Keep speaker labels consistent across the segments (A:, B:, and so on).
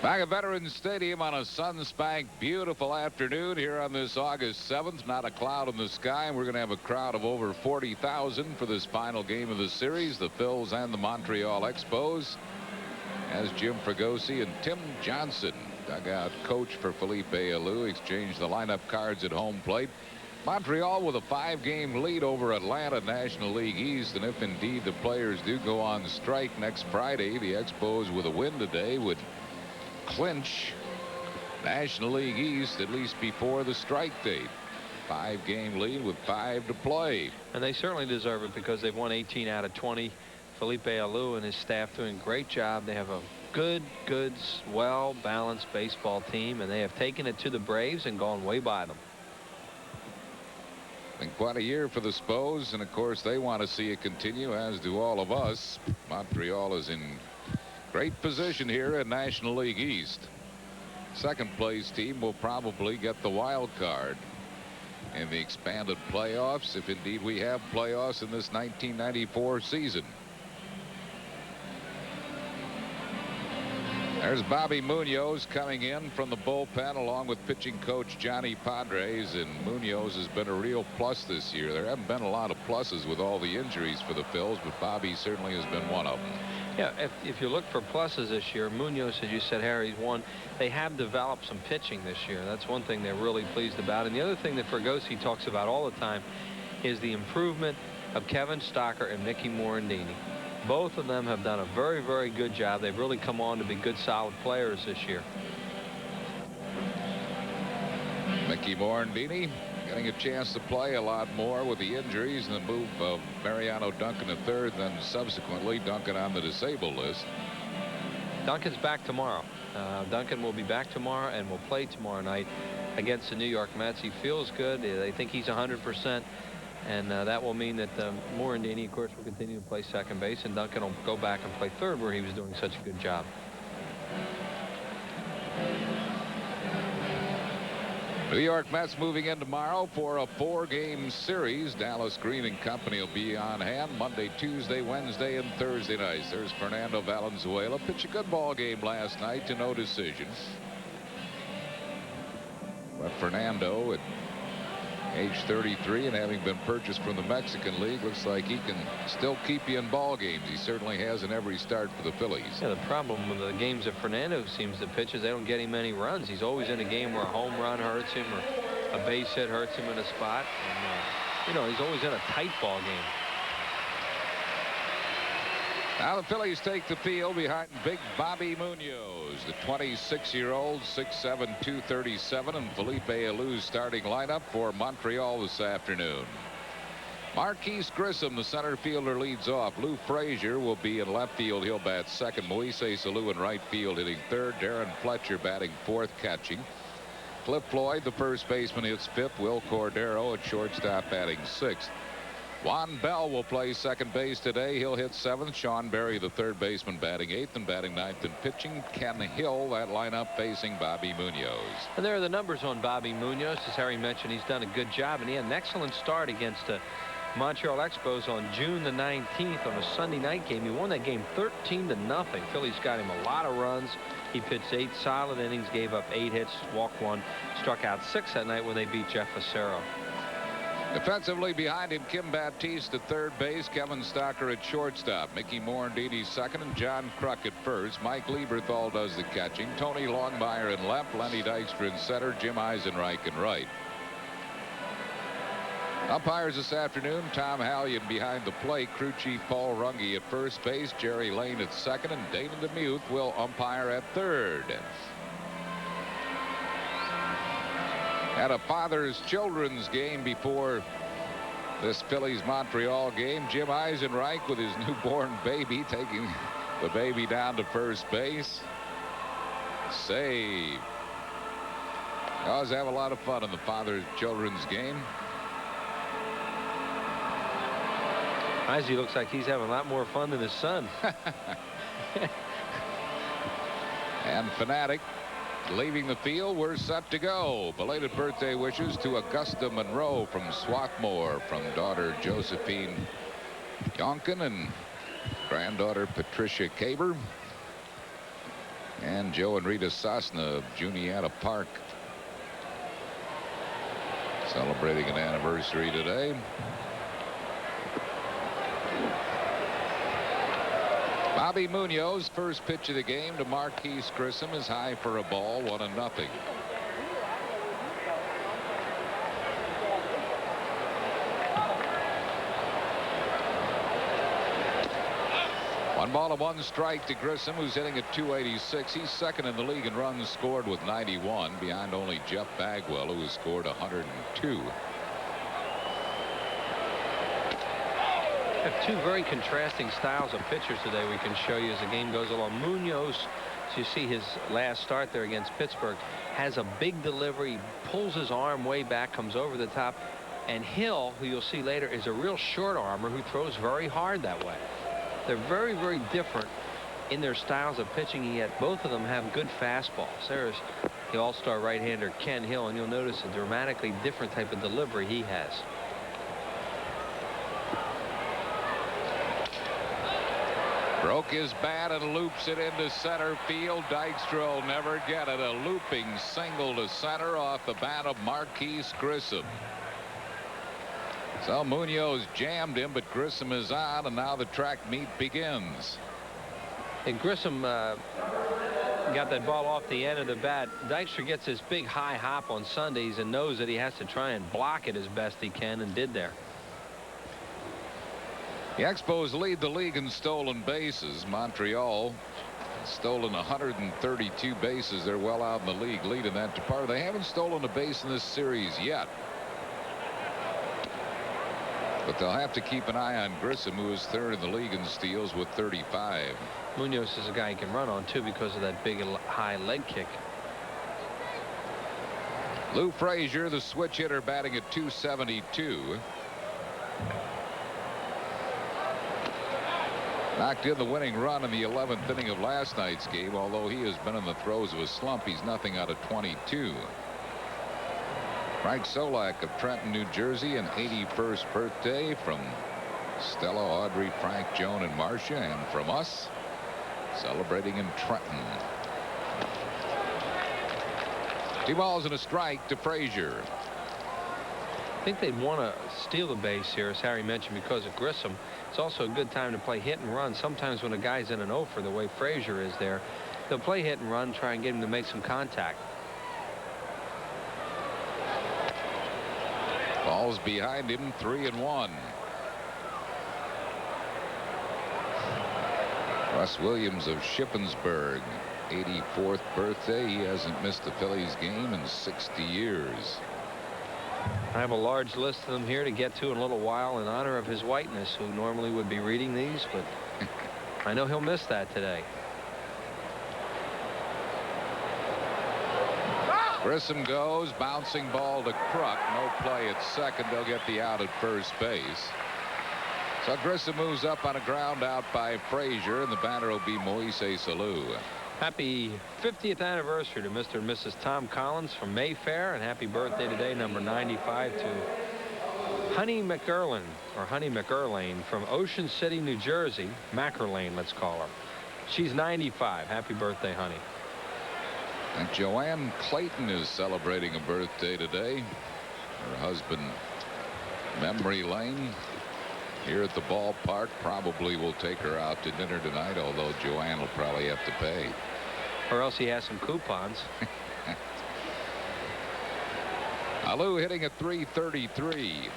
A: Back at Veterans Stadium on a sun-spanked, beautiful afternoon here on this August 7th. Not a cloud in the sky, and we're going to have a crowd of over 40,000 for this final game of the series, the Phils and the Montreal Expos, as Jim Fregosi and Tim Johnson, dugout coach for Felipe Alou, exchange the lineup cards at home plate. Montreal with a 5-game lead over Atlanta, National League East, and if indeed the players do go on strike next Friday, the Expos with a win today would clinch National League East at least before the strike date. 5-game lead with 5 to play.
B: And they certainly deserve it because they've won 18 out of 20. Felipe Alou and his staff doing a great job. They have a good, well-balanced baseball team, and they have taken it to the Braves and gone way by them.
A: Been quite a year for the Spos, and of course they want to see it continue, as do all of us. Montreal is in great position here in National League East. Second place team will probably get the wild card in the expanded playoffs, if indeed we have playoffs in this 1994 season. There's Bobby Munoz coming in from the bullpen along with pitching coach Johnny Padres, and Munoz has been a real plus this year. There haven't been a lot of pluses with all the injuries for the Phils, but Bobby certainly has been one of them.
B: Yeah, if you look for pluses this year, Munoz, as you said, Harry's one. They have developed some pitching this year. That's one thing they're really pleased about. And the other thing that Fregosi talks about all the time is the improvement of Kevin Stocker and Mickey Morandini. Both of them have done a very good job. They've really come on to be good, solid players this year.
A: Mickey Morandini getting a chance to play a lot more with the injuries and the move of Mariano Duncan III, then subsequently Duncan on the disabled list.
B: Duncan's back tomorrow. Duncan will be back tomorrow and will play tomorrow night against the New York Mets. He feels good. They think he's 100%. And that will mean that Morandini, of course, will continue to play second base, and Duncan will go back and play third, where he was doing such a good job.
A: New York Mets moving in tomorrow for a 4-game series. Dallas Green and company will be on hand Monday, Tuesday, Wednesday, and Thursday nights. There's Fernando Valenzuela. Pitched a good ball game last night to no decision. But Fernando, at age 33 and having been purchased from the Mexican League, looks like he can still keep you in ball games. He certainly has in every start for the Phillies.
B: Yeah, the problem with the games that Fernando seems to pitch is they don't get him many runs. He's always in a game where a home run hurts him or a base hit hurts him in a spot. And, you know, he's always in a tight ball game.
A: Now the Phillies take the field behind big Bobby Munoz, the 26-year-old, 6'7", 237, and Felipe Alou's starting lineup for Montreal this afternoon. Marquise Grissom, the center fielder, leads off. Lou Frazier will be in left field. He'll bat second. Moises Alou in right field hitting third. Darren Fletcher batting fourth, catching. Cliff Floyd, the first baseman, hits fifth. Will Cordero at shortstop batting sixth. Juan Bell will play second base today. He'll hit seventh. Sean Berry, the third baseman, batting eighth, and batting ninth and pitching Ken Hill. That lineup facing Bobby Munoz.
B: And there are the numbers on Bobby Munoz. As Harry mentioned, he's done a good job, and he had an excellent start against the Montreal Expos on June the 19th on a Sunday night game. He won that game 13-0. Phillies got him a lot of runs. He pitched 8 solid innings, gave up 8 hits, walked 1, struck out 6 that night when they beat Jeff Facero.
A: Defensively behind him, Kim Baptiste at third base, Kevin Stocker at shortstop, Mickey Morandini second, and John Kruk at first. Mike Lieberthal does the catching. Tony Longmire in left, Lenny Dykstra in center, Jim Eisenreich in right. Umpires this afternoon, Tom Hallion behind the plate, crew chief Paul Runge at first base, Jerry Lane at second, and Dana DeMuth will umpire at third. At a father's children's game before this Phillies Montreal game, Jim Eisenreich with his newborn baby taking the baby down to first base. Save. They always have a lot of fun in the father's children's game.
B: Eisey looks like he's having a lot more fun than his son.
A: And Fanatic leaving the field. We're set to go. Belated birthday wishes to Augusta Monroe from Swarthmore, from daughter Josephine Yonkin and granddaughter Patricia Caber. and Joe and Rita Sosna of Juniata Park celebrating an anniversary today. Bobby Munoz, first pitch of the game to Marquise Grissom, is high for a ball, 1-0. One ball and one strike to Grissom, who's hitting at .286. He's second in the league in runs scored with 91, behind only Jeff Bagwell, who has scored 102.
B: Have two very contrasting styles of pitchers today we can show you as the game goes along. Munoz, as you see his last start there against Pittsburgh, has a big delivery, pulls his arm way back, comes over the top. And Hill, who you'll see later, is a real short armer who throws very hard that way. They're very, very different in their styles of pitching, yet both of them have good fastballs. There's the all-star right-hander Ken Hill, and you'll notice a dramatically different type of delivery he has.
A: Broke his bat and loops it into center field. Dykstra will never get it. A looping single to center off the bat of Marquise Grissom. So Munoz jammed him, but Grissom is on, and now the track meet begins.
B: And Grissom got that ball off the end of the bat. Dykstra gets this big high hop on Sundays and knows that he has to try and block it as best he can, and did there.
A: The Expos lead the league in stolen bases. Montreal has stolen 132 bases. They're well out in the league lead in that department. They haven't stolen a base in this series yet. But they'll have to keep an eye on Grissom, who is third in the league in steals with 35.
B: Munoz is a guy he can run on, too, because of that big high leg kick.
A: Lou Frazier, the switch hitter, batting at .272. Knocked in the winning run in the 11th inning of last night's game. Although he has been in the throes of a slump, he's nothing out of 22. Frank Solak of Trenton, New Jersey, an 81st birthday from Stella, Audrey, Frank, Joan, and Marcia, and from us, celebrating in Trenton. 2 balls and a strike to Frazier.
B: I think they'd want to steal the base here, as Harry mentioned, because of Grissom. It's also a good time to play hit and run. Sometimes when a guy's in an offer, the way Frazier is there, they'll play hit and run, try and get him to make some contact.
A: Ball's behind him, 3-1. Russ Williams of Shippensburg, 84th birthday. He hasn't missed a Phillies game in 60 years.
B: I have a large list of them here to get to in a little while in honor of his whiteness, who normally would be reading these, but I know he'll miss that today.
A: Grissom goes, bouncing ball to Kruk. No play at second. They'll get the out at first base. So Grissom moves up on a ground out by Frazier, and the batter will be Moise Salou.
B: Happy 50th anniversary to Mr. and Mrs. Tom Collins from Mayfair, and happy birthday today, number 95, to Honey McErlane, or Honey McErlane, from Ocean City, New Jersey. Mackerlane, let's call her. She's 95. Happy birthday, Honey.
A: And Joanne Clayton is celebrating a birthday today. Her husband, Memory Lane, here at the ballpark. Probably will take her out to dinner tonight, although Joanne will probably have to pay.
B: Or else he has some coupons.
A: Alou hitting at .333.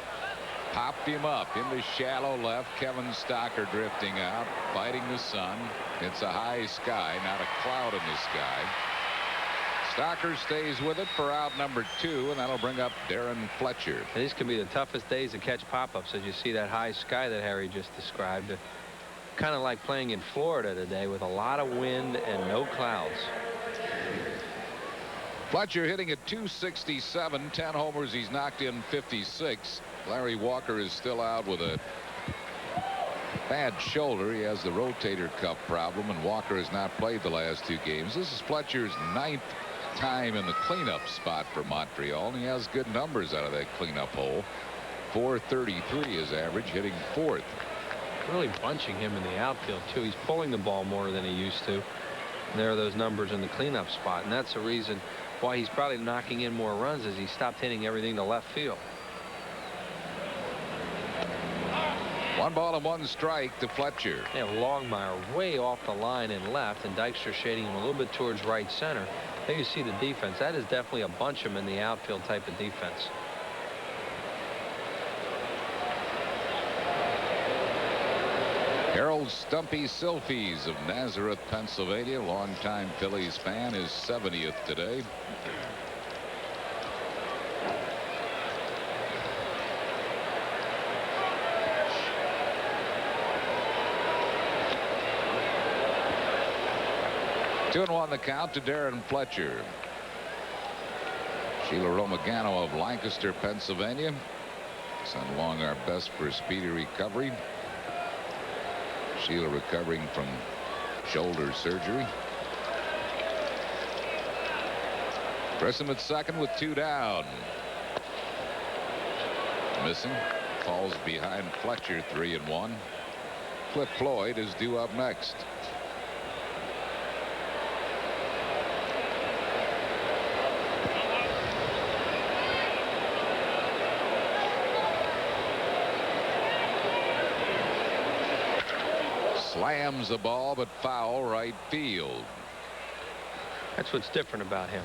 A: Popped him up into shallow left. Kevin Stocker drifting out, fighting the sun. It's a high sky, not a cloud in the sky. Stocker stays with it for out number 2, and that'll bring up Darren Fletcher.
B: These can be the toughest days to catch pop-ups, as you see that high sky that Harry just described. Kind of like playing in Florida today with a lot of wind and no clouds.
A: Fletcher hitting at .267, 10 homers. He's knocked in 56. Larry Walker is still out with a bad shoulder. He has the rotator cuff problem, and Walker has not played the last 2 games. This is Fletcher's 9th time in the cleanup spot for Montreal, and he has good numbers out of that cleanup hole. .433 is average, hitting 4th.
B: Really bunching him in the outfield, too. He's pulling the ball more than he used to. There are those numbers in the cleanup spot, and that's the reason why he's probably knocking in more runs as he stopped hitting everything to left field.
A: 1 ball and 1 strike to Fletcher.
B: Yeah, Longmire way off the line and left, and Dykstra shading him a little bit towards right center. There you see the defense. That is definitely a bunch him in the outfield type of defense.
A: Harold Stumpy Silfies of Nazareth, Pennsylvania, longtime Phillies fan, his 70th today. Two and 1 the count to Darren Fletcher. Sheila Romagano of Lancaster, Pennsylvania. Send along our best for speedy recovery. Sheila recovering from shoulder surgery. Grissom at second with 2 down. Missing. Falls behind Fletcher, 3 and 1. Cliff Floyd is due up next. Slams the ball, but foul right field.
B: That's what's different about him.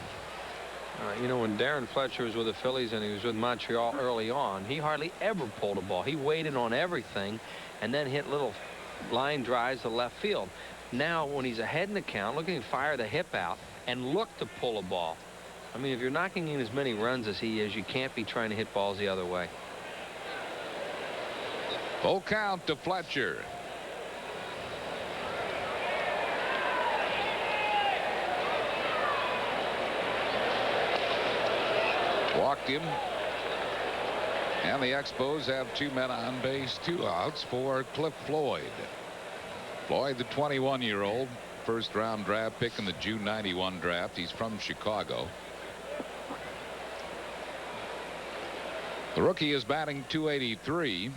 B: You know, when Darren Fletcher was with the Phillies and he was with Montreal early on, he hardly ever pulled a ball. He waited on everything and then hit little line drives to left field. Now, when he's ahead in the count, looking to fire the hip out and look to pull a ball. I mean, if you're knocking in as many runs as he is, you can't be trying to hit balls the other way.
A: Full count to Fletcher. Walked him. And the Expos have 2 men on base, 2 outs for Cliff Floyd. Floyd, the 21-year-old, first-round draft pick in the June '91 draft. He's from Chicago. The rookie is batting .283.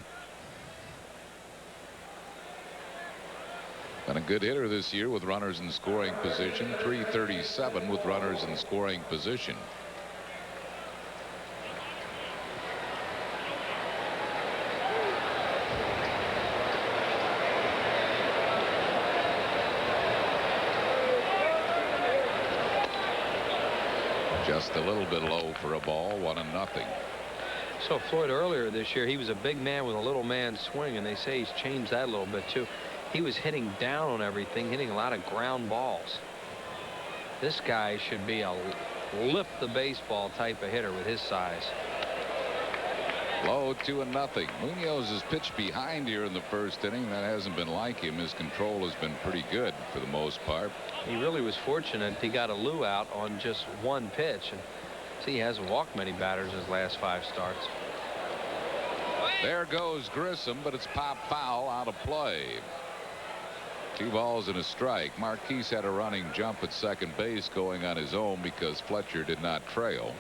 A: Been a good hitter this year with runners in scoring position. .337 with runners in scoring position. Just a little bit low for a ball. 1-0.
B: So Floyd earlier this year, he was a big man with a little man swing, and they say he's changed that a little bit too. He was hitting down on everything, hitting a lot of ground balls. This guy should be a lift the baseball type of hitter with his size.
A: Low, 2-0. Munoz has pitched behind here in the first inning. That hasn't been like him. His control has been pretty good for the most part.
B: He really was fortunate. He got a Lou out on just 1 pitch. And see, he hasn't walked many batters his last 5 starts.
A: There goes Grissom, but it's pop foul out of play. 2 balls and a strike. Marquise had a running jump at second base going on his own because Fletcher did not trail.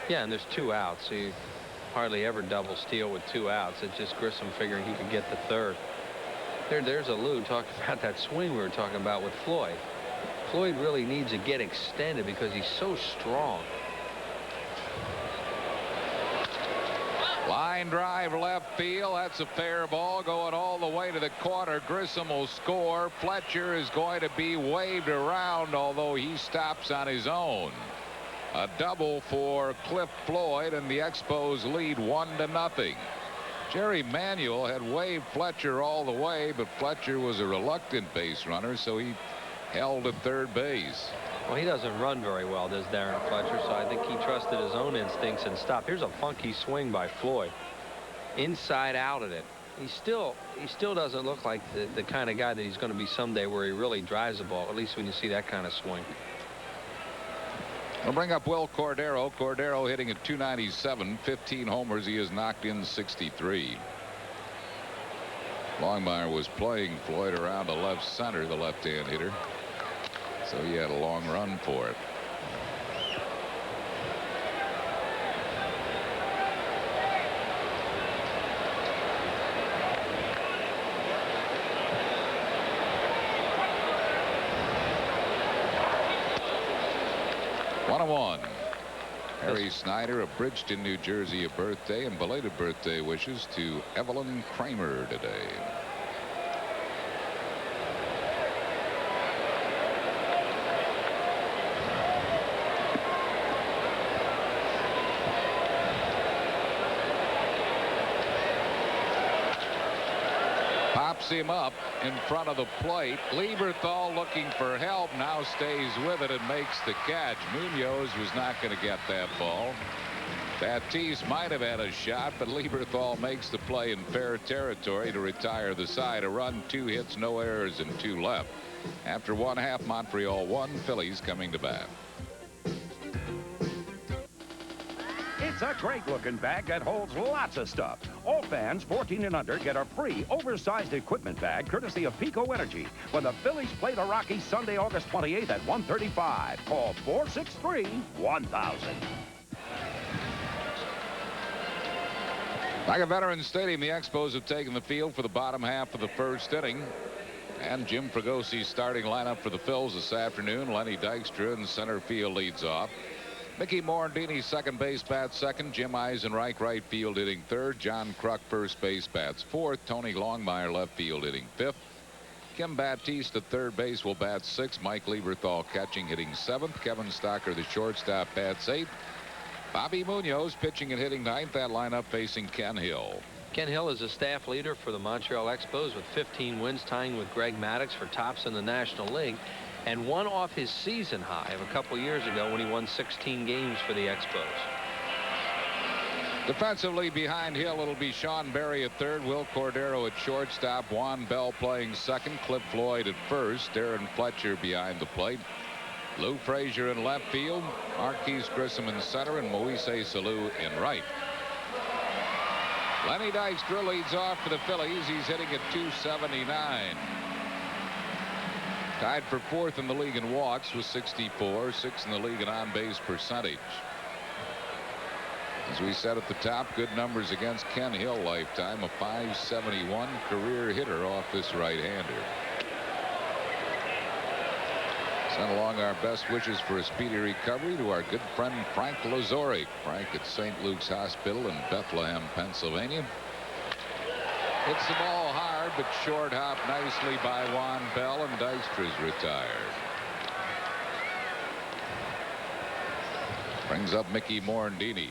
B: Yeah, and there's 2 outs. So you hardly ever double steal with 2 outs. It's just Grissom figuring he could get the 3rd. There's a Lou talking about that swing we were talking about with Floyd. Floyd really needs to get extended because he's so strong.
A: Line drive left field. That's a fair ball going all the way to the corner. Grissom will score. Fletcher is going to be waved around, although he stops on his own. A double for Cliff Floyd, and the Expos lead 1-0. Jerry Manuel had waved Fletcher all the way, but Fletcher was a reluctant base runner, so he held at third base.
B: Well, he doesn't run very well, does Darren Fletcher, so I think he trusted his own instincts and stopped. Here's a funky swing by Floyd. Inside out at it. He still doesn't look like the kind of guy that he's going to be someday, where he really drives the ball, at least when you see that kind of swing.
A: We'll bring up Will Cordero. Cordero hitting at .297, 15 homers. He has knocked in 63. Longmire was playing Floyd around to left center, the left-hand hitter, so he had a long run for it. 1-1. Harry Snyder of Bridgeton, New Jersey, a birthday and belated birthday wishes to Evelyn Kramer today. Pops him up in front of the plate. Lieberthal looking for help, now stays with it and makes the catch. Munoz was not going to get that ball. Tatis might have had a shot, but Lieberthal makes the play in fair territory to retire the side. A run, 2 hits, no errors, and 2 left. After 1/2, Montreal 1, Phillies coming to bat.
C: It's a great-looking bag that holds lots of stuff. All fans 14 and under get a free oversized equipment bag courtesy of Pico Energy when the Phillies play the Rockies Sunday, August 28th at 1:35. Call 463-1000.
A: Like a Veterans Stadium, the Expos have taken the field for the bottom half of the first inning. And Jim Fragosi's starting lineup for the Phils this afternoon. Lenny Dykstra in center field leads off. Mickey Morandini second base bats second. Jim Eisenreich right field hitting third. John Kruk first base bats fourth. Tony Longmire left field hitting fifth. Kim Batiste at third base will bat sixth. Mike Lieberthal catching hitting seventh. Kevin Stocker the shortstop bats eighth. Bobby Munoz pitching and hitting ninth. That lineup facing Ken Hill.
B: Ken Hill is a staff leader for the Montreal Expos with 15 wins, tying with Greg Maddux for tops in the National League, and one off his season high of a couple years ago when he won 16 games for the Expos.
A: Defensively behind Hill, it'll be Sean Berry at third, Will Cordero at shortstop, Juan Bell playing second, Cliff Floyd at first, Darren Fletcher behind the plate, Lou Frazier in left field, Marquise Grissom in center, and Moise Salou in right. Lenny Dykstra leads off for the Phillies. He's hitting at .279. Tied for fourth in the league in walks with 64, sixth in the league in on-base percentage. As we said at the top, good numbers against Ken Hill lifetime, a .571 career hitter off this right-hander. Send along our best wishes for a speedy recovery to our good friend Frank Lazoric. Frank at St. Luke's Hospital in Bethlehem, Pennsylvania. Hits the ball hard, but short hop nicely by Juan Bell, and Dykstra's retired. Brings up Mickey Morandini.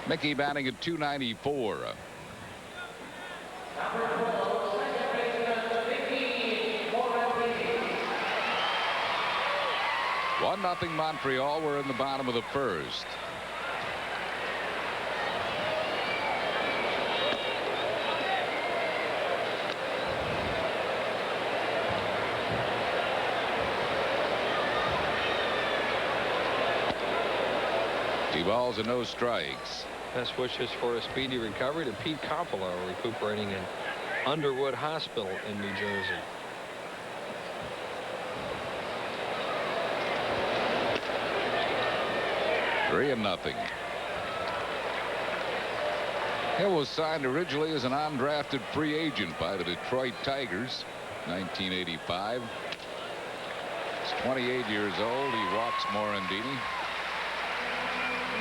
A: Mickey batting at .294. 1-0 Montreal. We're in the bottom of the first. Two balls and no strikes.
B: Best wishes for a speedy recovery to Pete Coppola, recuperating in Underwood Hospital in New Jersey.
A: Three and nothing. Hill was signed originally as an undrafted free agent by the Detroit Tigers, 1985. He's 28 years old. He walks Morandini.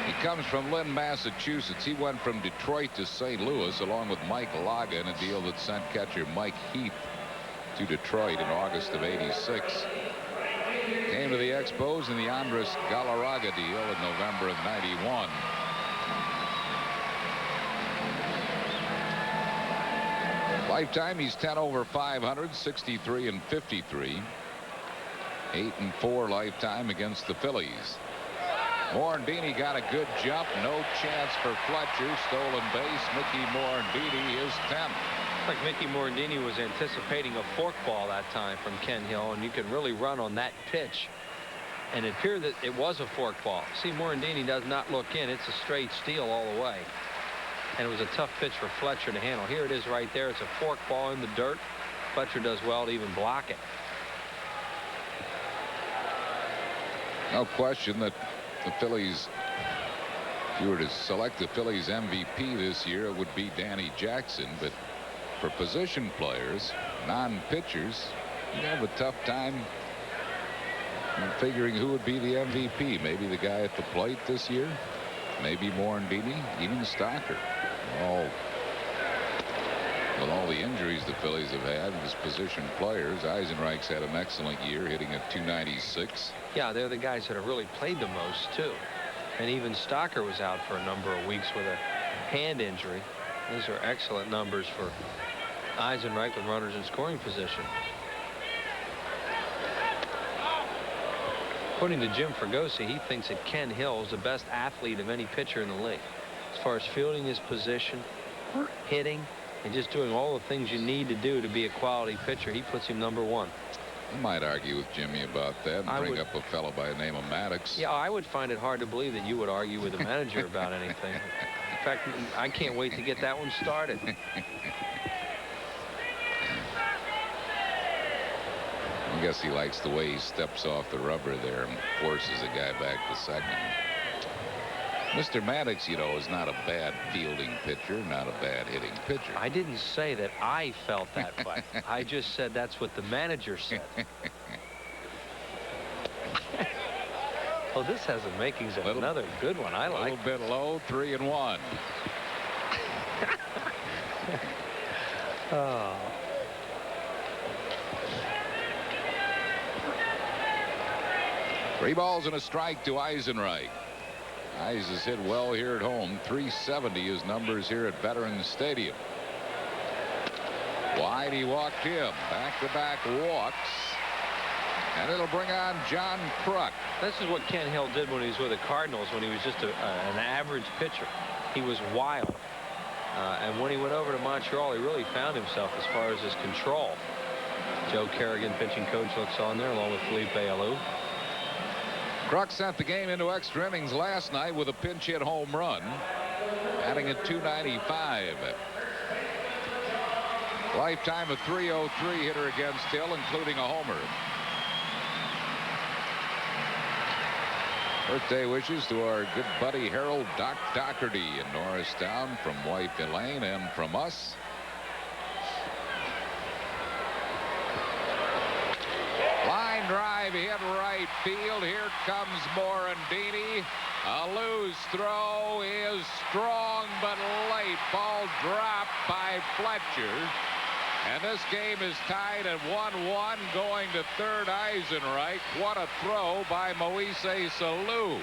A: He comes from Lynn, Massachusetts. He went from Detroit to St. Louis along with Mike Laga in a deal that sent catcher Mike Heath to Detroit in August of '86. Came to the Expos in the Andres Galarraga deal in November of '91. Lifetime, he's 10 over 500, 63 and 53. 8 and 4 lifetime against the Phillies. Morandini got a good jump. No chance for Fletcher. Stolen base. Mickey Morandini is 10th.
B: Like Mickey Morandini was anticipating a forkball that time from Ken Hill, and you can really run on that pitch. And it appeared that it was a forkball. See, Morandini does not look in. It's a straight steal all the way. And it was a tough pitch for Fletcher to handle. Here it is right there. It's a forkball in the dirt. Fletcher does well to even block it.
A: No question that the Phillies, if you were to select the Phillies MVP this year, it would be Danny Jackson. But for position players, non-pitchers, you have a tough time I'm figuring who would be the MVP. Maybe the guy at the plate this year. Maybe Morandini, even Stocker. With all the injuries the Phillies have had, his position players, Eisenreich's had an excellent year, hitting at .296.
B: Yeah, they're the guys that have really played the most, too. And even Stocker was out for a number of weeks with a hand injury. Those are excellent numbers for Eisenreich with runners in scoring position. According to Jim Fregosi, he thinks that Ken Hill is the best athlete of any pitcher in the league. As far as fielding his position, hitting, and just doing all the things you need to do to be a quality pitcher, he puts him #1.
A: I might argue with Jimmy about that and bring up a fellow by the name of Maddox.
B: Yeah, I would find it hard to believe that you would argue with the manager about anything. In fact, I can't wait to get that one started.
A: I guess he likes the way he steps off the rubber there and forces a guy back to second. Mr. Maddox, you know, is not a bad fielding pitcher, not a bad hitting pitcher.
B: I didn't say that I felt that way. I just said that's what the manager said. Oh, this has the makings of another good one. I like.
A: A little bit low, 3-1.
B: Oh.
A: 3 balls and a strike to Eisenreich. Eis has hit well here at home. .370 his numbers here at Veterans Stadium. Wide, he walked him. Back-to-back walks. And it'll bring on John Kruk.
B: This is what Ken Hill did when he was with the Cardinals, when he was just an average pitcher. He was wild. And when he went over to Montreal, he really found himself as far as his control. Joe Kerrigan, pitching coach, looks on there along with Felipe Alou.
A: Kruk sent the game into extra innings last night with a pinch hit home run, adding at .295. Lifetime of .303 hitter against Hill, including a homer. Birthday wishes to our good buddy Harold Doc Doherty in Norristown from wife Elaine and from us. Line drive hit right field. Here comes Morandini. Alou's throw is strong but late. Ball dropped by Fletcher. And this game is tied at 1-1 going to third. Eisenreich. What a throw by Moises Alou.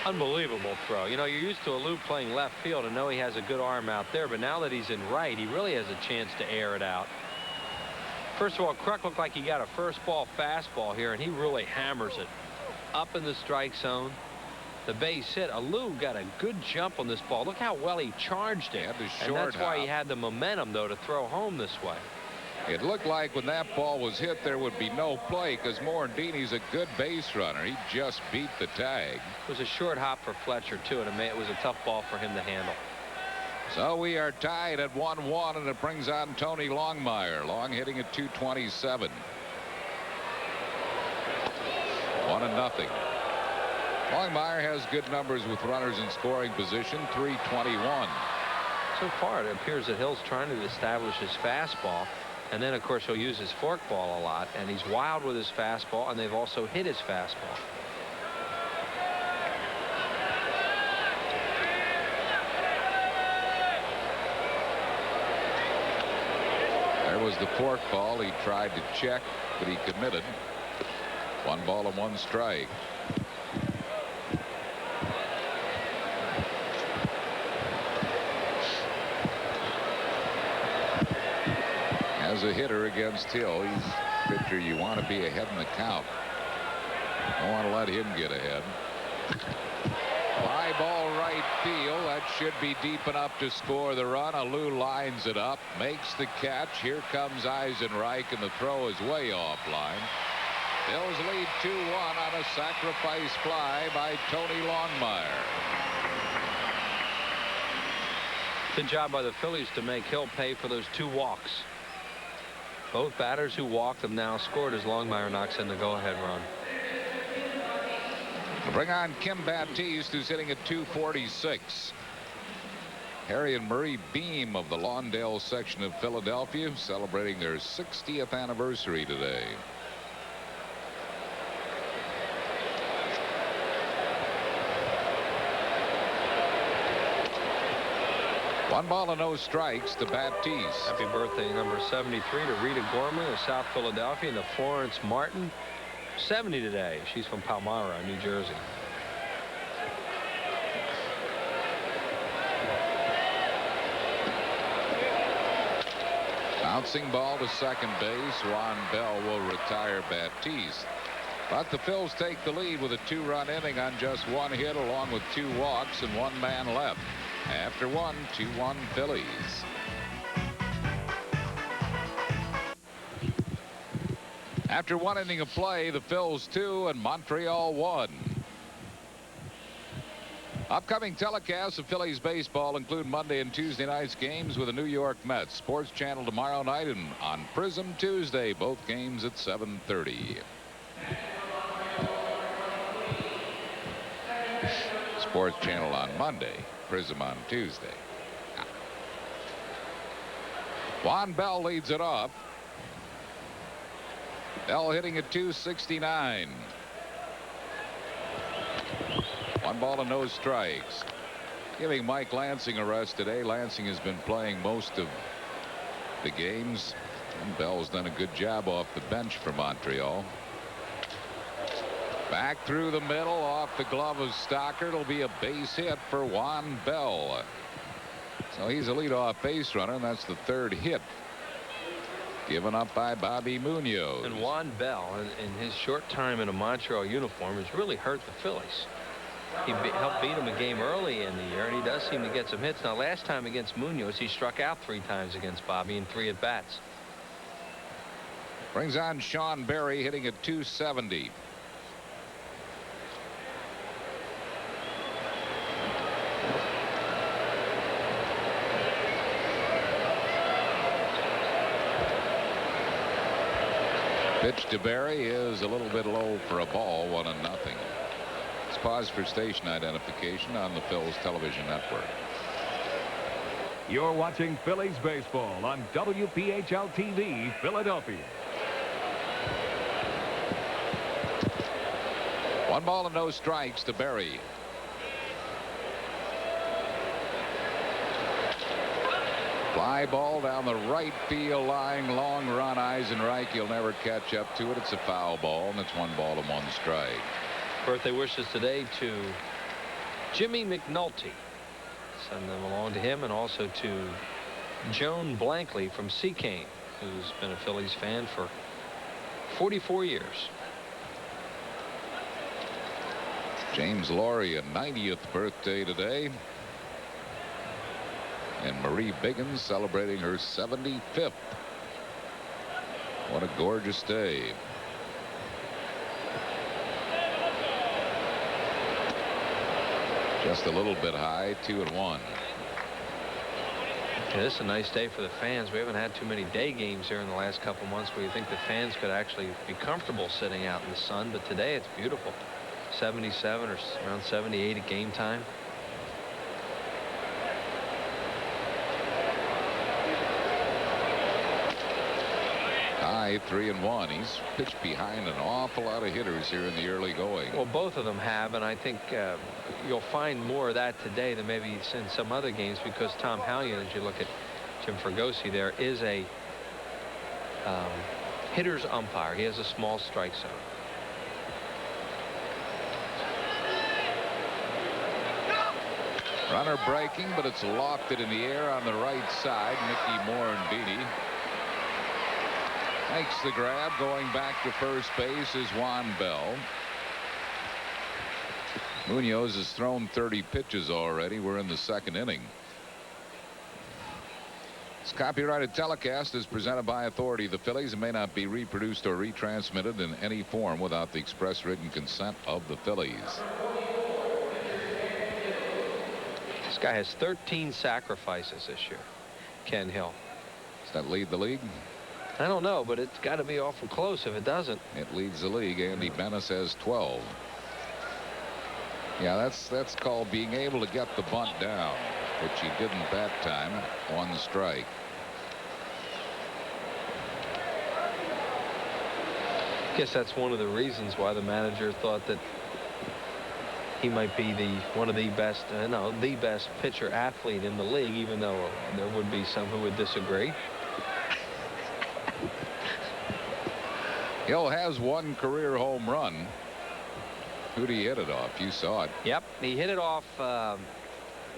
B: Unbelievable throw. You know, you're used to Alou playing left field and know he has a good arm out there, but now that he's in right, he really has a chance to air it out. First of all, Kruk looked like he got a first ball fastball here, and he really hammers it up in the strike zone. The base hit. Alou got a good jump on this ball. Look how well he charged it. And that's why he had the momentum, though, to throw home this way.
A: It looked like when that ball was hit, there would be no play because Morandini's a good base runner. He just beat the tag.
B: It was a short hop for Fletcher, too, and it was a tough ball for him to handle.
A: So we are tied at 1-1, and it brings on Tony Longmire. Long hitting at .227. 1-0. Longmire has good numbers with runners in scoring position, .321.
B: So far, it appears that Hill's trying to establish his fastball. And then, of course, he'll use his forkball a lot. And he's wild with his fastball, and they've also hit his fastball.
A: There was the forkball. He tried to check, but he committed. 1 ball and 1 strike. As a hitter against Hill, he's a pitcher you want to be ahead in the count. Don't want to let him get ahead. Fly ball right field. That should be deep enough to score the run. Alou lines it up, makes the catch. Here comes Eisenreich, and the throw is way offline. Phillies lead 2-1 on a sacrifice fly by Tony Longmire.
B: Good job by the Phillies to make Hill pay for those 2 walks. Both batters who walked have now scored as Longmire knocks in the go-ahead run.
A: Bring on Kim Baptiste, who's hitting at .246. Harry and Marie Beam of the Lawndale section of Philadelphia celebrating their 60th anniversary today. One ball and no strikes to Baptiste.
B: Happy birthday number 73 to Rita Gorman of South Philadelphia, and to Florence Martin, 70 today. She's from Palmyra, New Jersey.
A: Bouncing ball to second base. Juan Bell will retire Baptiste. But the Phils take the lead with a 2-run inning on just 1 hit, along with 2 walks and 1 man left. After 1, 2-1 Phillies. After 1 inning of play, the Phils 2 and Montreal 1. Upcoming telecasts of Phillies baseball include Monday and Tuesday nights games with the New York Mets. Sports Channel tomorrow night, and on Prism Tuesday, both games at 7:30. Sports Channel on Monday, Prism on Tuesday. Juan Bell leads it off. Bell hitting at .269. 1 ball and no strikes. Giving Mike Lansing a rest today. Lansing has been playing most of the games, and Bell's done a good job off the bench for Montreal. Back through the middle, off the glove of Stocker. It'll be a base hit for Juan Bell. So he's a leadoff base runner, and that's the 3rd hit given up by Bobby Munoz.
B: And Juan Bell, in his short time in a Montreal uniform, has really hurt the Phillies. He helped beat him a game early in the year, and he does seem to get some hits. Now, last time against Munoz, he struck out 3 times against Bobby in 3 at-bats.
A: Brings on Sean Berry, hitting at .270. Pitch to Berry is a little bit low for a ball. 1-0. Let's pause for station identification on the Phil's television network.
C: You're watching Phillies baseball on WPHL TV, Philadelphia.
A: 1 ball and no strikes to Berry. Fly ball down the right field line. Long run. Eisenreich. He'll never catch up to it. It's a foul ball, and it's 1 ball and 1 strike.
B: Birthday wishes today to Jimmy McNulty. Send them along to him, and also to Joan Blankley from Seacane, who's been a Phillies fan for 44 years.
A: James Laurie, a 90th birthday today. And Marie Biggins celebrating her 75th. What a gorgeous day. Just a little bit high. 2-1.
B: Yeah, this is a nice day for the fans. We haven't had too many day games here in the last couple months where you think the fans could actually be comfortable sitting out in the sun, but today it's beautiful. 77 or around 78 at game time.
A: High 3-1. He's pitched behind an awful lot of hitters here in the early going.
B: Well, both of them have, and I think you'll find more of that today than maybe in some other games, because Tom Hallion, as you look at Jim Fregosi, there is a hitter's umpire. He has a small strike zone.
A: Runner breaking, but it's lofted in the air on the right side. Mickey Morandini makes the grab. Going back to first base is Juan Bell. Munoz has thrown 30 pitches already. We're in the 2nd inning. This copyrighted telecast is presented by authority of the Phillies and may not be reproduced or retransmitted in any form without the express written consent of the Phillies.
B: This guy has 13 sacrifices this year, Ken Hill.
A: Does that lead the league?
B: I don't know, but it's got to be awful close if it doesn't.
A: It leads the league. Andy Benes has 12. Yeah, that's called being able to get the bunt down, which he didn't that time. 1 strike.
B: I guess that's one of the reasons why the manager thought that he might be one of the best, no, the best pitcher athlete in the league, even though there would be some who would disagree.
A: Hill has one career home run. Who did he hit it off? You saw it.
B: Yep, he hit it off.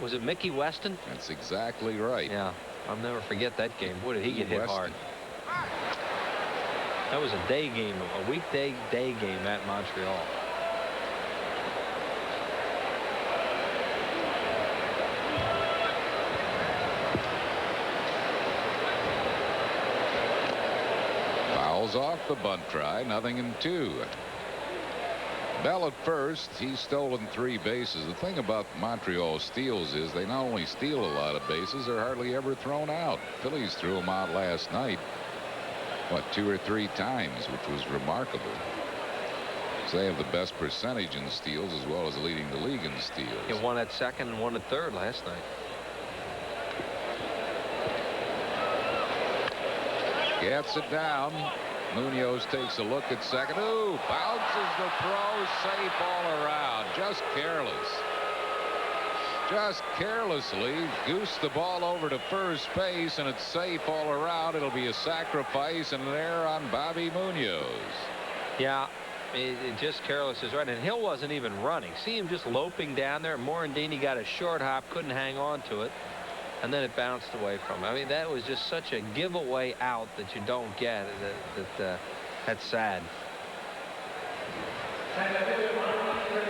B: Was it Mickey Weston?
A: That's exactly right.
B: Yeah, I'll never forget that game. Boy, did he get hit
A: Weston.
B: hard. That was a day game, a weekday day game at Montreal.
A: Fouls off the bunt try. 0-2. Bell at first. He's stolen 3 bases. The thing about Montreal steals is they not only steal a lot of bases, they're hardly ever thrown out. Phillies threw them out last night, what, 2 or 3 times, which was remarkable. So they have the best percentage in steals as well as leading the league in steals.
B: He won at second and won at third last night.
A: Gets it down. Munoz takes a look at second. Ooh, bounces the throw, safe all around. Just careless. Just carelessly goosed the ball over to first base, and it's safe all around. It'll be a sacrifice and an error on Bobby Munoz.
B: Yeah, it just careless is right. And Hill wasn't even running. See him just loping down there. Morandini got a short hop, couldn't hang on to it, and then it bounced away from him. I mean, that was just such a giveaway out that you don't get. That's sad.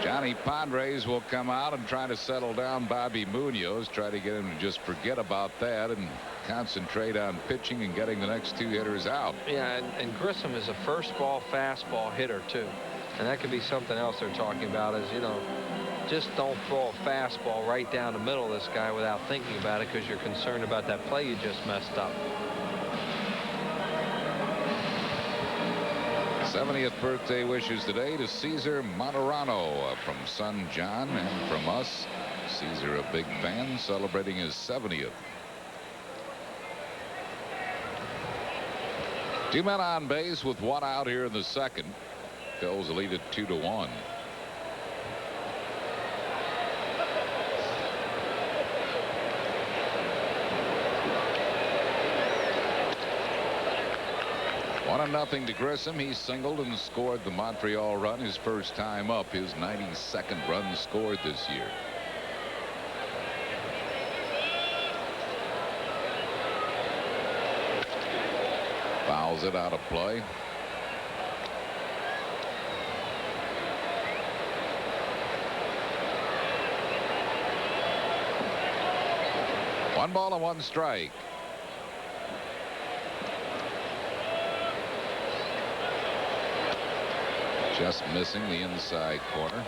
A: Johnny Padres will come out and try to settle down Bobby Munoz, try to get him to just forget about that and concentrate on pitching and getting the next 2 hitters out.
B: Yeah, and Grissom is a first ball fastball hitter too, and that could be something else they're talking about, is, you know, just don't throw a fastball right down the middle of this guy without thinking about it, because you're concerned about that play you just messed up.
A: 70th birthday wishes today to Cesar Monterano from son John and from us. Cesar, a big fan, celebrating his 70th. 2 men on base with 1 out here in the second. Phil's lead at 2-1. Nothing to Grissom. He singled and scored the Montreal run, his first time up, his 92nd run scored this year. Fouls it out of play. One ball and 1 strike. Just missing the inside corner.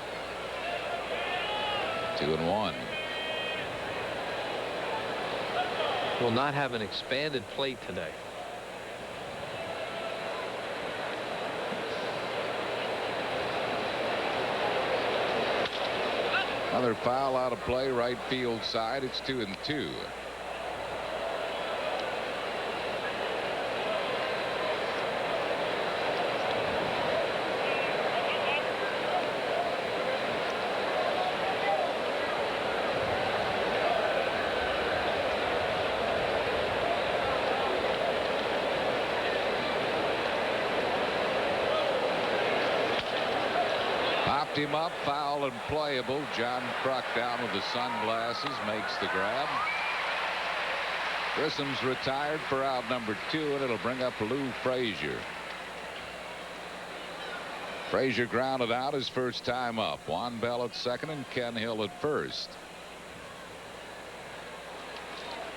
A: 2-1.
B: Will not have an expanded plate today.
A: Another foul out of play, right field side. It's 2-2. Him up, foul and playable. John Kruk down with the sunglasses, makes the grab. Grissom's retired for out number 2, and it'll bring up Lou Frazier. Frazier grounded out his first time up. Juan Bell at second and Ken Hill at first.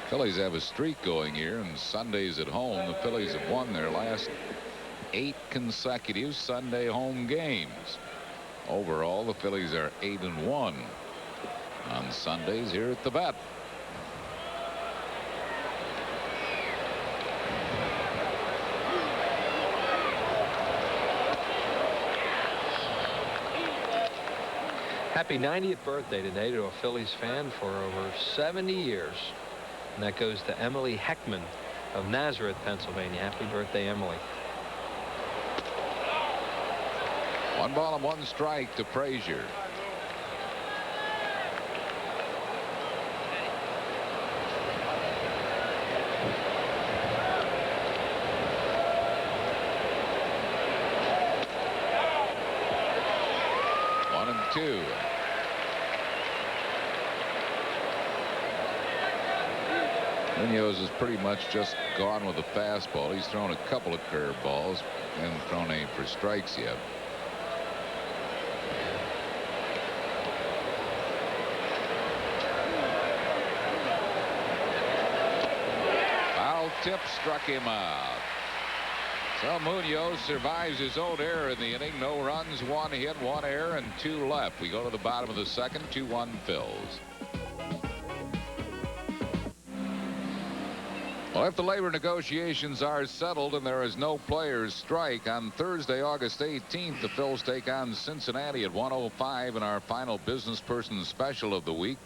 A: Phillies have a streak going here, and Sundays at home. The Phillies have won their last 8 consecutive Sunday home games. Overall, the Phillies are 8-1 on Sundays here at the Vet.
B: Happy 90th birthday today to a Phillies fan for over 70 years. And that goes to Emily Heckman of Nazareth, Pennsylvania. Happy birthday, Emily.
A: 1 ball and 1 strike to Frazier. 2. Munoz is pretty much just gone with the fastball. He's thrown a couple of curveballs and thrown any for strikes yet. Foul tip struck him out. So Munoz survives his own error in the inning. No runs, 1 hit, 1 error, and 2 left. We go to the bottom of the second. 2-1 Phils. Well, if the labor negotiations are settled and there is no players' strike on Thursday, August 18th, the Phils take on Cincinnati at 1:05 in our final business person special of the week.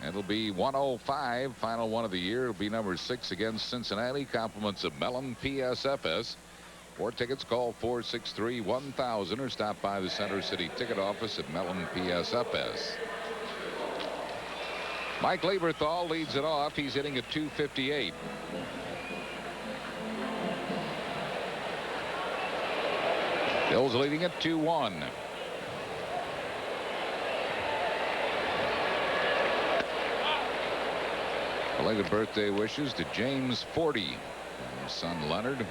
A: It'll be 1:05, final one of the year. It'll be number 6 against Cincinnati. Compliments of Mellon PSFS. For tickets, call 463-1000 or stop by the Center City ticket office at Mellon PSFS. Mike Lieberthal leads it off. He's hitting at .258. Phil's leading at 2-1. Belated birthday wishes to James 40 and his son Leonard.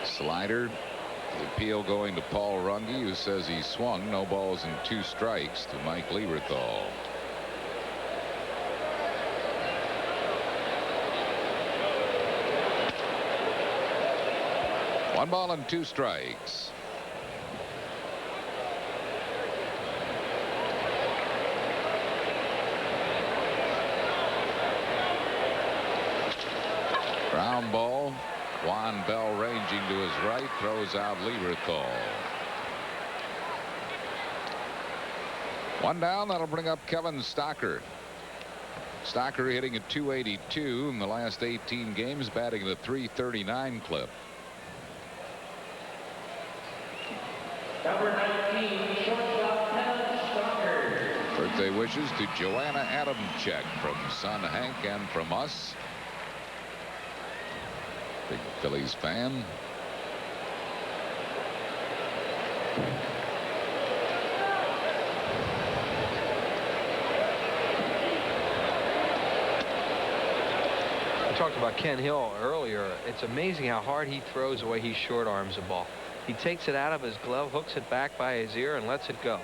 A: Slider. The appeal going to Paul Runge, who says he swung. No balls and 2 strikes to Mike Lieberthal. One ball and 2 strikes. Ground ball. Juan Bell ranging to his right, throws out Lieberthal. 1 down. That'll bring up Kevin Stocker. Stocker hitting at .282 in the last 18 games, batting at a .339 clip.
D: Number 19, shortstop Kevin Stocker.
A: Birthday wishes to Joanna Adamczyk from son Hank and from us. Big Phillies fan.
B: I talked about Ken Hill earlier. It's amazing how hard he throws the way he short arms the ball. He takes it out of his glove, hooks it back by his ear, and lets it go.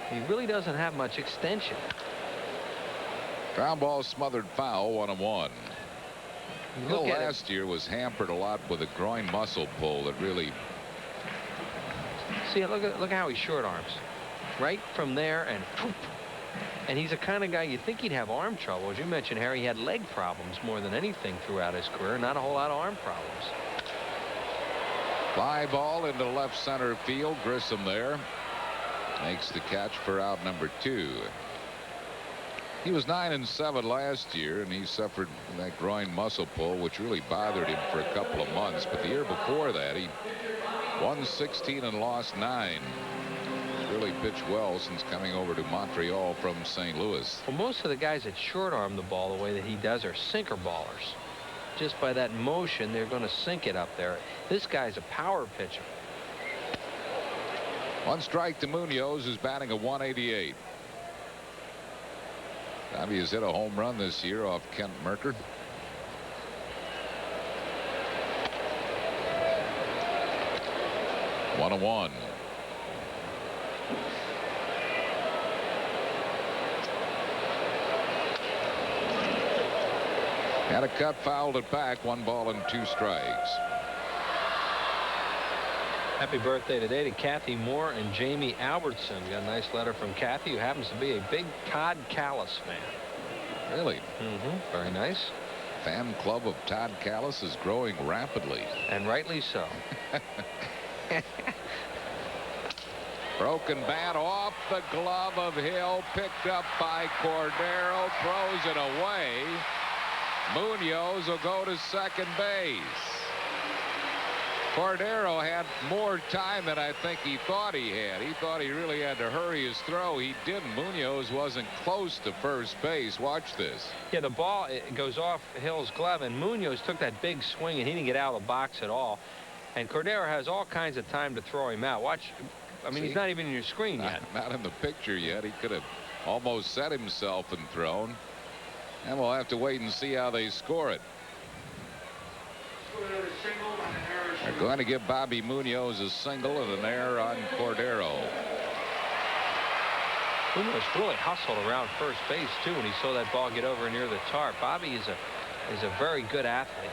B: He really doesn't have much extension.
A: Ground ball smothered foul, 1-1. Hill last year was hampered a lot with a groin muscle pull that really.
B: See, look how he short arms. Right from there, and he's the kind of guy you think he'd have arm trouble. As you mentioned, Harry, he had leg problems more than anything throughout his career. Not a whole lot of arm problems.
A: Fly ball into left center field. Grissom there makes the catch for out number 2. He was 9-7 last year, and he suffered that groin muscle pull, which really bothered him for a couple of months. But the year before that, he won 16 and lost 9. He's really pitched well since coming over to Montreal from St. Louis.
B: Well, most of the guys that short arm the ball the way that he does are sinker ballers. Just by that motion, they're going to sink it up there. This guy's a power pitcher.
A: 1 strike to Munoz, who's batting a .188. Bobby has hit a home run this year off Kent Merker. One. Had a cut, fouled it back. 1 ball and 2 strikes.
B: Happy birthday today to Kathy Moore and Jamie Albertson. We got a nice letter from Kathy, who happens to be a big Todd Callis fan.
A: Really?
B: Very nice.
A: Fan club of Todd Callis is growing rapidly.
B: And rightly so.
A: Broken bat off the glove of Hill, picked up by Cordero, throws it away. Munoz will go to second base. Cordero had more time than I think he thought he had. He thought he really had to hurry his throw. He didn't. Munoz wasn't close to first base. Watch this.
B: Yeah, the ball, it goes off Hill's glove, and Munoz took that big swing, and he didn't get out of the box at all. And Cordero has all kinds of time to throw him out. Watch. I mean, he's not even in your screen yet.
A: Not in the picture yet. He could have almost set himself and thrown. And we'll have to wait and see how they score it. They're going to give Bobby Munoz a single and an error on Cordero.
B: Munoz really hustled around first base too when he saw that ball get over near the tarp. Bobby is a very good athlete.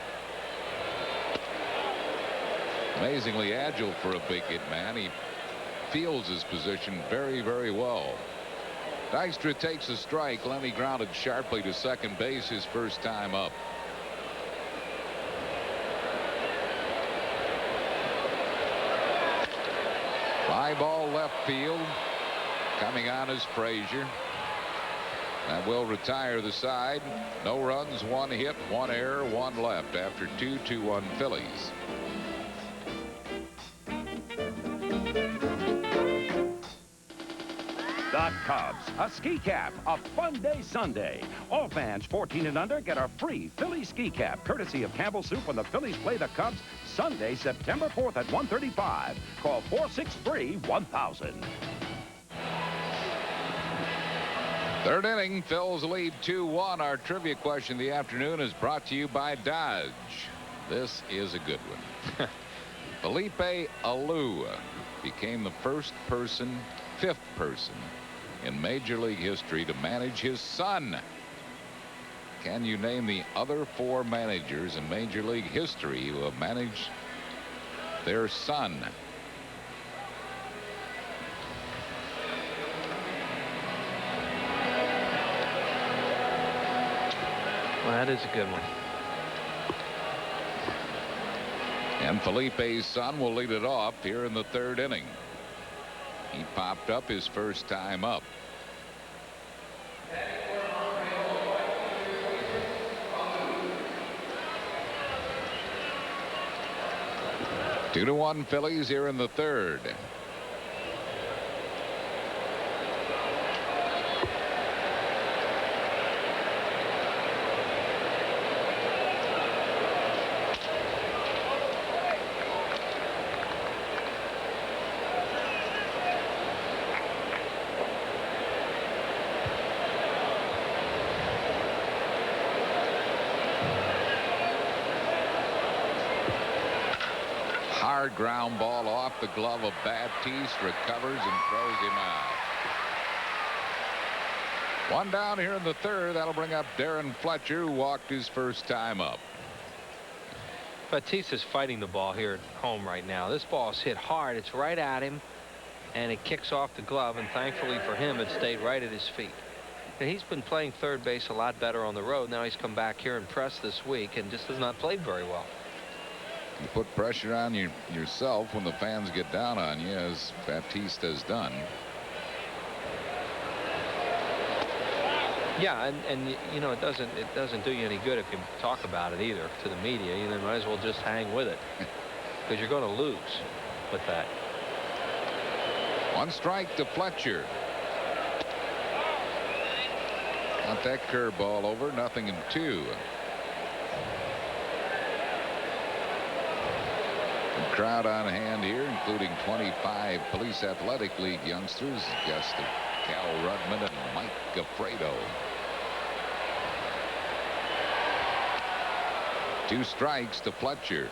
A: Amazingly agile for a big hit man. He fields his position very, very well. Dykstra takes a strike. Lemmy grounded sharply to second base his first time up. Fly ball left field. Coming on is Frazier. That will retire the side. No runs, one hit, one error, one left after 2-2-1 Phillies.
C: The Cubs, a ski cap, a fun day Sunday. All fans 14 and under get a free Philly ski cap, courtesy of Campbell Soup when the Phillies play the Cubs Sunday, September 4th at 1:35. Call 463-1000.
A: Third inning, Phil's lead 2-1. Our trivia question of the afternoon is brought to you by Dodge. This is a good one. Felipe Alou became the fifth person in Major League history to manage his son. Can you name the other four managers in Major League history who have managed their son?
B: Well, that is a good one.
A: And Felipe's son will lead it off here in the third inning. He popped up his first time up. Two to one Phillies here in the third. Hard ground ball off the glove of Baptiste, recovers and throws him out. One down here in the third. That'll bring up Darren Fletcher, who walked his first time up.
B: Baptiste is fighting the ball here at home right now. This ball's hit hard. It's right at him, and it kicks off the glove, and thankfully for him, it stayed right at his feet. And he's been playing third base a lot better on the road. Now he's come back here and pressed this week and just has not played very well.
A: You put pressure on yourself when the fans get down on you, as Baptiste has done.
B: Yeah, and you know, it doesn't do you any good if you talk about it either to the media. You might as well just hang with it, because you're going to lose with that.
A: One strike to Fletcher. Got that curveball over. 0-2. Crowd on hand here, including 25 Police Athletic League youngsters, guests of Cal Rudman and Mike Gaffredo. 2 strikes to Fletcher.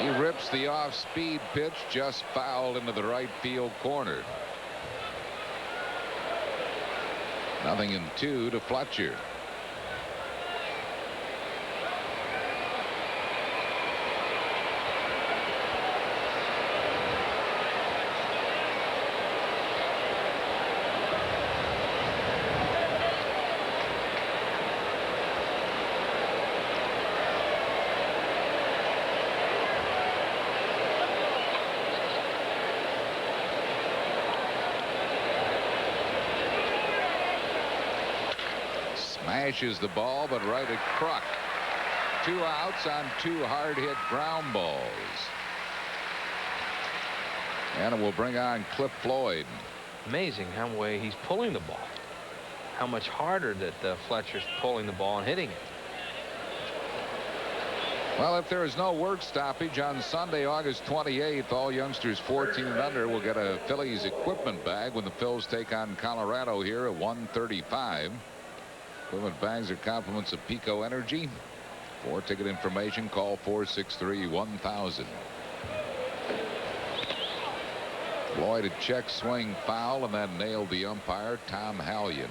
A: He rips the off-speed pitch, just fouled into the right field corner. 0-2 to Fletcher. Mashes the ball, but right at Kruk. 2 outs on 2 hard hit ground balls. And it will bring on Cliff Floyd.
B: Amazing how way he's pulling the ball. How much harder that Fletcher's pulling the ball and hitting it.
A: Well, if there is no work stoppage on Sunday, August 28th, all youngsters 14 and under will get a Phillies equipment bag when the Phils take on Colorado here at 1:35. Equipment bags are compliments of Pico Energy. For ticket information, call 463-1000. Floyd a check swing foul, and that nailed the umpire, Tom Hallion.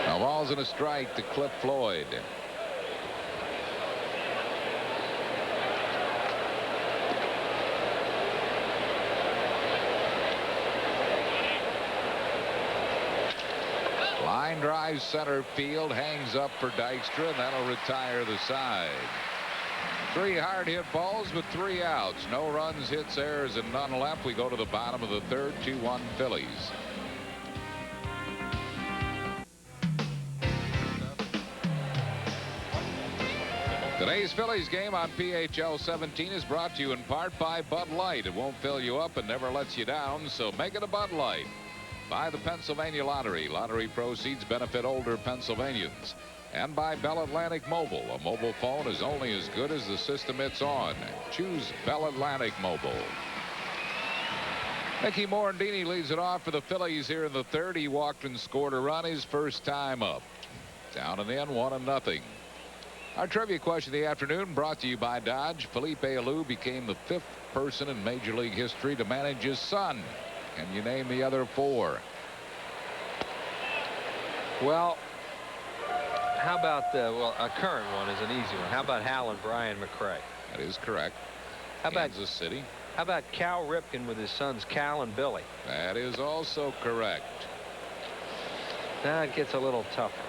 A: Now balls and a strike to Cliff Floyd. Line drive center field, hangs up for Dykstra, and that'll retire the side. 3 hard hit balls with 3 outs. No runs, hits, errors, and none left. We go to the bottom of the third. 2-1 Phillies. Today's Phillies game on PHL 17 is brought to you in part by Bud Light. It won't fill you up and never lets you down, so make it a Bud Light. By the Pennsylvania Lottery. Lottery proceeds benefit older Pennsylvanians. And by Bell Atlantic Mobile. A mobile phone is only as good as the system it's on. Choose Bell Atlantic Mobile. Mickey Morandini leads it off for the Phillies here in the third. He walked and scored a run his first time up. Down and in, 1-0. Our trivia question of the afternoon brought to you by Dodge. Felipe Alou became the 5th person in Major League history to manage his son. Can you name the other 4?
B: Well, how about well, a current one is an easy one. How about Hal and Brian McRae?
A: That is correct.
B: How about
A: Kansas City?
B: How about Cal Ripken with his sons Cal and Billy?
A: That is also correct.
B: Now it gets a little tougher.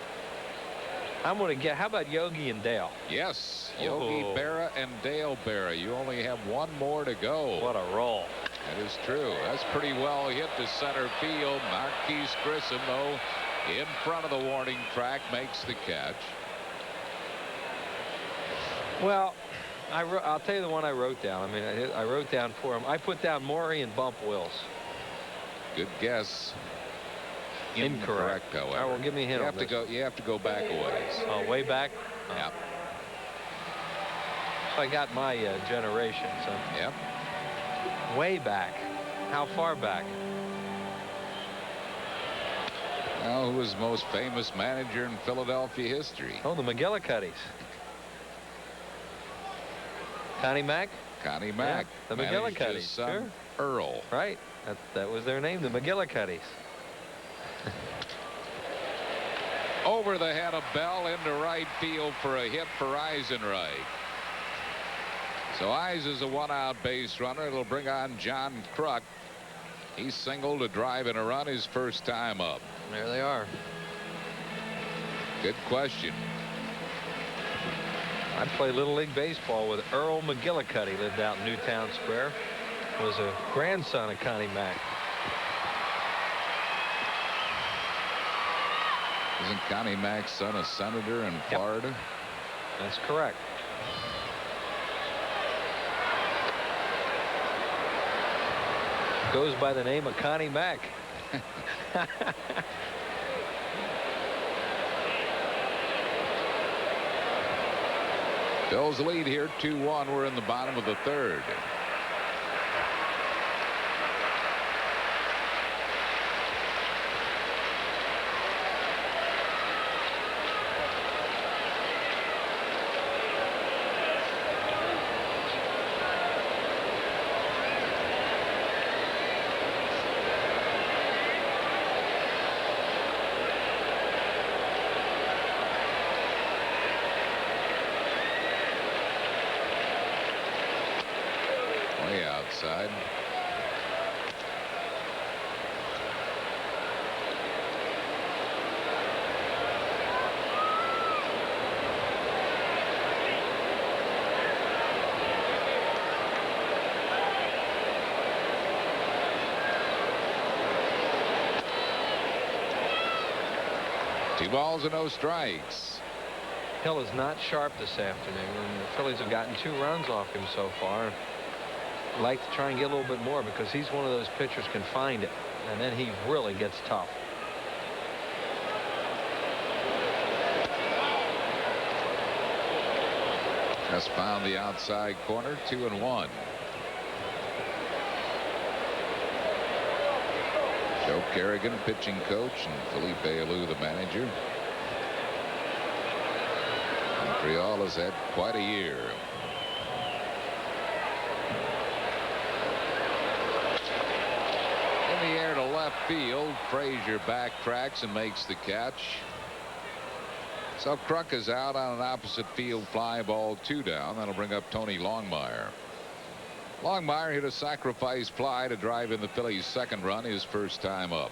B: I'm going to get. How about Yogi and Dale?
A: Yes, Yogi Berra and Dale Berra. You only have 1 more to go.
B: What a roll.
A: That is true. That's pretty well hit to center field. Marquise Grissom, though, in front of the warning track, makes the catch.
B: Well, I'll tell you the one I wrote down. I mean, I wrote down for him. I put down Maury and Bump Wills.
A: Good guess.
B: Incorrect.
A: However.
B: All right, well, give me a hint.
A: You have to go back a ways.
B: Oh, way back. Oh.
A: Yep.
B: So I got my generation. So.
A: Yep.
B: Way back. How far back?
A: Well, who was the most famous manager in Philadelphia history?
B: Oh, the McGillicuddies. Connie Mack?
A: Connie Mack.
B: Yeah, the
A: managed
B: McGillicuddies.
A: his son,
B: Sure.
A: Earl.
B: Right. That was their name, the McGillicuddies.
A: Over the head of Bell into right field for a hit for Eisenreich. So Eis is a 1-out base runner. It'll bring on John Kruk. He's singled to drive in a run his first time up.
B: There they are.
A: Good question.
B: I played Little League Baseball with Earl McGillicuddy. Lived out in Newtown Square. Was a grandson of Connie Mack.
A: Isn't Connie Mack's son a senator in Florida?
B: Yep. That's correct. Goes by the name of Connie Mack.
A: Phil's lead here 2-1. We're in the bottom of the third. Way outside. 2 balls and no strikes.
B: Hill is not sharp this afternoon, and the Phillies have gotten 2 runs off him so far. I'd like to try and get a little bit more because he's one of those pitchers can find it, and then he really gets tough.
A: Just found the outside corner. 2-1. Joe Kerrigan, pitching coach, and Felipe Alou, the manager. Montreal has had quite a year. In the air to left field. Frazier backtracks and makes the catch. So Kruk is out on an opposite field fly ball, 2 down. That'll bring up Tony Longmire. Longmire hit a sacrifice fly to drive in the Phillies' second run, his first time up.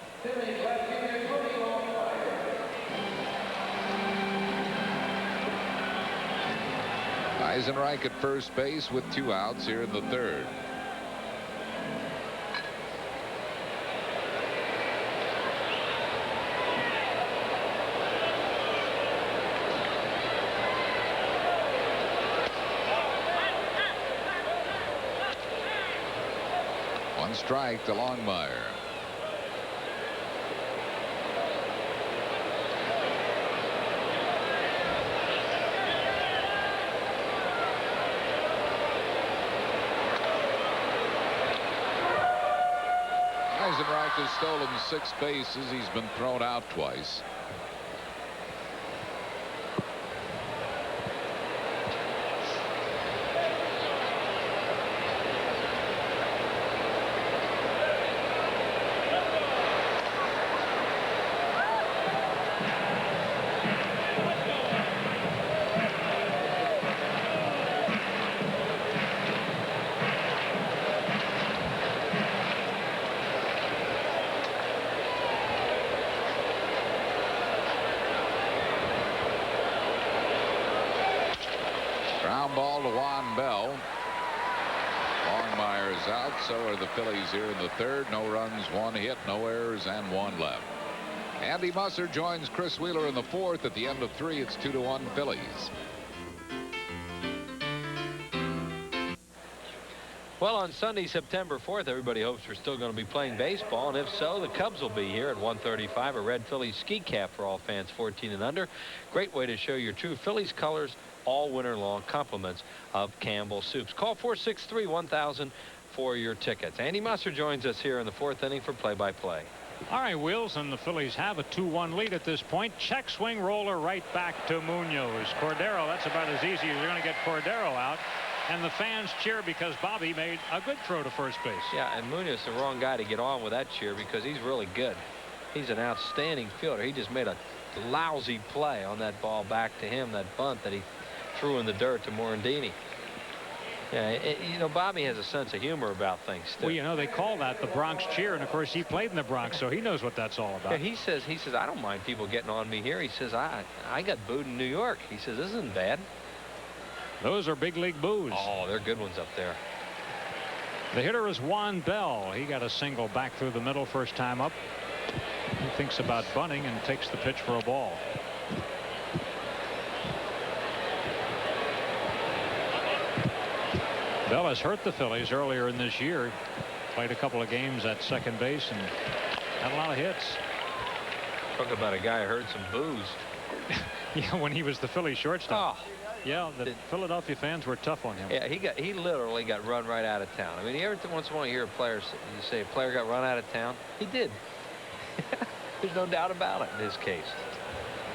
A: Eisenreich at first base with 2 outs here in the third. One strike to Longmire. Eisenreich has stolen 6 bases. He's been thrown out twice. Ground ball to Juan Bell. Longmire is out. So are the Phillies here in the third. No runs, 1 hit, no errors, and 1 left. Andy Musser joins Chris Wheeler in the fourth. At the end of 3, it's 2-1 Phillies.
B: Well, on Sunday, September 4th, everybody hopes we're still going to be playing baseball, and if so, the Cubs will be here at 1:35. A red Phillies ski cap for all fans 14 and under. Great way to show your true Phillies colors all winter long. Compliments of Campbell Soups. Call 463-1000 for your tickets. Andy Musser joins us here in the 4th inning for play-by-play.
E: All right, Wheels, and the Phillies have a 2-1 lead at this point. Check swing roller right back to Munoz. Cordero, that's about as easy as you're going to get Cordero out. And the fans cheer because Bobby made a good throw to first base.
B: Yeah, and Munoz is the wrong guy to get on with that cheer because he's really good. He's an outstanding fielder. He just made a lousy play on that ball back to him, that bunt that he threw in the dirt to Morandini. Yeah, you know, Bobby has a sense of humor about things too.
E: Well, you know, they call that the Bronx cheer, and of course he played in the Bronx, so he knows what that's all about.
B: Yeah, he says I don't mind people getting on me here. He says I got booed in New York. He says this isn't bad.
E: Those are big league boos.
B: Oh, they're good ones up there.
E: The hitter is Juan Bell. He got a single back through the middle first time up. He thinks about bunting and takes the pitch for a ball. Bell has hurt the Phillies earlier in this year. Played a couple of games at second base and had a lot of hits.
B: Talk about a guy who heard some boos.
E: Yeah, when he was the Phillies shortstop.
B: Oh.
E: Yeah, the Philadelphia fans were tough on him.
B: Yeah, he literally got run right out of town. I mean, you ever once in a while you hear a player say a player got run out of town? He did. There's no doubt about it in his case.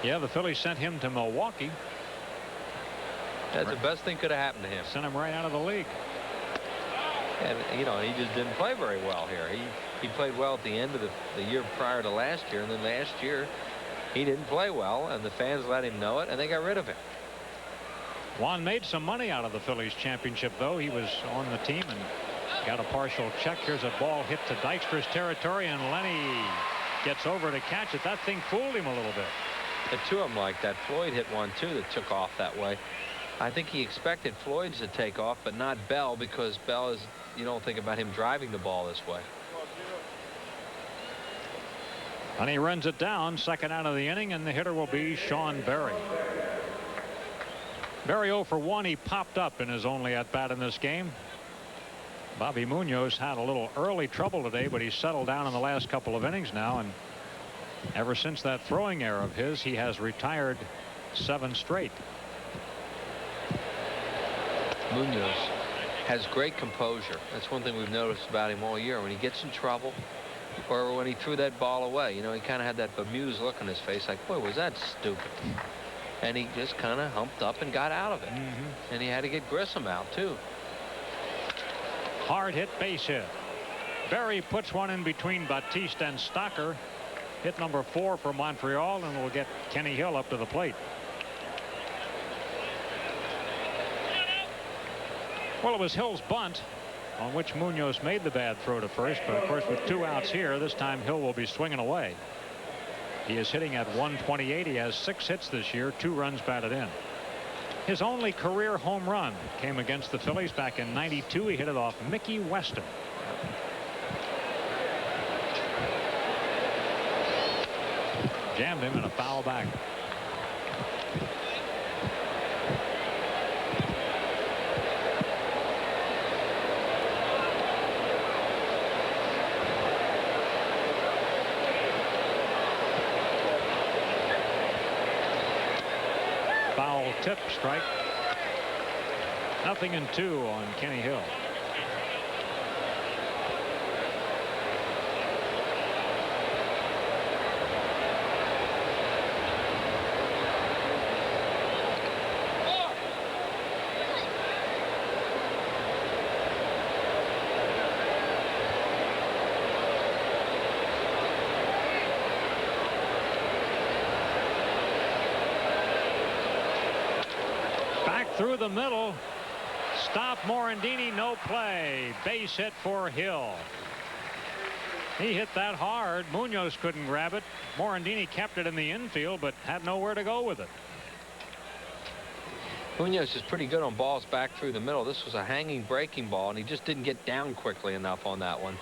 E: Yeah, the Phillies sent him to Milwaukee.
B: That's the best thing could have happened to him.
E: Sent him right out of the league.
B: And you know, he just didn't play very well here. He played well at the end of the year prior to last year, and then last year he didn't play well, and the fans let him know it, and they got rid of him.
E: Juan made some money out of the Phillies championship, though. He was on the team and got a partial check. Here's a ball hit to Dykstra's territory, and Lenny gets over to catch it. That thing fooled him a little bit.
B: The two of them like that. Floyd hit one too that took off that way. I think he expected Floyd's to take off, but not Bell, because Bell is, you don't think about him driving the ball this way.
E: And he runs it down, second out of the inning, and the hitter will be Sean Berry. Berry 0 for 1. He popped up in his only at bat in this game. Bobby Munoz had a little early trouble today, but he's settled down in the last couple of innings now, and ever since that throwing error of his, he has retired 7 straight.
B: Munoz has great composure. That's one thing we've noticed about him all year. When he gets in trouble, or when he threw that ball away, you know, he kind of had that bemused look on his face, like, boy, was that stupid. And he just kind of humped up and got out of it. And he had to get Grissom out too.
E: Hard hit, base hit. Berry puts one in between Batiste and Stocker. Hit number 4 for Montreal, and will get Kenny Hill up to the plate. Well, it was Hill's bunt on which Munoz made the bad throw to first, but of course with 2 outs here, this time Hill will be swinging away. He is hitting at 128. He has 6 hits this year, 2 runs batted in. His only career home run came against the Phillies back in '92. He hit it off Mickey Weston. Jammed him in a foul back. Foul tip, strike. 0-2 on Kenny Hill. Through the middle. Stop Morandini. No play. Base hit for Hill. He hit that hard. Munoz couldn't grab it. Morandini kept it in the infield, but had nowhere to go with it.
B: Munoz is pretty good on balls back through the middle. This was a hanging breaking ball, and he just didn't get down quickly enough on that one.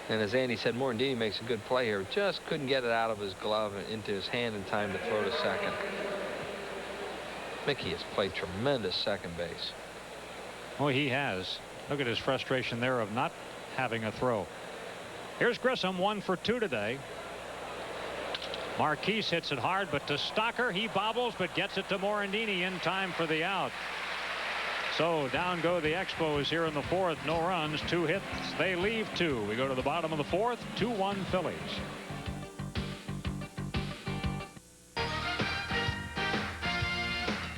B: And as Andy said, Morandini makes a good play here. Just couldn't get it out of his glove and into his hand in time to throw to second. Mickey has played tremendous second base.
E: Oh, he has. Look at his frustration there of not having a throw. Here's Grissom, 1 for 2 today. Marquise hits it hard, but to Stocker, he bobbles, but gets it to Morandini in time for the out. So down go the Expos here in the 4th. No runs, 2 hits. They leave 2. We go to the bottom of the 4th. 2-1 Phillies.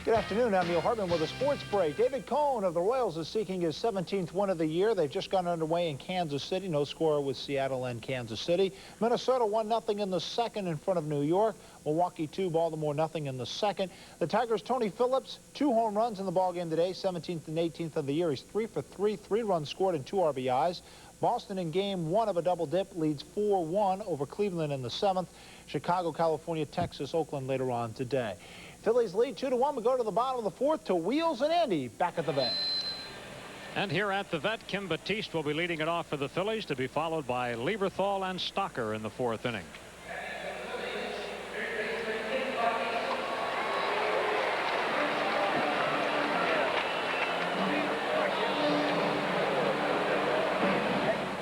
F: Good afternoon. I'm Neil Hartman with a sports break. David Cohn of the Royals is seeking his 17th win of the year. They've just gone underway in Kansas City. No score with Seattle and Kansas City. Minnesota 1-0 in the 2nd in front of New York. Milwaukee 2, Baltimore 0 in the 2nd. The Tigers' Tony Phillips, 2 home runs in the ballgame today, 17th and 18th of the year. He's 3 for 3, 3 runs scored and 2 RBIs. Boston in game 1 of a double dip leads 4-1 over Cleveland in the 7th. Chicago, California, Texas, Oakland later on today. Phillies lead 2-1. We go to the bottom of the 4th to Wheels and Andy back at the vet.
E: And here at the vet, Kim Batiste will be leading it off for the Phillies, to be followed by Lieberthal and Stocker in the 4th inning.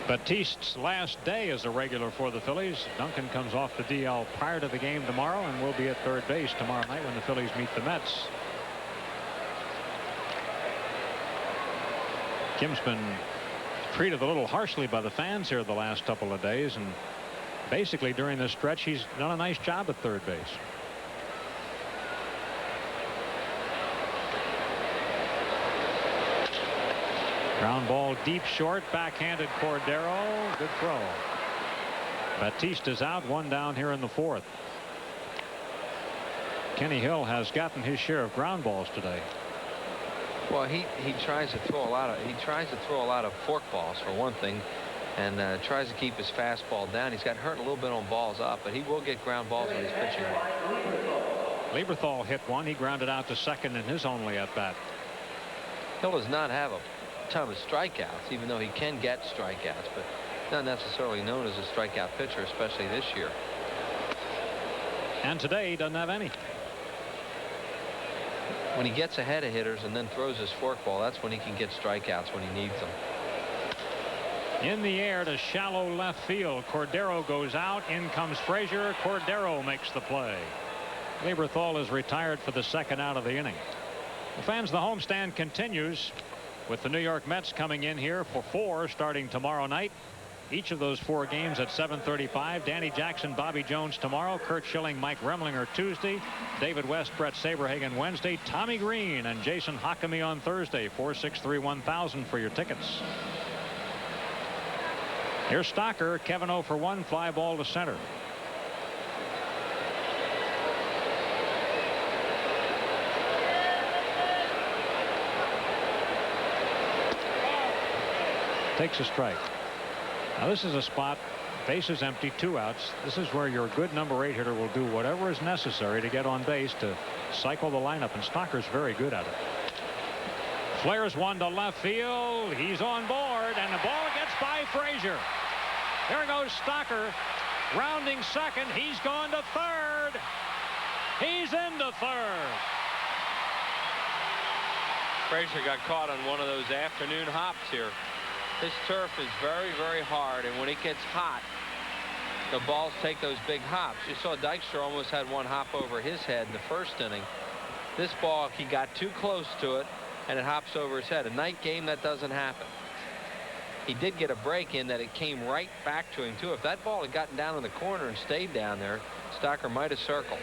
E: Batiste's last day as a regular for the Phillies. Duncan comes off the DL prior to the game tomorrow and will be at third base tomorrow night when the Phillies meet the Mets. Kim's been treated a little harshly by the fans here the last couple of days, and basically during this stretch he's done a nice job at third base. Ground ball deep short, backhanded Cordero. Good throw. Batiste is out, 1 down here in the 4th. Kenny Hill has gotten his share of ground balls today.
B: Well, he tries to throw a lot of fork balls for one thing, and tries to keep his fastball down. He's got hurt a little bit on balls up, but he will get ground balls when he's pitching well.
E: Lieberthal hit one. He grounded out to second in his only at bat.
B: Hill does not have a ton of strikeouts, even though he can get strikeouts, but not necessarily known as a strikeout pitcher, especially this year.
E: And today he doesn't have any.
B: When he gets ahead of hitters and then throws his forkball, that's when he can get strikeouts when he needs them.
E: In the air to shallow left field. Cordero goes out. In comes Frazier. Cordero makes the play. Lieberthal is retired for the second out of the inning. Well, fans, the homestand continues with the New York Mets coming in here for 4 starting tomorrow night. Each of those 4 games at 7:35. Danny Jackson, Bobby Jones tomorrow. Kurt Schilling, Mike Remlinger Tuesday. David West, Brett Saberhagen Wednesday. Tommy Green and Jason Hockamy on Thursday. 463-1000 for your tickets. Here's Stocker. Kevin 0 for 1. Fly ball to center. Takes a strike. Now this is a spot, bases empty, 2 outs. This is where your good number 8 hitter will do whatever is necessary to get on base to cycle the lineup, and Stocker's very good at it. Flares one to left field. He's on board, and the ball gets by Frazier. There goes Stocker, rounding second. He's gone to third. He's into third.
B: Frazier got caught on one of those afternoon hops here. This turf is very, very hard, and when it gets hot, the balls take those big hops. You saw Dykstra almost had one hop over his head in the first inning. This ball, he got too close to it, and it hops over his head. A night game, that doesn't happen. He did get a break in that it came right back to him, too. If that ball had gotten down in the corner and stayed down there, Stocker might have circled.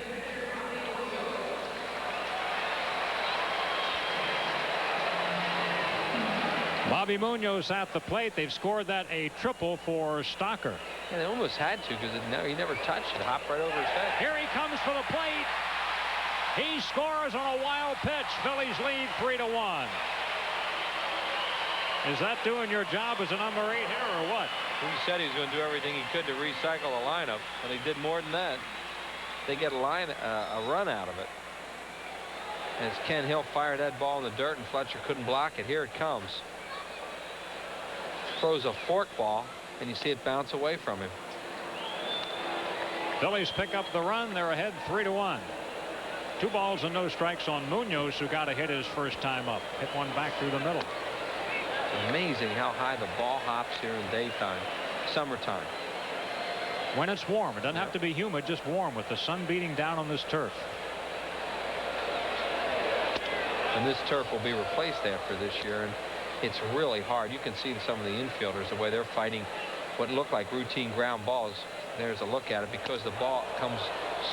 E: Bobby Munoz at the plate. They've scored that a triple for Stocker.
B: Yeah, they almost had to, because he never touched it. Hopped right over his head.
E: Here he comes for the plate. He scores on a wild pitch. Phillies lead 3-1. Is that doing your job as a number 8 hitter or what?
B: He said he was going to do everything he could to recycle the lineup, and he did more than that. They get a run out of it. As Ken Hill fired that ball in the dirt, and Fletcher couldn't block it. Here it comes. Throws a forkball, and you see it bounce away from him.
E: Phillies pick up the run. They're ahead 3-1. 2 balls and no strikes on Munoz, who got a hit his first time up. Hit one back through the middle.
B: Amazing how high the ball hops here in daytime, summertime.
E: When it's warm. It doesn't have to be humid, just warm with the sun beating down on this turf.
B: And this turf will be replaced after this year, and it's really hard. You can see some of the infielders, the way they're fighting what look like routine ground balls. There's a look at it, because the ball comes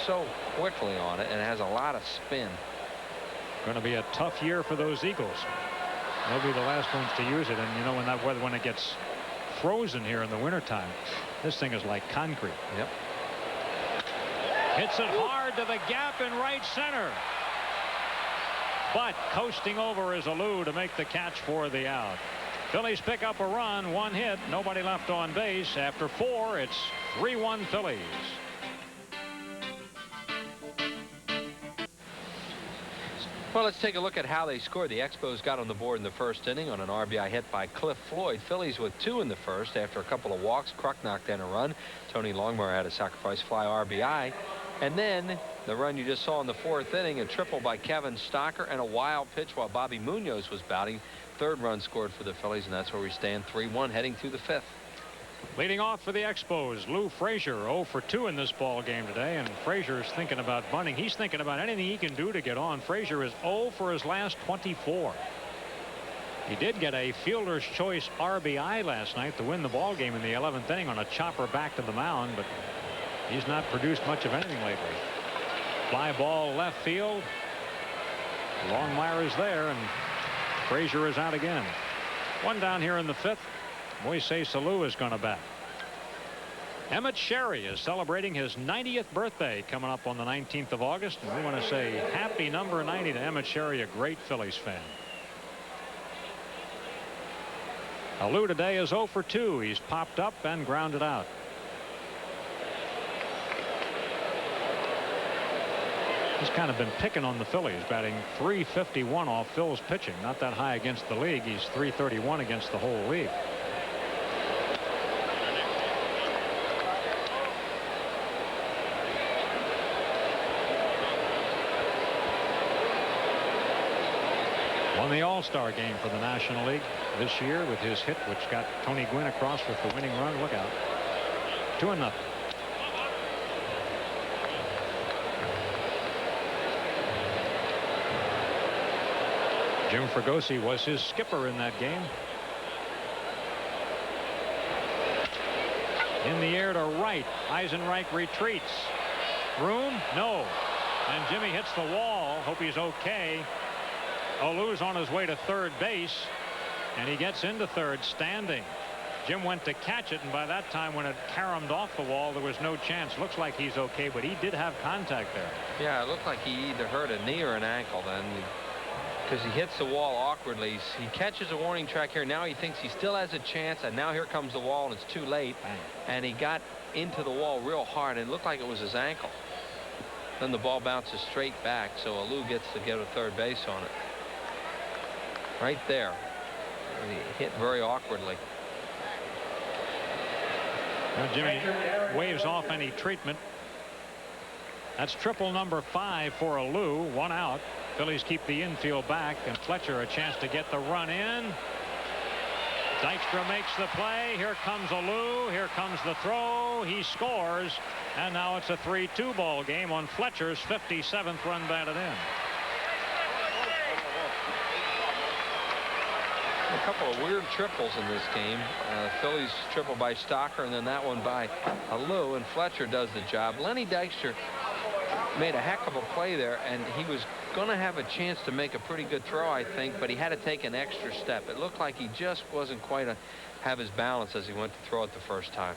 B: so quickly on it and it has a lot of spin.
E: Going to be a tough year for those Eagles. They'll be the last ones to use it, and you know, when that weather, when it gets frozen here in the wintertime, this thing is like concrete.
B: Yep.
E: Hits it hard to the gap in right center. But coasting over is Alou to make the catch for the out. Phillies pick up a run, 1 hit, nobody left on base. After 4, it's 3-1 Phillies.
B: Well, let's take a look at how they scored. The Expos got on the board in the first inning on an RBI hit by Cliff Floyd. Phillies with 2 in the first after a couple of walks. Kruk knocked in a run. Tony Longmire had a sacrifice fly RBI. And then the run you just saw in the 4th inning, a triple by Kevin Stocker and a wild pitch while Bobby Munoz was batting. 3rd run scored for the Phillies, and that's where we stand 3-1 heading to the 5th.
E: Leading off for the Expos, Lou Frazier 0 for 2 in this ball game today, and Frazier's thinking about bunting. He's thinking about anything he can do to get on. Frazier is 0 for his last 24. He did get a fielder's choice RBI last night to win the ball game in the 11th inning on a chopper back to the mound, but he's not produced much of anything lately. Fly ball left field. Longmire is there, and Frazier is out again. 1 down here in the 5th. Moises Alou is going to bat. Emmett Sherry is celebrating his 90th birthday coming up on the 19th of August, and we want to say happy number 90 to Emmett Sherry, a great Phillies fan. Alou today is 0 for 2. He's popped up and grounded out. He's kind of been picking on the Phillies, batting .351 off Phil's pitching. Not that high against the league. He's .331 against the whole league. Won the All-Star game for the National League this year with his hit, which got Tony Gwynn across with the winning run. Look out. 2-0. Jim Fregosi was his skipper in that game. In the air to right. Eisenreich retreats. Room? No. And Jimmy hits the wall. Hope he's okay. Olu's on his way to third base, and he gets into third standing. Jim went to catch it, and by that time, when it caromed off the wall, there was no chance. Looks like he's okay, but he did have contact there.
B: Yeah, it looked like he either hurt a knee or an ankle then, because he hits the wall awkwardly. He catches a warning track here. Now he thinks he still has a chance, and now here comes the wall, and it's too late.
E: Bang.
B: And he got into the wall real hard, and it looked like it was his ankle. Then the ball bounces straight back, so Olu gets to get a third base on it. Right there. He hit very awkwardly.
E: Now Jimmy waves off any treatment. That's triple number 5 for Olu. 1 out. Phillies keep the infield back, and Fletcher a chance to get the run in. Dykstra makes the play. Here comes Olu. Here comes the throw. He scores, and now it's a 3-2 ball game on Fletcher's 57th run batted in.
B: A couple of weird triples in this game. Phillies triple by Stocker, and then that one by Olu, and Fletcher does the job. Lenny Dykstra made a heck of a play there, and he was going to have a chance to make a pretty good throw, I think, but he had to take an extra step. It looked like he just wasn't quite have his balance as he went to throw it the first time.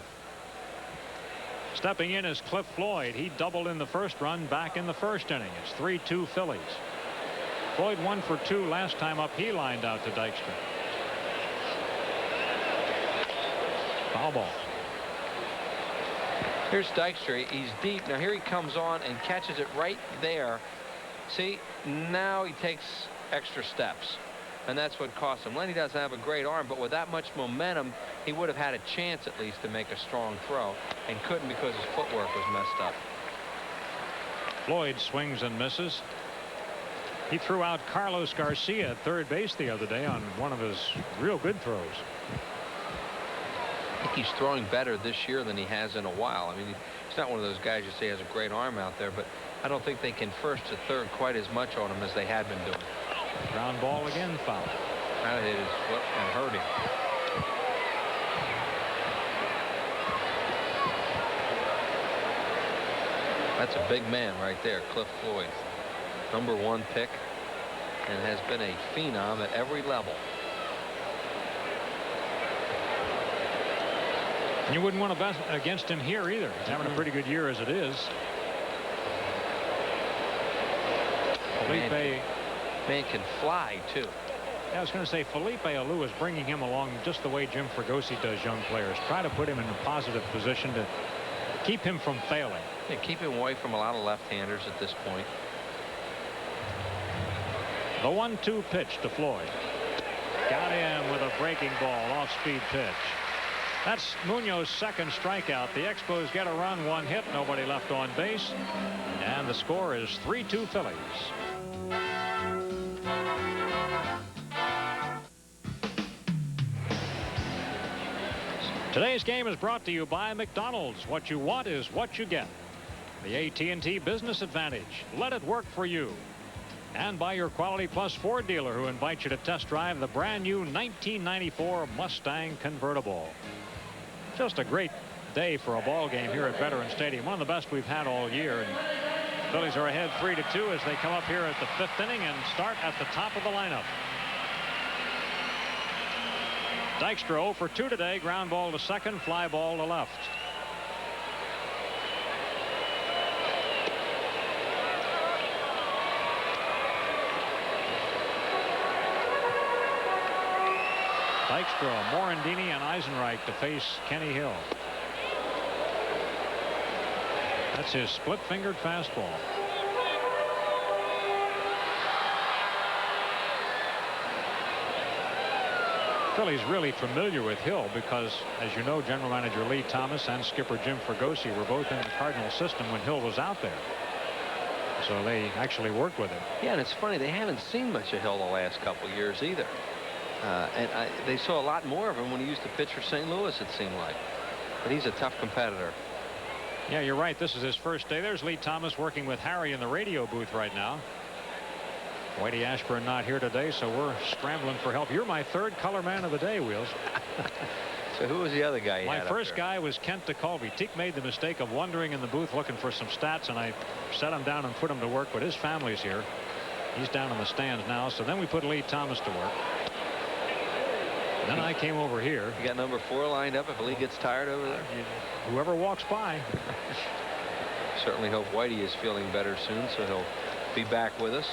E: Stepping in is Cliff Floyd. He doubled in the first run back in the first inning. It's 3-2 Phillies. Floyd 1 for 2 last time up. He lined out to Dykstra. Foul ball.
B: Here's Dykstra. He's deep. Now here he comes on and catches it right there. See, now he takes extra steps, and that's what cost him. Lenny doesn't have a great arm, but with that much momentum, he would have had a chance at least to make a strong throw, and couldn't because his footwork was messed up.
E: Floyd swings and misses. He threw out Carlos Garcia at third base the other day on one of his real good throws.
B: I think he's throwing better this year than he has in a while. I mean, he's not one of those guys you say has a great arm out there, but I don't think they can first to third quite as much on him as they had been doing.
E: Ground ball again, foul.
B: That hit his foot and hurt him. That's a big man right there, Cliff Floyd. #1 pick, and has been a phenom at every level.
E: And you wouldn't want to bet against him here either. He's having a pretty good year as it is. Felipe.
B: Man can fly, too.
E: Yeah, I was going to say Felipe Olu is bringing him along just the way Jim Fregosi does young players. Try to put him in a positive position to keep him from failing.
B: Yeah, keep him away from a lot of left-handers at this point.
E: The 1-2 pitch to Floyd. Got him with a breaking ball, off-speed pitch. That's Munoz's second strikeout. The Expos get a run, 1 hit, nobody left on base, and the score is 3-2 Phillies. Today's game is brought to you by McDonald's. What you want is what you get. The AT&T Business Advantage. Let it work for you. And by your Quality Plus Ford dealer, who invites you to test drive the brand new 1994 Mustang convertible. Just a great day for a ball game here at Veterans Stadium. One of the best we've had all year. And Phillies are ahead 3-2 as they come up here at the 5th inning and start at the top of the lineup. Dykstra 0 for 2 today. Ground ball to second, fly ball to left. Dykstra, Morandini, and Eisenreich to face Kenny Hill. That's his split-fingered fastball. Philly's really familiar with Hill because, as you know, General Manager Lee Thomas and skipper Jim Fregosi were both in the Cardinal system when Hill was out there. So they actually worked with him.
B: Yeah, and it's funny, they haven't seen much of Hill the last couple of years either. They saw a lot more of him when he used to pitch for St. Louis, it seemed like. But he's a tough competitor.
E: Yeah, you're right. This is his first day. There's Lee Thomas working with Harry in the radio booth right now. Whitey Ashburn not here today, so we're scrambling for help. You're my third color man of the day, Wheels.
B: So who was the other guy?
E: My first guy was Kent DeColby. Teak made the mistake of wandering in the booth looking for some stats, and I set him down and put him to work, but his family's here. He's down in the stands now, so then we put Lee Thomas to work. Then I came over here.
B: You got number 4 lined up if Lee gets tired over there?
E: Whoever walks by.
B: Certainly hope Whitey is feeling better soon, so he'll be back with us.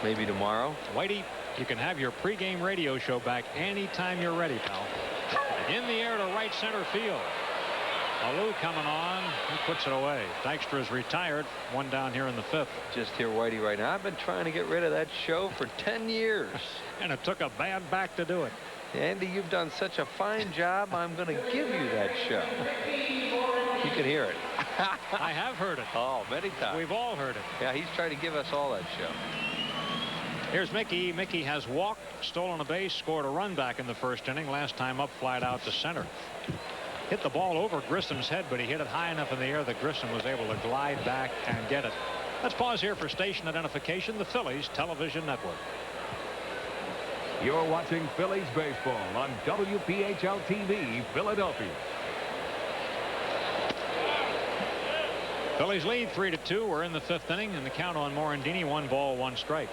B: Maybe tomorrow.
E: Whitey, you can have your pregame radio show back anytime you're ready, pal. In the air to right center field. Alou coming on. He puts it away. Dykstra is retired. One down here in the 5th.
B: Just hear Whitey right now. I've been trying to get rid of that show for 10 years.
E: And it took a bad back to do it.
B: Andy, you've done such a fine job. I'm going to give you that show. You can hear it.
E: I have heard it.
B: Oh, many times.
E: We've all heard it.
B: Yeah, he's trying to give us all that show.
E: Here's Mickey. Mickey has walked, stolen a base, scored a run back in the first inning. Last time up, flied out to center. Hit the ball over Grissom's head, but he hit it high enough in the air that Grissom was able to glide back and get it. Let's pause here for station identification. The Phillies Television Network.
G: You're watching Phillies baseball on WPHL TV, Philadelphia.
E: Phillies lead 3-2. We're in the 5th inning, and the count on Morandini, 1 ball, 1 strike.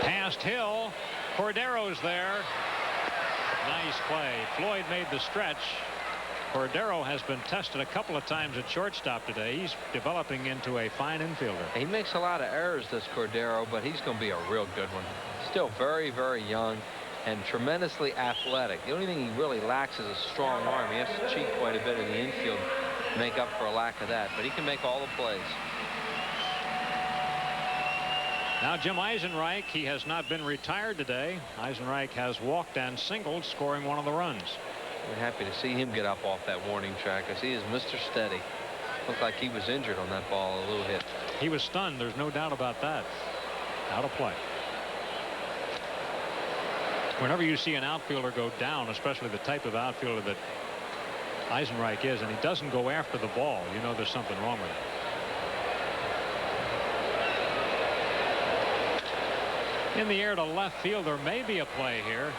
E: Past Hill. Cordero's there. Nice play. Floyd made the stretch. Cordero has been tested a couple of times at shortstop today. He's developing into a fine infielder.
B: He makes a lot of errors, this Cordero, but he's going to be a real good one. Still very, very young and tremendously athletic. The only thing he really lacks is a strong arm. He has to cheat quite a bit in the infield to make up for a lack of that, but he can make all the plays.
E: Now Jim Eisenreich, he has not been retired today. Eisenreich has walked and singled, scoring 1 of the runs.
B: We're happy to see him get up off that warning track as he is Mr. Steady. Looked like he was injured on that ball a little hit.
E: He was stunned. There's no doubt about that. Out of play. Whenever you see an outfielder go down, especially the type of outfielder that Eisenreich is, and he doesn't go after the ball, you know there's something wrong with it. In the air to left field. There may be a play here.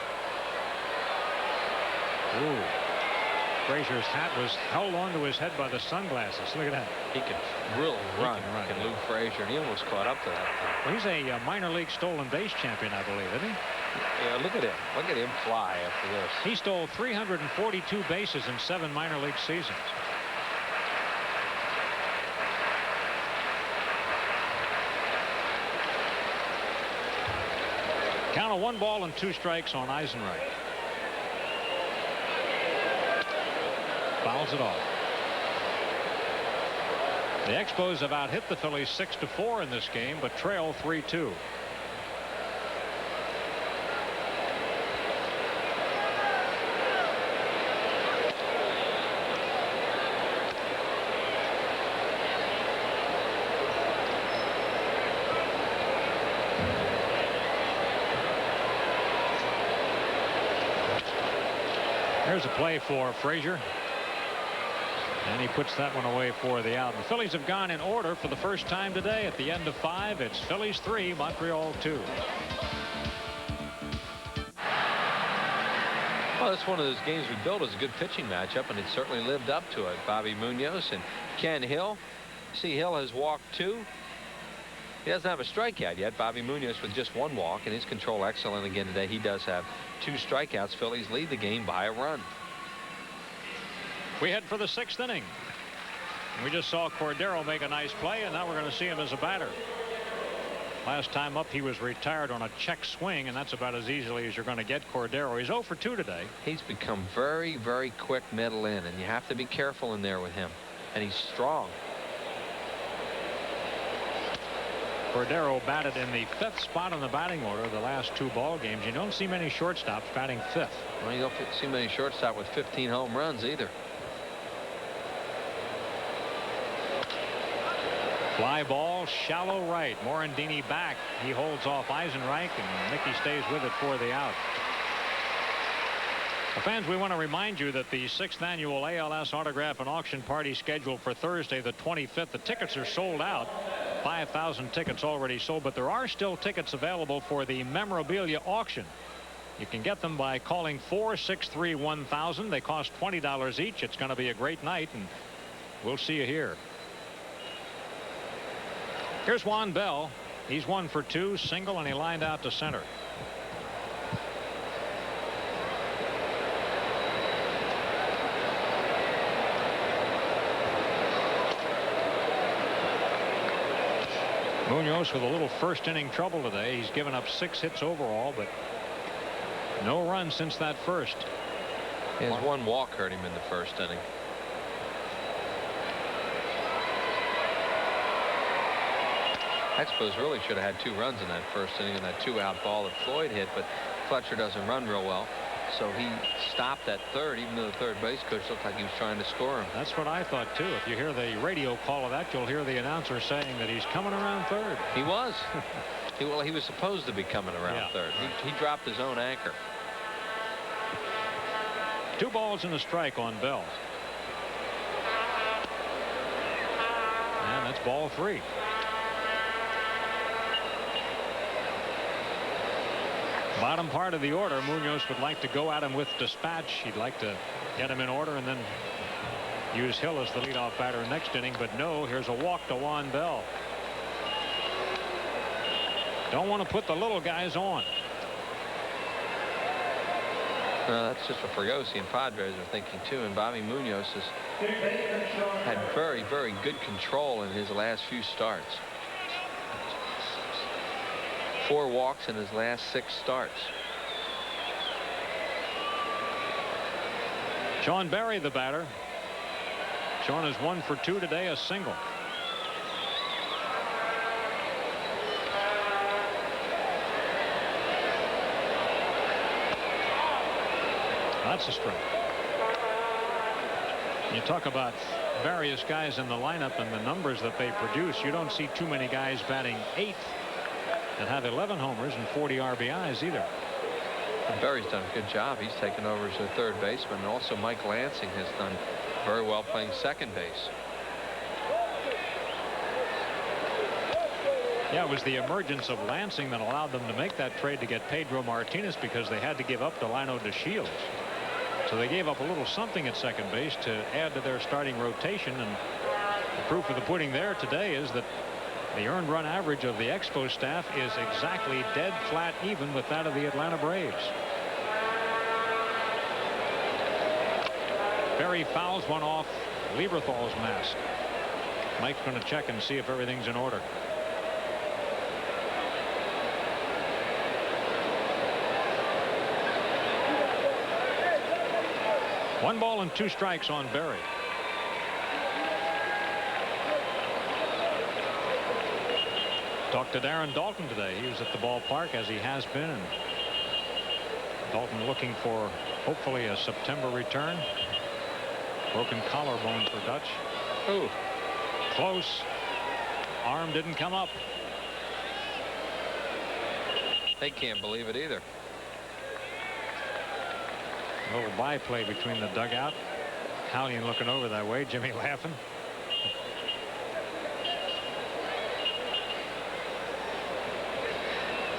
E: Ooh. Frazier's hat was held onto his head by the sunglasses. Look at that.
B: He can really run. Can Lou Frazier, and he almost caught up to that.
E: Well, he's a minor league stolen base champion, I believe, isn't he?
B: Yeah, look at him. Look at him fly after this.
E: He stole 342 bases in 7 minor league seasons. Count of 1 ball and 2 strikes on Eisenreich. Fouls it off. The Expos have out hit the Phillies 6-4 in this game, but trail 3-2. Here's a play for Frazier. And he puts that one away for the out. The Phillies have gone in order for the first time today. At the end of 5, it's Phillies 3, Montreal 2.
B: Well, that's one of those games we built as a good pitching matchup, and it certainly lived up to it. Bobby Munoz and Ken Hill. See, Hill has walked 2. He doesn't have a strikeout yet. Bobby Munoz with just 1 walk, and his control excellent again today. He does have 2 strikeouts. Phillies lead the game by a run.
E: We head for the 6th inning. We just saw Cordero make a nice play, and now we're going to see him as a batter. Last time up, he was retired on a check swing, and that's about as easily as you're going to get Cordero. He's 0 for 2 today.
B: He's become very, very quick middle in, and you have to be careful in there with him. And he's strong.
E: Cordero batted in the 5th spot on the batting order the last 2 ball games. You don't see many shortstops batting 5th.
B: Well, you don't see many shortstop with 15 home runs either.
E: Fly ball, shallow right. Morandini back. He holds off Eisenreich, and Mickey stays with it for the out. Well, fans, we want to remind you that the 6th annual ALS Autograph and Auction Party scheduled for Thursday, the 25th. The tickets are sold out. 5,000 tickets already sold, but there are still tickets available for the memorabilia auction. You can get them by calling 463-1000. They cost $20 each. It's going to be a great night, and we'll see you here. Here's Juan Bell. He's 1 for 2, single, and he lined out to center. Munoz with a little first inning trouble today. He's given up 6 hits overall, but no runs since that first.
B: His 1 walk hurt him in the first inning. Expos really should have had 2 runs in that first inning and that 2-out ball that Floyd hit, but Fletcher doesn't run real well. So he stopped at third, even though the third base coach looked like he was trying to score him.
E: That's what I thought, too. If you hear the radio call of that, you'll hear the announcer saying that he's coming around third.
B: He was. He was supposed to be coming around third.
E: Right.
B: He dropped his own anchor.
E: 2 balls and a strike on Bell. And that's ball 3. Bottom part of the order, Munoz would like to go at him with dispatch. He'd like to get him in order and then use Hill as the leadoff batter next inning, but no. Here's a walk to Juan Bell. Don't want to put the little guys on.
B: That's just what Fregosi and Padres are thinking too, and Bobby Munoz has had very, very good control in his last few starts. 4 walks in his last 6 starts.
E: Sean Berry, the batter. Sean is 1 for 2 today, a single. That's a strike. You talk about various guys in the lineup and the numbers that they produce. You don't see too many guys batting 8th that have 11 homers and 40 RBIs either.
B: And Berry's done a good job. He's taken over as a third baseman, and also Mike Lansing has done very well playing second base.
E: Yeah, it was the emergence of Lansing that allowed them to make that trade to get Pedro Martinez, because they had to give up Delino DeShields. So they gave up a little something at second base to add to their starting rotation, and the proof of the pudding there today is that the earned run average of the Expos staff is exactly dead flat even with that of the Atlanta Braves. Berry fouls one off Lieberthal's mask. Mike's going to check and see if everything's in order. One ball and 2 strikes on Berry. Talked to Darren Dalton today. He was at the ballpark, as he has been, and Dalton looking for hopefully a September return. Broken collarbone for Dutch.
B: Ooh.
E: Close. Arm didn't come up.
B: They can't believe it either.
E: A little byplay between the dugout. Hallian looking over that way. Jimmy laughing.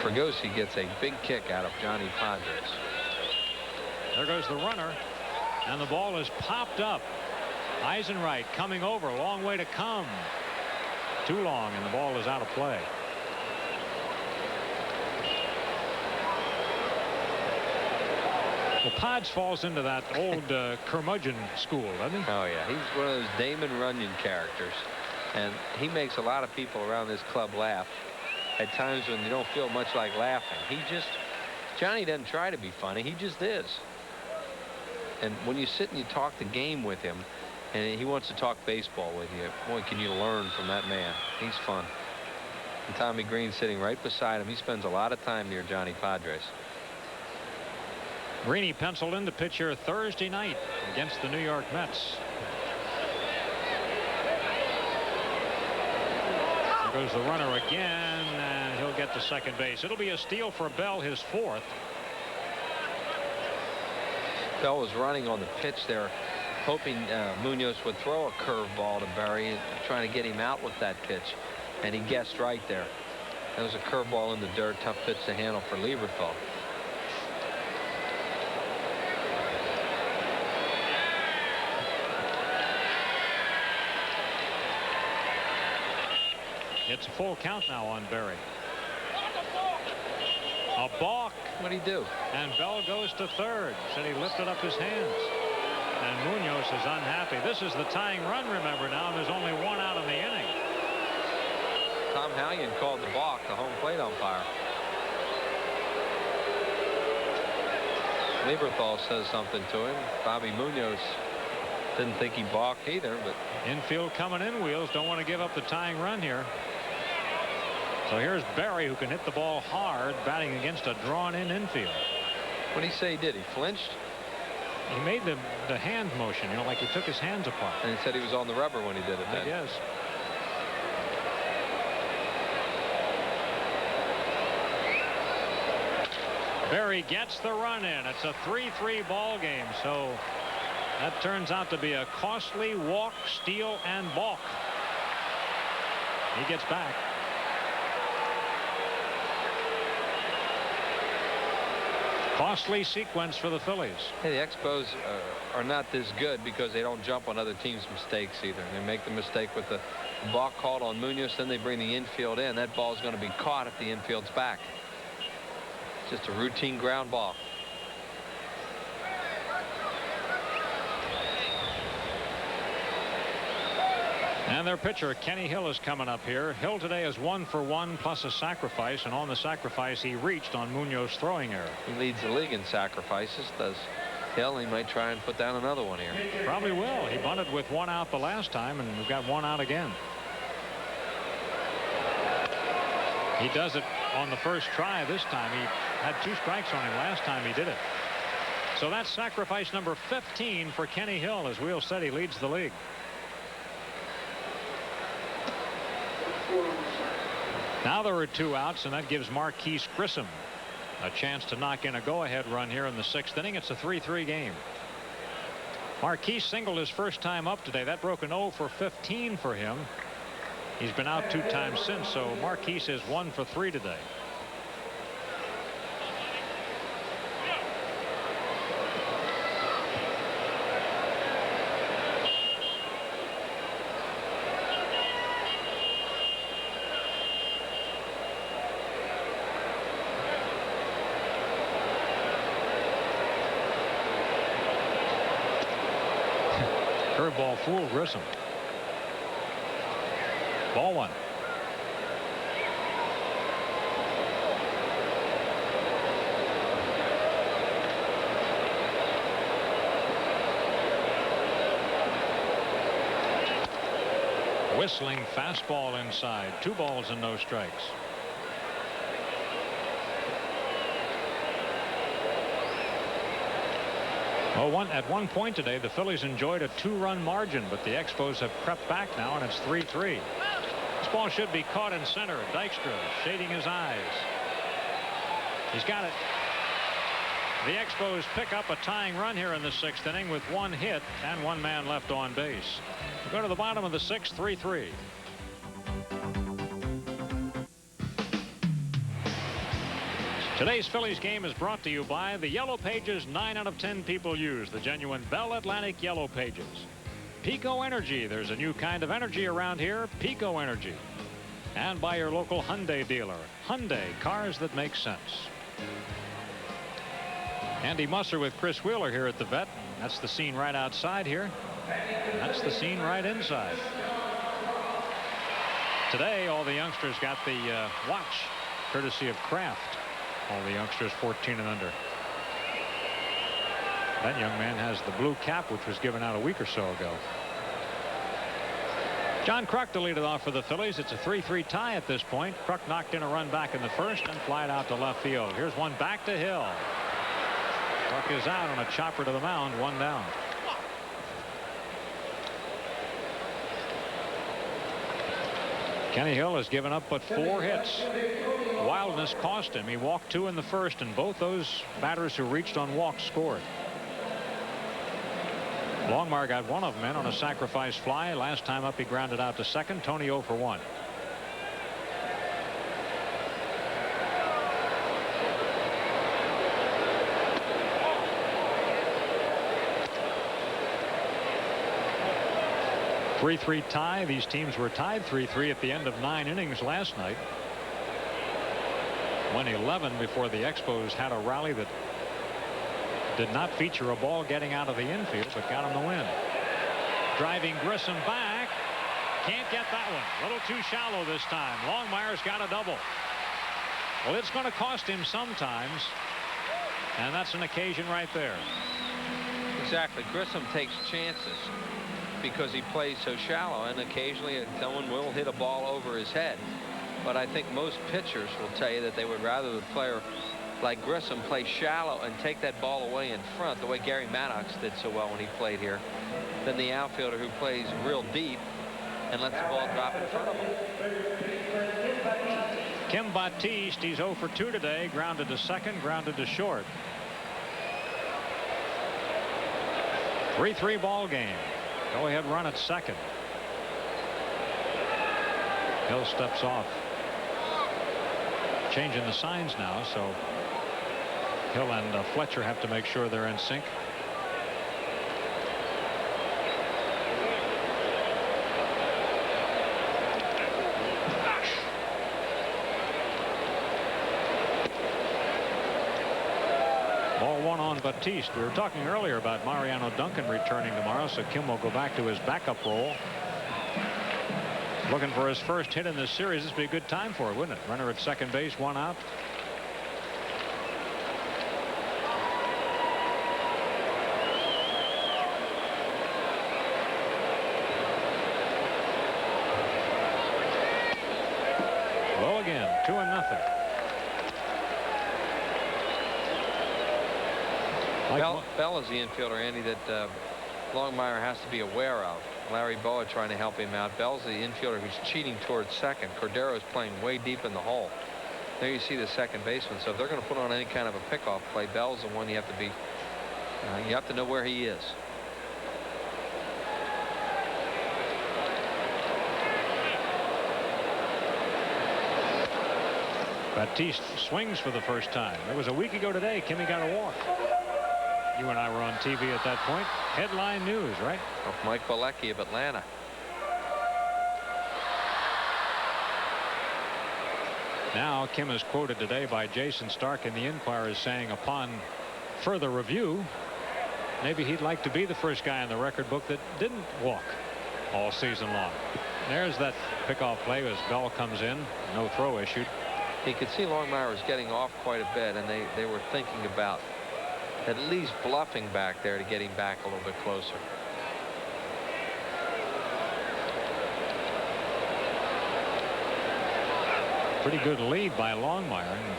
B: Fregosi gets a big kick out of Johnny Padres.
E: There goes the runner, and the ball is popped up. Eisenreich coming over, a long way to come. Too long, and the ball is out of play. Well, Pods falls into that old curmudgeon school, doesn't he?
B: Oh, yeah. He's one of those Damon Runyon characters, and he makes a lot of people around this club laugh at times when you don't feel much like laughing. Johnny doesn't try to be funny. He just is. And when you sit and you talk the game with him, and he wants to talk baseball with you, boy, can you learn from that man. He's fun. And Tommy Green sitting right beside him. He spends a lot of time near Johnny Padres.
E: Greeny penciled in to pitch here Thursday night against the New York Mets. goes the runner again, and he'll get to second base. It'll be a steal for Bell, his 4th.
B: Bell was running on the pitch there, hoping Munoz would throw a curveball to Berry, trying to get him out with that pitch, and he guessed right there. That was a curveball in the dirt, tough pitch to handle for Lieberthal.
E: It's a full count now on Berry. A balk.
B: What'd he do?
E: And Bell goes to third. Said he lifted up his hands. And Munoz is unhappy. This is the tying run, remember now, and there's only 1 out in the inning.
B: Tom Hallion called the balk, the home plate umpire. Lieberthal says something to him. Bobby Munoz didn't think he balked either, but
E: infield coming in. Wheels don't want to give up the tying run here. So here's Berry, who can hit the ball hard, batting against a drawn-in infield.
B: what did he say he did? He flinched?
E: He made the hand motion, you know, like he took his hands apart.
B: And he said he was on the rubber when he did it then.
E: I guess. Berry gets the run in. It's a 3-3 ball game, so that turns out to be a costly walk, steal, and balk. He gets back. Costly sequence for the Phillies.
B: Hey, the Expos are not this good because they don't jump on other teams' mistakes either. They make the mistake with the balk called on Munoz, then they bring the infield in. That ball's going to be caught if the infield's back. Just a routine ground ball.
E: And their pitcher, Kenny Hill, is coming up here. Hill today is 1 for 1 plus a sacrifice, and on the sacrifice he reached on Munoz's throwing error.
B: He leads the league in sacrifices, does Hill. He might try and put down another one here.
E: Probably will. He bunted with 1 out the last time, and we've got 1 out again. He does it on the first try this time. He had 2 strikes on him last time he did it. So that's sacrifice number 15 for Kenny Hill, as Wheel said. He leads the league. Now there are 2 outs, and that gives Marquise Grissom a chance to knock in a go-ahead run here in the 6th inning. It's a 3-3 game. Marquise singled his first time up today. That broke an 0 for 15 for him. He's been out 2 times since, so Marquise is 1 for 3 today. Curveball fooled Grissom. Ball 1. Whistling fastball inside. 2 balls and no strikes. Well, at one point today, the Phillies enjoyed a 2-run margin, but the Expos have crept back now, and it's 3-3. This ball should be caught in center. Dykstra shading his eyes. He's got it. The Expos pick up a tying run here in the 6th inning with 1 hit and 1 man left on base. We go to the bottom of the 6th, 3-3. Today's Phillies game is brought to you by the Yellow Pages 9 out of 10 people use. The genuine Bell Atlantic Yellow Pages. Pico Energy. There's a new kind of energy around here. Pico Energy. And by your local Hyundai dealer. Hyundai, cars that make sense. Andy Musser with Chris Wheeler here at the vet. That's the scene right outside here. And that's the scene right inside. Today, all the youngsters got the watch, courtesy of Kraft. All the youngsters 14 and under. That young man has the blue cap, which was given out a week or so ago. John Kruk to lead it off for the Phillies. It's a 3-3 tie at this point. Kruk knocked in a run back in the first and flied out to left field. Here's one back to Hill. Kruk is out on a chopper to the mound, 1 down. Kenny Hill has given up but 4 hits. Wildness cost him. He walked 2 in the first, and both those batters who reached on walks scored. Longmire got one of them in on a sacrifice fly. Last time up he grounded out to second. Tony 0 for 1. .3-3 tie. These teams were tied 3-3 at the end of 9 innings last night. 1-11 before the Expos had a rally that did not feature a ball getting out of the infield, but got him the win. Driving Grissom back. Can't get that one. A little too shallow this time. Longmire's got a double. Well, it's going to cost him sometimes, and that's an occasion right there.
B: Exactly. Grissom takes chances because he plays so shallow, and occasionally someone will hit a ball over his head. But I think most pitchers will tell you that they would rather the player like Grissom play shallow and take that ball away in front, the way Gary Maddox did so well when he played here, than the outfielder who plays real deep and lets the ball drop in front of him.
E: Kim Batiste, he's 0 for 2 today. Grounded to second, grounded to short. 3-3 ball game. Go ahead run at second. Hill steps off. Changing the signs now, so Hill and Fletcher have to make sure they're in sync. Ball 1 on Batiste. We were talking earlier about Mariano Duncan returning tomorrow, so Kim will go back to his backup role. Looking for his first hit in this series. This would be a good time for it, wouldn't it? Runner at second base, 1 out. Low again, 2-0.
B: Bell is the infielder, Andy, that Longmire has to be aware of. Larry Boa trying to help him out. Bell's the infielder who's cheating towards second. Cordero's playing way deep in the hole. There you see the second baseman. So if they're going to put on any kind of a pickoff play, Bell's the one you have to be. You have to know where he is.
E: Batiste swings for the first time. It was a week ago today. Kimmy got a walk. You and I were on TV at that point. Headline news, right?
B: Of Mike Bilecki of Atlanta.
E: Now Kim is quoted today by Jason Stark in the Inquirer as saying upon further review, maybe he'd like to be the first guy in the record book that didn't walk all season long. There's that pickoff play as Bell comes in. No throw issued.
B: You could see Longmire was getting off quite a bit, and they were thinking about at least bluffing back there to get him back a little bit closer.
E: Pretty good lead by Longmire, and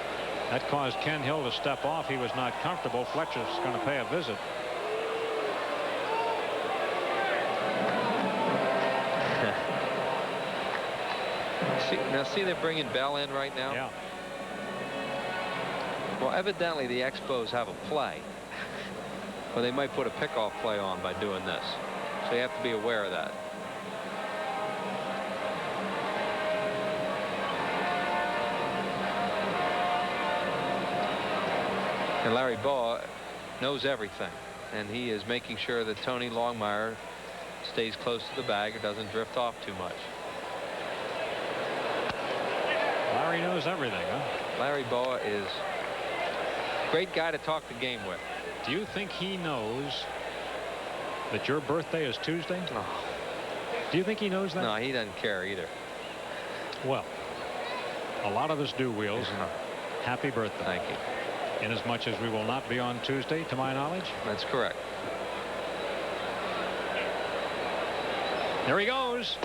E: that caused Ken Hill to step off. He was not comfortable. Fletcher's going to pay a visit.
B: See they're bringing Bell in right now.
E: Yeah.
B: Well, evidently the Expos have a play, or they might put a pickoff play on by doing this. So you have to be aware of that. And Larry Baugh knows everything, and he is making sure that Tony Longmire stays close to the bag or doesn't drift off too much.
E: Larry knows everything, huh?
B: Larry Baugh is a great guy to talk the game with.
E: Do you think he knows that your birthday is Tuesday?
B: Oh.
E: Do you think he knows that?
B: No, he doesn't care either.
E: Well, a lot of us do, Wheels. Happy birthday.
B: Thank you.
E: Inasmuch as we will not be on Tuesday, to my knowledge.
B: That's correct.
E: There he goes.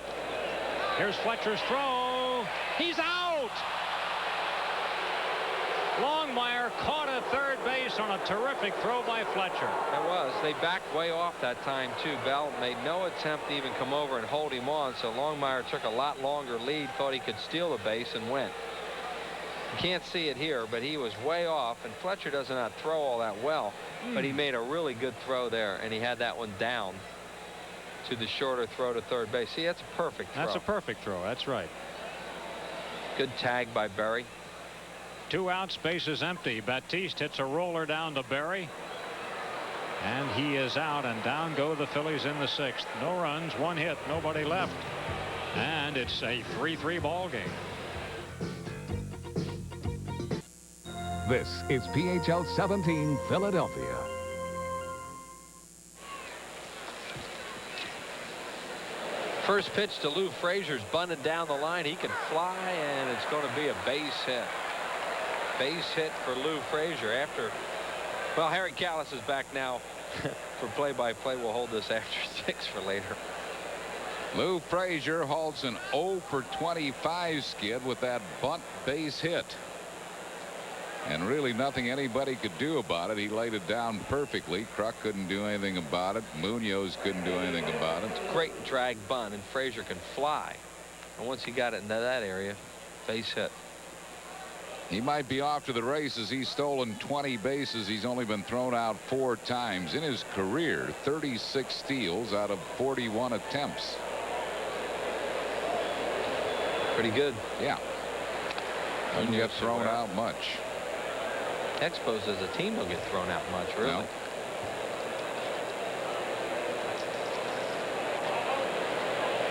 E: Here's Fletcher's throw. He's out. Longmire caught at third base on a terrific throw by Fletcher.
B: It was. They backed way off that time, too. Bell made no attempt to even come over and hold him on, so Longmire took a lot longer lead, thought he could steal the base, and went. You can't see it here, but he was way off, and Fletcher does not throw all that well, but he made a really good throw there, and he had that one down to the shorter throw to third base. See, that's a perfect throw.
E: That's a perfect throw. That's right.
B: Good tag by Berry.
E: 2 outs, bases empty. Batiste hits a roller down to Berry, and he is out, and down go the Phillies in the 6th. No runs, 1 hit, nobody left, and it's a 3-3 ball game.
G: This is PHL 17 Philadelphia.
B: First pitch to Lou Frazier's bunted down the line. He can fly, and it's going to be a base hit. Base hit for Lou Frazier after. Well, Harry Callis is back now for play-by-play. We'll hold this after 6 for later.
A: Lou Frazier halts an 0 for 25 skid with that bunt base hit. And really nothing anybody could do about it. He laid it down perfectly. Kruk couldn't do anything about it. Munoz couldn't do anything about it.
B: Great drag bunt, and Frazier can fly. And once he got it into that area, base hit.
A: He might be off to the races. He's stolen 20 bases. He's only been thrown out 4 times in his career. 36 steals out of 41 attempts.
B: Pretty good.
A: Yeah. Doesn't get thrown out much.
B: Expos as a team don't get thrown out much, really.
A: No.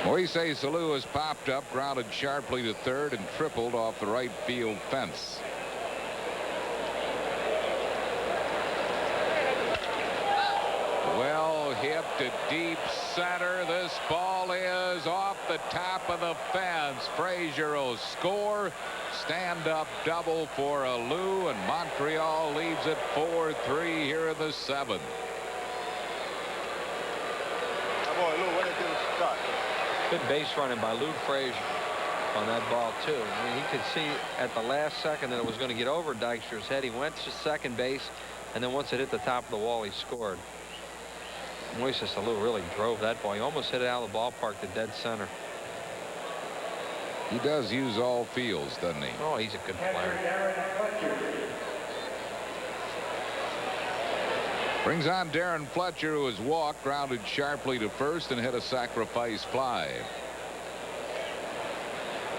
A: Moises Alou has popped up, grounded sharply to third, and tripled off the right field fence. Well hit to deep center. This ball is off the top of the fence. Frazier will score. Stand-up double for Alou, and Montreal leads it 4-3 here in the 7th.
B: Good base running by Lou Frazier on that ball, too. I mean, he could see at the last second that it was going to get over Dykstra's head. He went to second base, and then once it hit the top of the wall, he scored. Moises Alou really drove that ball. He almost hit it out of the ballpark to dead center.
A: He does use all fields, doesn't he?
B: Oh, he's a good player.
A: Brings on Darren Fletcher, who has walked, grounded sharply to first, and hit a sacrifice fly.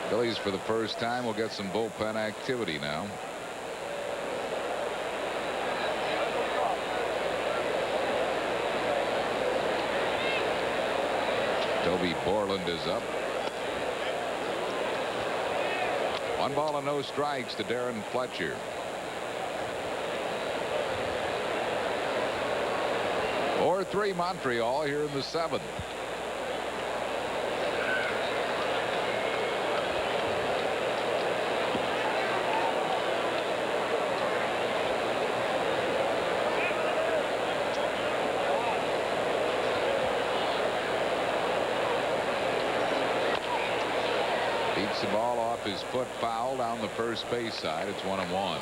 A: Phillies, for the first time, will get some bullpen activity now. Toby Borland is up. 1 ball and no strikes to Darren Fletcher. Or 3 Montreal here in the 7th. Beats the ball off his foot, foul down the first base side. It's 1-1.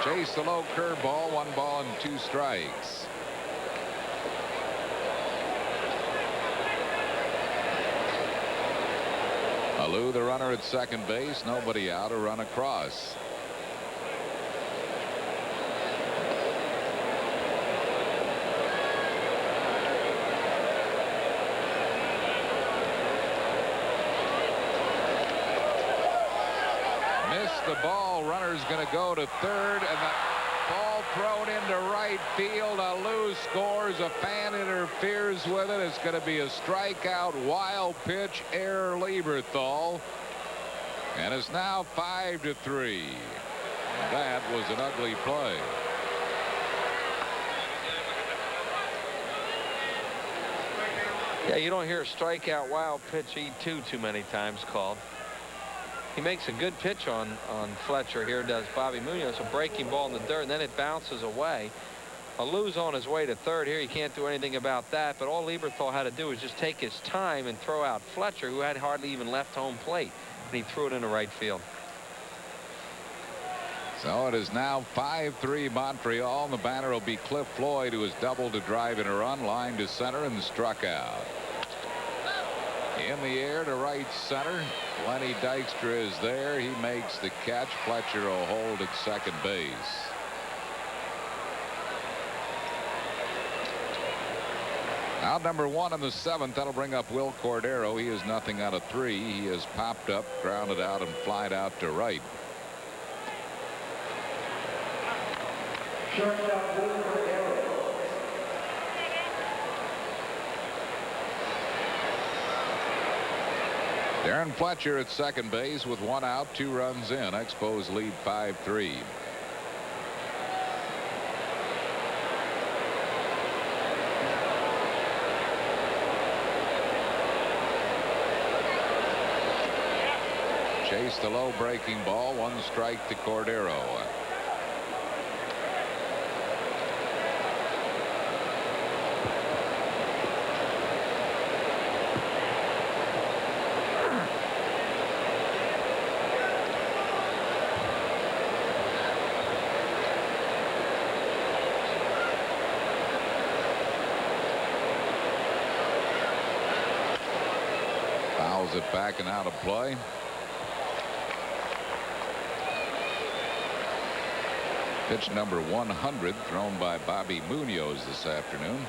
A: Chase the low curveball. 1 ball and 2 strikes. Alou, the runner at second base. Nobody out. A run across. The ball. Runner's going to go to third, and the ball thrown into right field. Alou scores. A fan interferes with it. It's going to be a strikeout. Wild pitch. Error Lieberthal, and it's now 5-3. That was an ugly play.
B: Yeah, you don't hear a strikeout wild pitch E2 too many times called. He makes a good pitch on Fletcher here, does Bobby Munoz, a breaking ball in the dirt, and then it bounces away. A lose on his way to third here. You can't do anything about that, but all Lieberthal had to do was just take his time and throw out Fletcher, who had hardly even left home plate, and he threw it into right field.
A: So it is now 5-3 Montreal, and the batter will be Cliff Floyd, who has doubled to drive in a run, line to center, and struck out. In the air to right center. Lenny Dykstra is there. He makes the catch. Fletcher will hold at second base. Out number 1 in the 7th. That'll bring up Will Cordero. He is nothing out of 3. He has popped up, grounded out, and flied out to right.
D: Shortstop Will Cordero.
A: Darren Fletcher at second base with 1 out, 2 runs in. Expos lead 5-3. Chased a low breaking ball. 1 strike to Cordero. Fouls it back and out of play. Pitch number 100 thrown by Bobby Munoz this afternoon.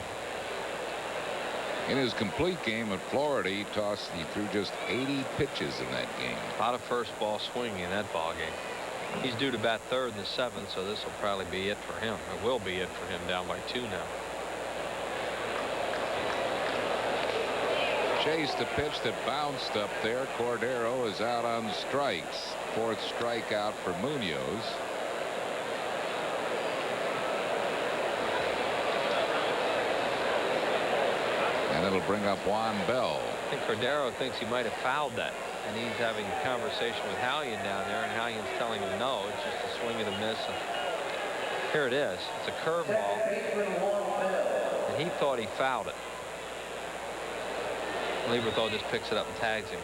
A: In his complete game at Florida, he threw just 80 pitches in that game.
B: A lot of first ball swinging in that ball game. He's due to bat third in the 7th, so this will probably be it for him. It will be it for him, down by 2 now.
A: Chased a pitch that bounced up there. Cordero is out on strikes. 4th strikeout for Munoz. And it'll bring up Juan Bell.
B: I think Cordero thinks he might have fouled that, and he's having a conversation with Hallion down there, and Hallion's telling him no, it's just a swing and a miss. And here it is. It's a curveball, and he thought he fouled it. Lieberthal just picks it up and tags him.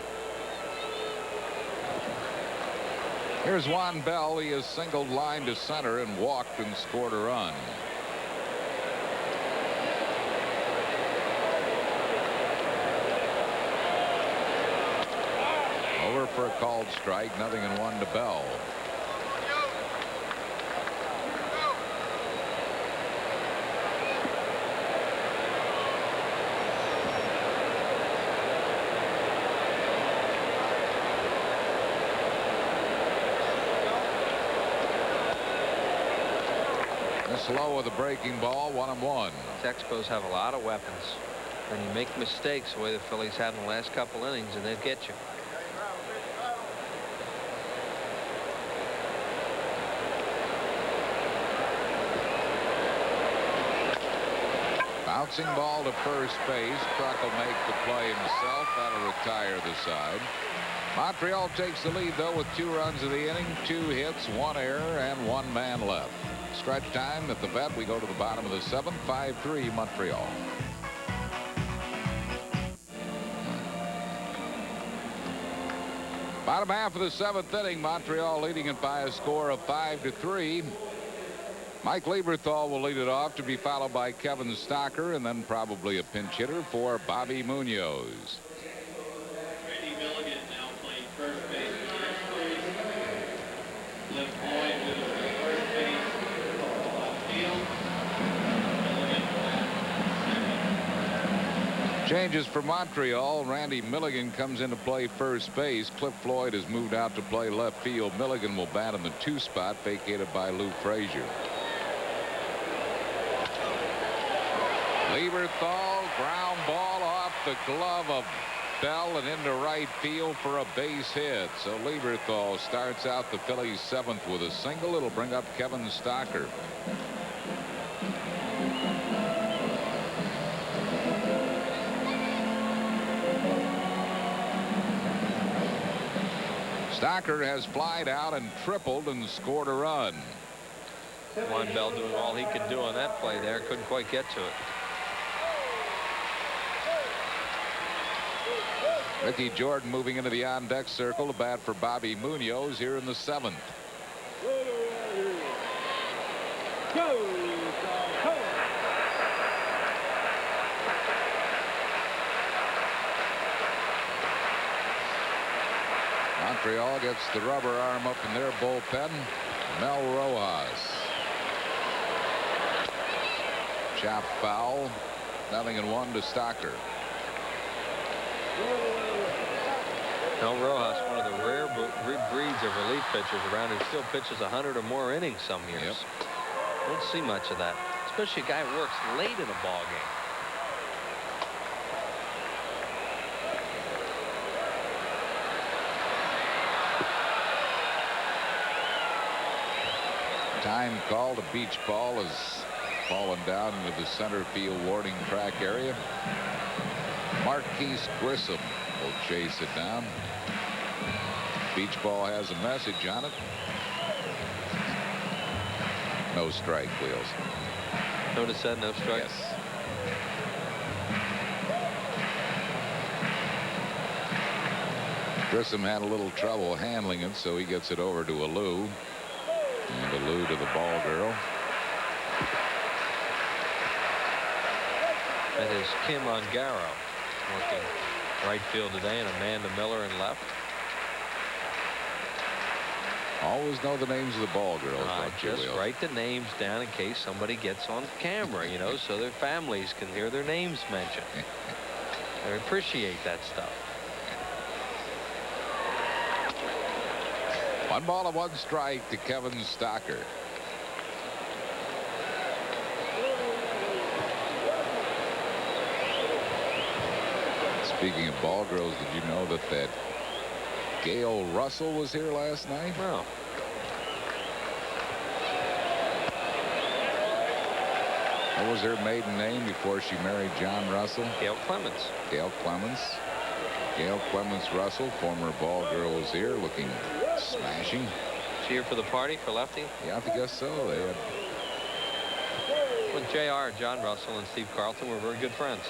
A: Here's Juan Bell. He has singled line to center and walked and scored a run. Over for a called strike. 0-1 to Bell. Slow with a breaking ball. 1-1.
B: The Expos have a lot of weapons, and you make mistakes the way the Phillies had in the last couple innings, and they'll get you.
A: Bouncing ball to first base. Kruk will make the play himself. That'll retire the side. Montreal takes the lead, though, with 2 runs of the inning, 2 hits, 1 error, and 1 man left. Stretch time at the vet. We go to the bottom of the 7th. 5-3 Montreal. Bottom half of the 7th inning. Montreal leading it by a score of 5-3. Mike Lieberthal will lead it off, to be followed by Kevin Stocker, and then probably a pinch hitter for Bobby Munoz. Changes for Montreal. Randy Milligan comes in to play first base. Cliff Floyd has moved out to play left field. Milligan will bat in the 2 spot, vacated by Lou Frazier. Lieberthal, ground ball off the glove of Bell and into right field for a base hit. So Lieberthal starts out the Phillies 7th with a single. It'll bring up Kevin Stocker. Stocker has flied out and tripled and scored a run.
B: Juan Bell doing all he could do on that play there. Couldn't quite get to it.
A: Ricky Jordan moving into the on-deck circle to bat for Bobby Munoz here in the 7th. Montreal gets the rubber arm up in their bullpen. Mel Rojas. Chop foul. 0-1 to Stocker.
B: Mel Rojas, one of the rare breeds of relief pitchers around who still pitches 100 or more innings some years.
A: Yep.
B: Don't see much of that, especially a guy who works late in a ball game.
A: Time called. A beach ball has fallen down into the center field warning track area. Marquise Grissom will chase it down. Beach ball has a message on it. No strike, Wheels.
B: Notice that, no strike.
A: Yes. Grissom had a little trouble handling it, so he gets it over to Alou. And Alou to the ball girl.
B: That is Kim Ongaro working right field today, and Amanda Miller in left.
A: Always know the names of the ball girls.
B: Just write the names down in case somebody gets on camera, you know, so their families can hear their names mentioned. They appreciate that stuff.
A: 1 ball and 1 strike to Kevin Stocker. Speaking of ball girls, did you know that Gail Russell was here last night?
B: No.
A: What was her maiden name before she married John Russell?
B: Gail Clemens.
A: Gail Clemens. Gail Clemens Russell, former ball girl, was here looking smashing.
B: She here for the party for Lefty?
A: Yeah, I guess so. They had...
B: Well, JR, John Russell, and Steve Carlton were very good friends.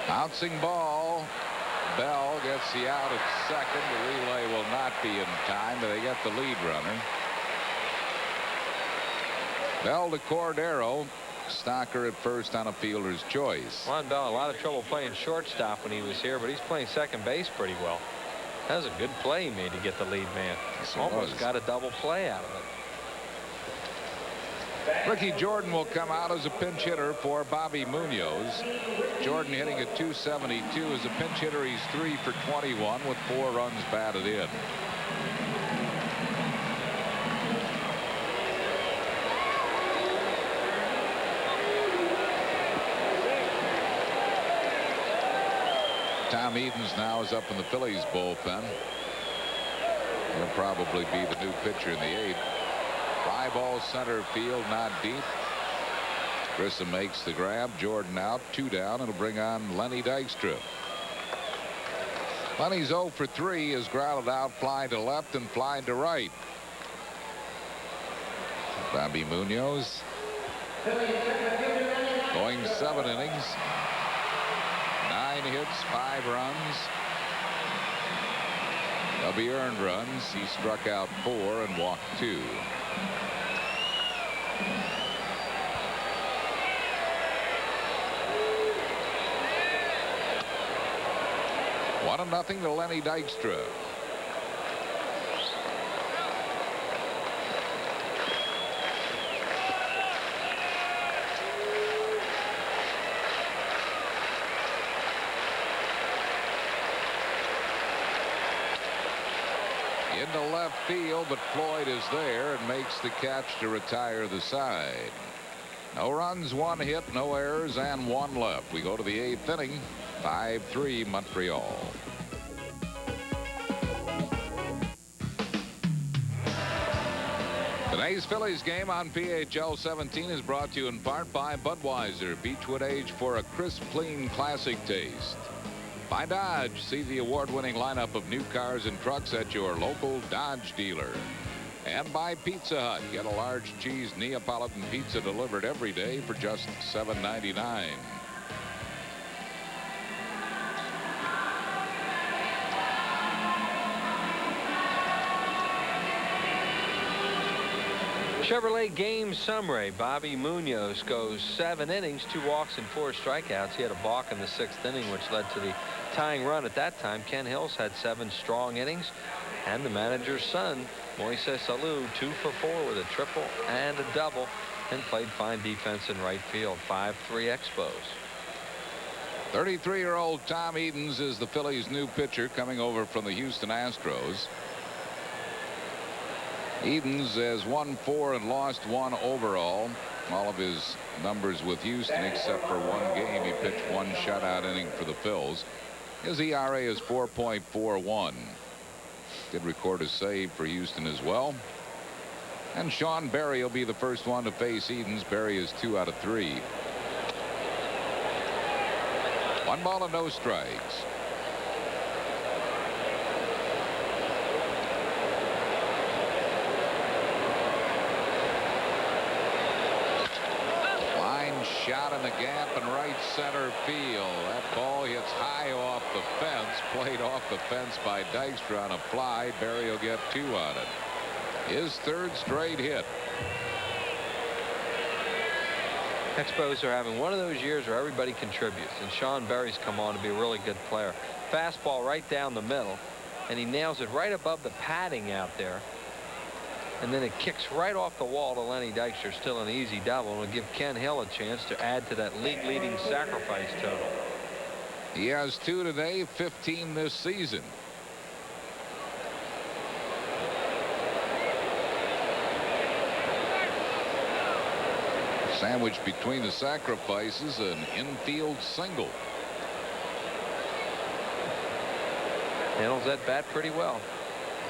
A: Bouncing ball. Bell gets the out at second. The relay will not be in time, but they get the lead runner. Bell to Cordero. Stocker at first on a fielder's choice.
B: Juan Bell, a lot of trouble playing shortstop when he was here, but he's playing second base pretty well. That was a good play he made to get the lead man.
A: Yes,
B: almost got a double play out of it.
A: Ricky Jordan will come out as a pinch hitter for Bobby Munoz. Jordan hitting at .272 as a pinch hitter. He's 3 for 21 with 4 runs batted in. Tom Edens now is up in the Phillies bullpen. He'll probably be the new pitcher in the 8th. Fly ball center field, not deep. Grissom makes the grab. Jordan out, 2 down. It'll bring on Lenny Dykstra. Lenny's 0 for 3, is grounded out, flying to left and flying to right. Bobby Munoz going 7 innings. 9 hits, 5 runs. There'll be earned runs. He struck out 4 and walked 2. One and nothing to Lenny Dykstra. Into left field, but Floyd is there and makes the catch to retire the side. No runs, 1 hit, no errors, and 1 left. We go to the 8th inning. 5-3 Montreal. Today's Phillies game on PHL 17 is brought to you in part by Budweiser. Beechwood Age for a crisp, clean, classic taste. By Dodge. See the award-winning lineup of new cars and trucks at your local Dodge dealer. And by Pizza Hut. Get a large cheese Neapolitan pizza delivered every day for just $7.99.
B: Chevrolet game summary. Bobby Munoz goes 7 innings, 2 walks and 4 strikeouts. He had a balk in the 6th inning, which led to the tying run at that time. Ken Hills had 7 strong innings, and the manager's son, Moises Alou, 2 for 4 with a triple and a double, and played fine defense in right field. 5-3 Expos.
A: 33-year-old Tom Edens is the Phillies' new pitcher coming over from the Houston Astros. Edens has won 4 and lost 1 overall. All of his numbers with Houston except for 1 game. He pitched 1 shutout inning for the Phils. His ERA is 4.41. Did record a save for Houston as well. And Sean Berry will be the first one to face Edens. Berry is 2 out of 3. 1 ball and no strikes. Shot in the gap in right center field. That ball hits high off the fence. Played off the fence by Dykstra on a fly. Berry will get 2 on it. His 3rd straight hit.
B: Expos are having one of those years where everybody contributes, and Sean Berry's come on to be a really good player. Fastball right down the middle, and he nails it right above the padding out there. And then it kicks right off the wall to Lenny Dykstra. Still an easy double, and will give Ken Hill a chance to add to that league-leading sacrifice total.
A: He has 2 today, 15 this season. Sandwiched between the sacrifices, an infield single.
B: Handles that bat pretty well.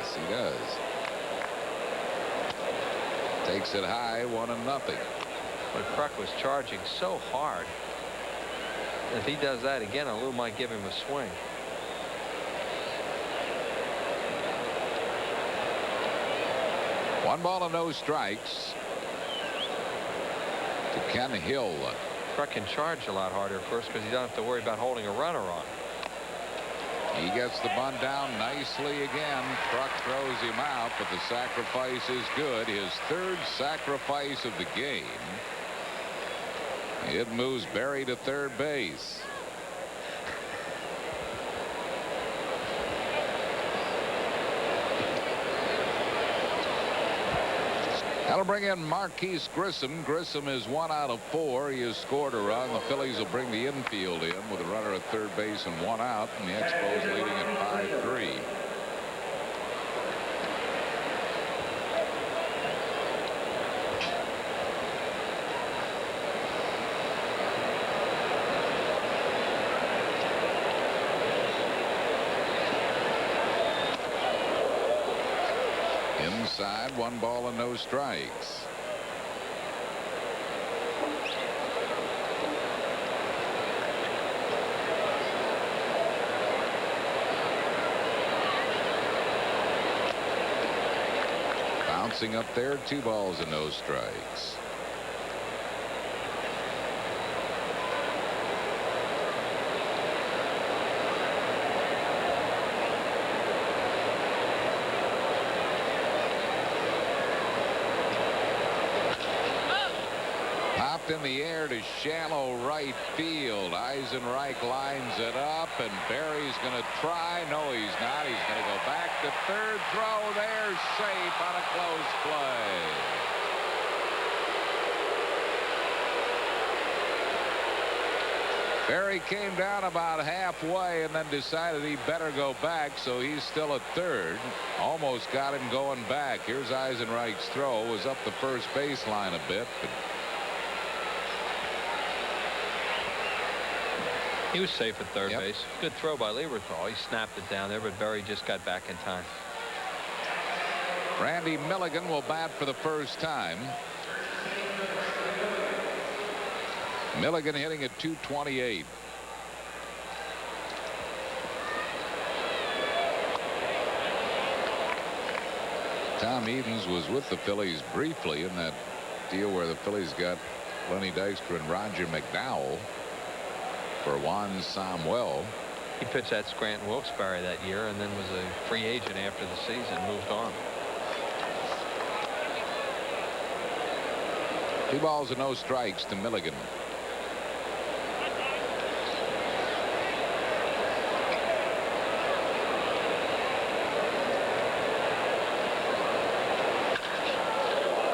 A: Yes, he does. Takes it high, 1-0.
B: But Kruk was charging so hard. If he does that again, Alou might give him a swing.
A: One ball and no strikes to Ken Hill.
B: Kruk can charge a lot harder, of course, because he doesn't have to worry about holding a runner on.
A: He gets the bunt down nicely again. Kruk throws him out, but the sacrifice is good. His 3rd sacrifice of the game. It moves Berry to 3rd base. That'll bring in Marquise Grissom. Grissom is 1 out of 4. He has scored a run. The Phillies will bring the infield in with a runner at 3rd base and 1 out, and the Expos leading at 5-3. Inside, 1 ball and no strikes. Bouncing up there, 2 balls and no strikes. In the air to shallow right field. Eisenreich lines it up, and Berry's going to try. No, he's not. He's going to go back to 3rd. Throw there, safe on a close play. Berry came down about halfway and then decided he better go back, so he's still at 3rd. Almost got him going back. Here's Eisenreich's throw. Was up the first baseline a bit, but
B: He was safe at third
A: Yep.
B: base. Good throw by Lieberthal. He snapped it down there, but Berry just got back in time.
A: Randy Milligan will bat for the first time. Milligan hitting at .228. Tom Edens was with the Phillies briefly in that deal where the Phillies got Lenny Dykstra and Roger McDowell for Juan Samuel.
B: He pitched at Scranton Wilkes-Barre that year and then was a free agent after the season, moved on.
A: 2 balls and no strikes to Milligan.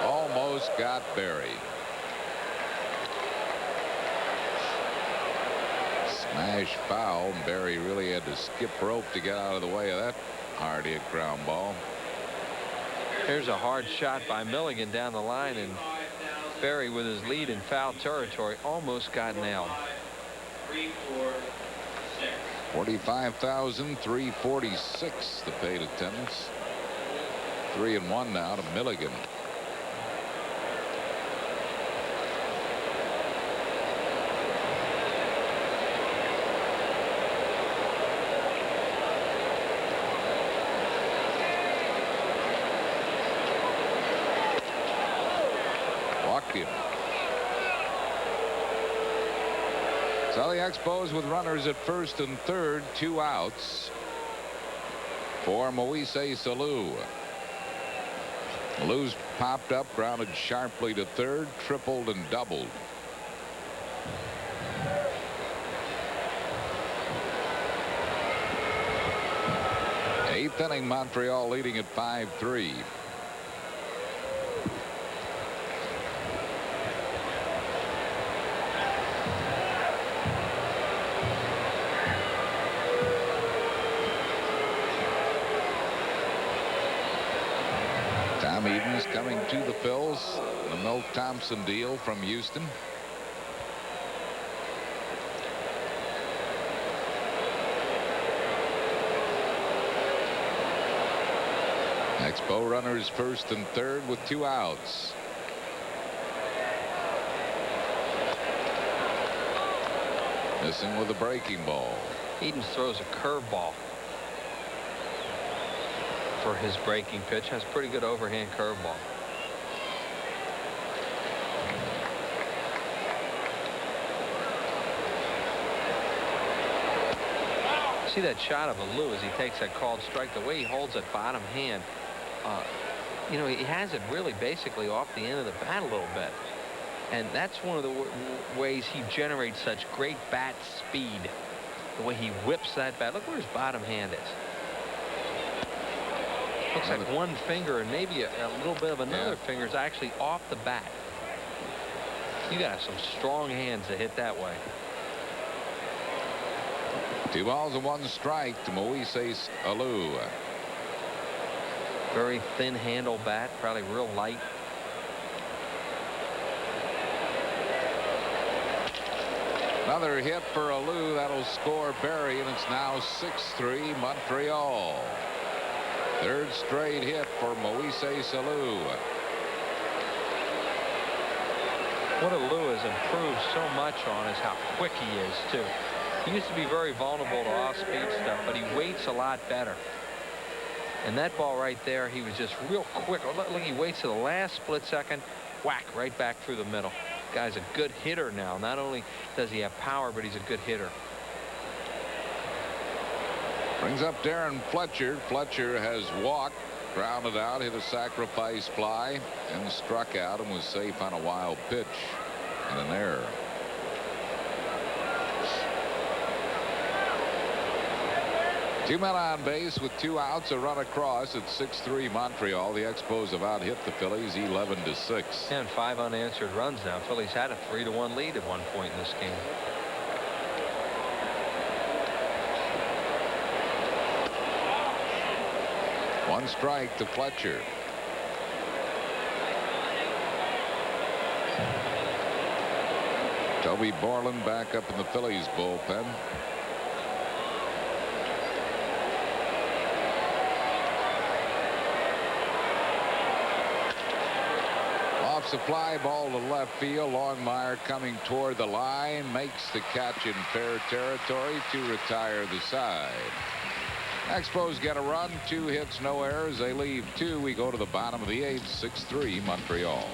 A: Almost got Berry. Smash foul. Berry really had to skip rope to get out of the way of that hard hit ground ball.
B: Here's a hard shot by Milligan down the line, and Berry with his lead in foul territory almost got nailed.
A: 45,346 the paid attendance. 3-1 now to Milligan. Walked him. So the Expos with runners at first and third, 2 outs for Moise Salou. Lou's popped up, grounded sharply to third, tripled and doubled. Eighth inning, Montreal leading at 5-3. Tom Edens coming to the Phils. The Milt Thompson deal from Houston. Expo runners first and third with 2 outs. Missing with a breaking ball.
B: Edens throws a curveball for his breaking pitch. Has pretty good overhand curveball. See that shot of Alou as he takes that called strike. The way he holds that bottom hand, you know, he has it really basically off the end of the bat a little bit, and that's one of the ways he generates such great bat speed. The way he whips that bat. Look where his bottom hand is. Looks like one finger and maybe a little bit of another finger is actually off the bat. You got some strong hands to hit that way.
A: 2 balls and 1 strike to Moise Alou.
B: Very thin handle bat, probably real light.
A: Another hit for Alou. That'll score Berry, and it's now 6-3 Montreal. Third straight hit for Moise Alou.
B: What Alou has improved so much on is how quick he is, too. He used to be very vulnerable to off-speed stuff, but he waits a lot better. And that ball right there, he was just real quick. Look, he waits to the last split second, whack, right back through the middle. Guy's a good hitter now. Not only does he have power, but he's a good hitter.
A: Brings up Darren Fletcher. Fletcher has walked, grounded out, hit a sacrifice fly, and struck out and was safe on a wild pitch and an error. Two men on base with 2 outs, a run across at 6-3 Montreal. The Expos have out hit the Phillies 11-6.
B: And 5 unanswered runs now. Phillies had a 3-1 lead at one point in this game.
A: One strike to Fletcher. To Toby Borland back up in the Phillies bullpen. Offs a fly ball to left field. Longmire coming toward the line, makes the catch in fair territory to retire the side. Expos get a run, 2 hits, no errors. They leave 2. We go to the bottom of the 8th, 6-3 Montreal.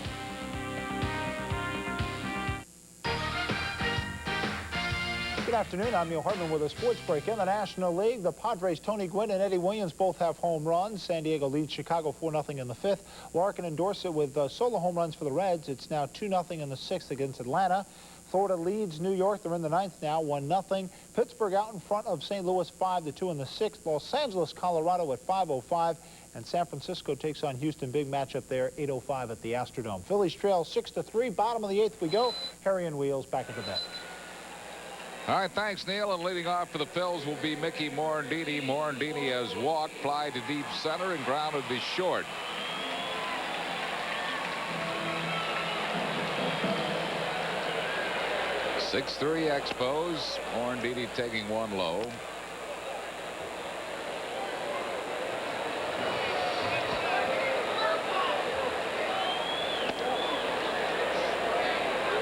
F: Good afternoon. I'm Neil Hartman with a sports break. In the National League, the Padres' Tony Gwynn and Eddie Williams both have home runs. San Diego leads Chicago 4-0 in the 5th. Larkin and Dorsett with solo home runs for the Reds. It's now 2-0 in the 6th against Atlanta. Florida leads New York. They're in the 9th now, 1-0. Pittsburgh out in front of St. Louis 5-2 in the 6th. Los Angeles, Colorado at 5:05. And San Francisco takes on Houston. Big matchup there, 8:05 at the Astrodome. Phillies trail 6-3. Bottom of the 8th we go. Harry and Wheels back at the bench.
A: All right, thanks, Neil. And leading off for the Phils will be Mickey Morandini. Morandini has walked, fly to deep center, and grounded to short. (6-3) Expos. Morandini taking one low.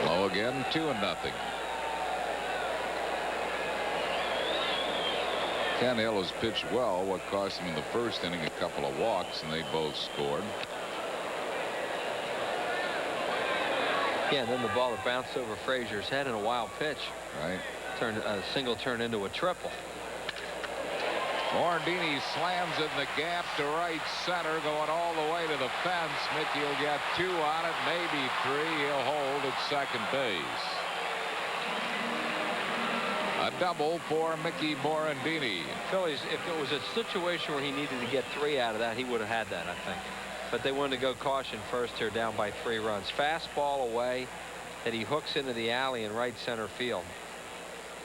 A: Low again, 2-0. Ken Hill has pitched well. What cost him in the first inning a couple of walks, and they both scored.
B: Yeah, and then the ball that bounced over Frazier's head in a wild pitch.
A: Right.
B: Turned a single turn into a triple.
A: Morandini slams it in the gap to right center, going all the way to the fence. Mickey will get 2 on it, maybe 3. He'll hold at second base. A double for Mickey Morandini.
B: Phillies, if it was a situation where he needed to get 3 out of that, he would have had that, I think. But they wanted to go caution first here, down by 3 runs. Fastball away that he hooks into the alley in right center field.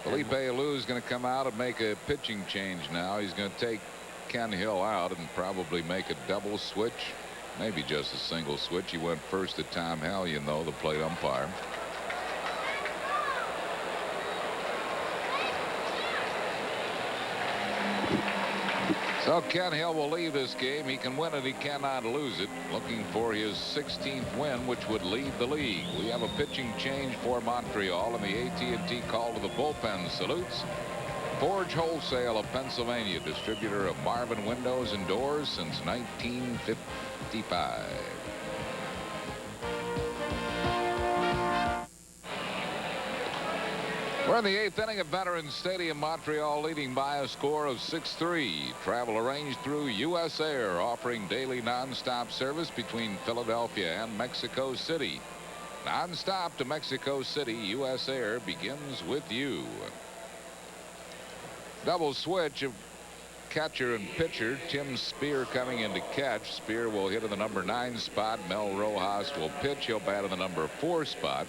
A: Felipe Alou is going to come out and make a pitching change now. He's going to take Ken Hill out and probably make a double switch. Maybe just a single switch. He went first to Tom Hallion, though, the plate umpire. So Ken Hill will leave this game. He can win it. He cannot lose it. Looking for his 16th win, which would lead the league. We have a pitching change for Montreal, and the AT&T call to the bullpen salutes. Forge Wholesale of Pennsylvania, distributor of Marvin windows and doors since 1955. We're in the 8th inning at Veterans Stadium. Montreal leading by a score of 6-3. Travel arranged through U.S. Air, offering daily nonstop service between Philadelphia and Mexico City. Nonstop to Mexico City, U.S. Air begins with you. Double switch of catcher and pitcher. Tim Spear coming in to catch. Spear will hit in the number 9 spot. Mel Rojas will pitch. He'll bat in the number 4 spot.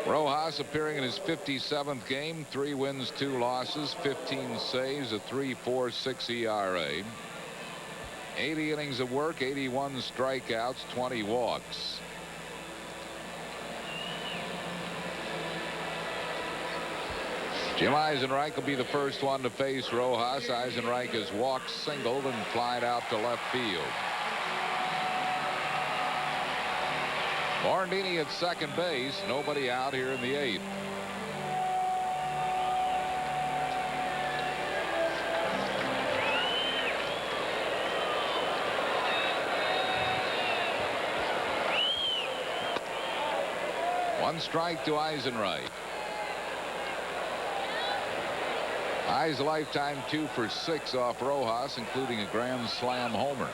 A: Rojas appearing in his 57th game, 3 wins, 2 losses, 15 saves, a 3.46 ERA. 80 innings of work, 81 strikeouts, 20 walks. Jim Eisenreich will be the first one to face Rojas. Eisenreich has walked, singled, and flied out to left field. Morandini at second base. Nobody out here in the 8th. One strike to Eisenreich. Eyes lifetime 2 for 6 off Rojas, including a grand slam homer.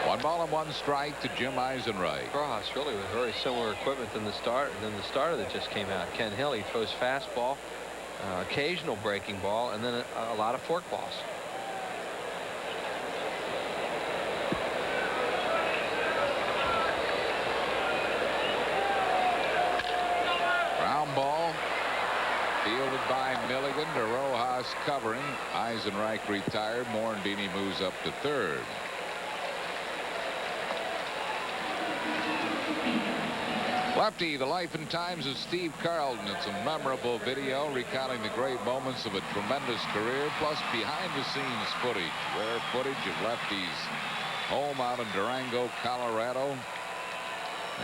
A: One ball and 1 strike to Jim Eisenreich.
B: Rojas really with very similar equipment than the starter that just came out. Ken Hill, he throws fastball, occasional breaking ball, and then a lot of fork balls.
A: covering. Eisenreich retired. Morandini moves up to third. Lefty, the life and times of Steve Carlton. It's a memorable video recounting the great moments of a tremendous career, plus behind-the-scenes footage. Rare footage of Lefty's home out in Durango, Colorado.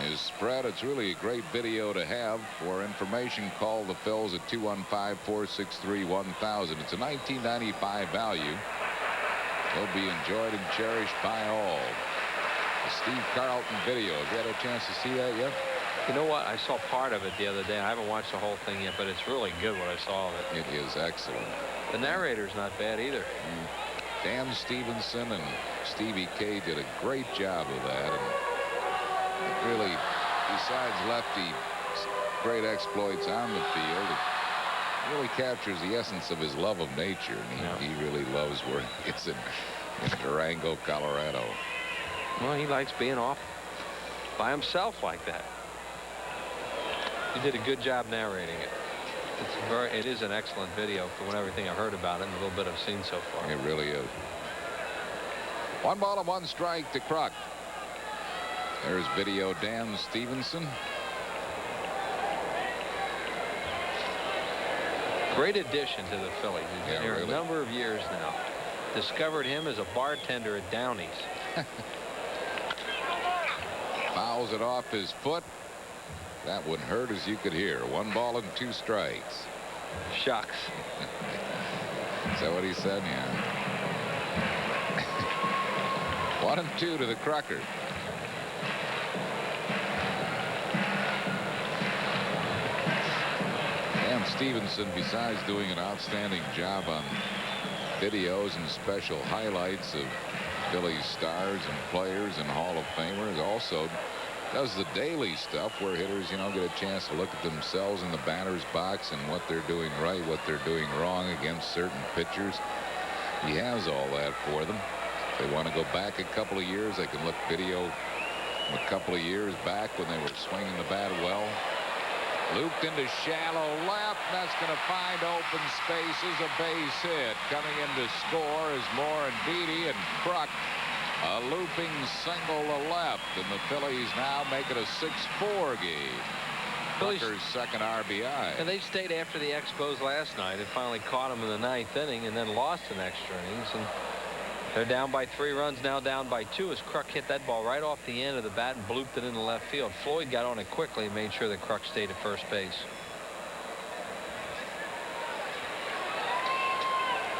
A: His spread. It's really a great video to have. For information, call the Phils at 215-463-1000. It's a 1995 value. Will be enjoyed and cherished by all. The Steve Carlton video. Have you had a chance to see that yet?
B: You know what? I saw part of it the other day. I haven't watched the whole thing yet, but it's really good what I saw of it.
A: It is excellent.
B: The narrator's not bad either.
A: Dan Stevenson and Stevie K did a great job of that. And it really, besides Lefty's great exploits on the field, it really captures the essence of his love of nature. And he really loves where he is in Durango, Colorado.
B: Well, he likes being off by himself like that. He did a good job narrating it. It is an excellent video from everything I've heard about it and a little bit I've seen so far.
A: It really is. 1 ball and 1 strike to Kruk. There's video Dan Stevenson.
B: Great addition to the Phillies. He's been here
A: really.
B: a number of years now. Discovered him as a bartender at Downey's.
A: Fouls it off his foot. That one hurt, as you could hear. 1 ball and 2 strikes.
B: Shucks.
A: Is that what he said? Yeah. 1 and 2 to the Crucker. Dan Stevenson, besides doing an outstanding job on videos and special highlights of Phillies stars and players and Hall of Famers, also does the daily stuff where hitters, get a chance to look at themselves in the batter's box and what they're doing right, what they're doing wrong against certain pitchers. He has all that for them. If they want to go back a couple of years, they can look video from a couple of years back when they were swinging the bat well. Looped into shallow left. That's going to find open spaces. A base hit. Coming in to score is Morandini, and Kruk a looping single to left, and the Phillies now make it a 6-4 game. Krukker's second RBI.
B: And they stayed after the Expos last night and finally caught them in the 9th inning and then lost in extra innings. And they're down by 3 runs, now down by 2 as Kruk hit that ball right off the end of the bat and blooped it into left field. Floyd got on it quickly and made sure that Kruk stayed at first base.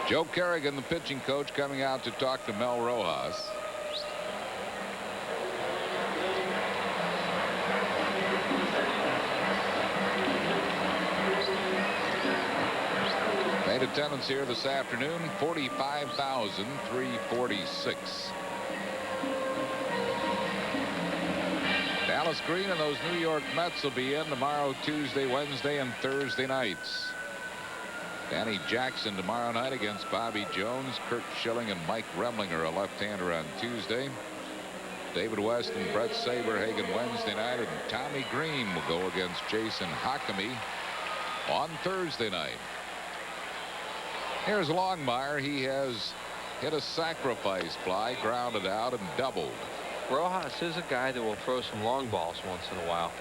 A: Joe Kerrigan, the pitching coach, coming out to talk to Mel Rojas. Paid attendance here this afternoon, 45,346. Dallas Green and those New York Mets will be in tomorrow, Tuesday, Wednesday, and Thursday nights. Danny Jackson tomorrow night against Bobby Jones. Kurt Schilling and Mike Remlinger, a left-hander, on Tuesday. David West and Brett Saberhagen Wednesday night, and Tommy Green will go against Jason Hakami on Thursday night. Here's Longmire. He has hit a sacrifice fly, grounded out, and doubled.
B: Rojas is a guy that will throw some long balls once in a while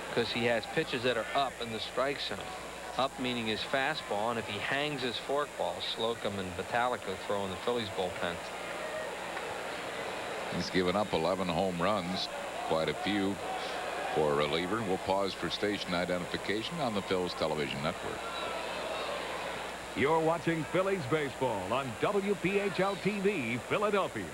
B: because he has pitches that are up in the strike zone. Up meaning his fastball, and if he hangs his forkball, Slocum and Vitalico throw in the Phillies bullpen.
A: He's given up 11 home runs, quite a few for a reliever. We'll pause for station identification on the Phillies Television Network.
G: You're watching Phillies baseball on WPHL TV, Philadelphia.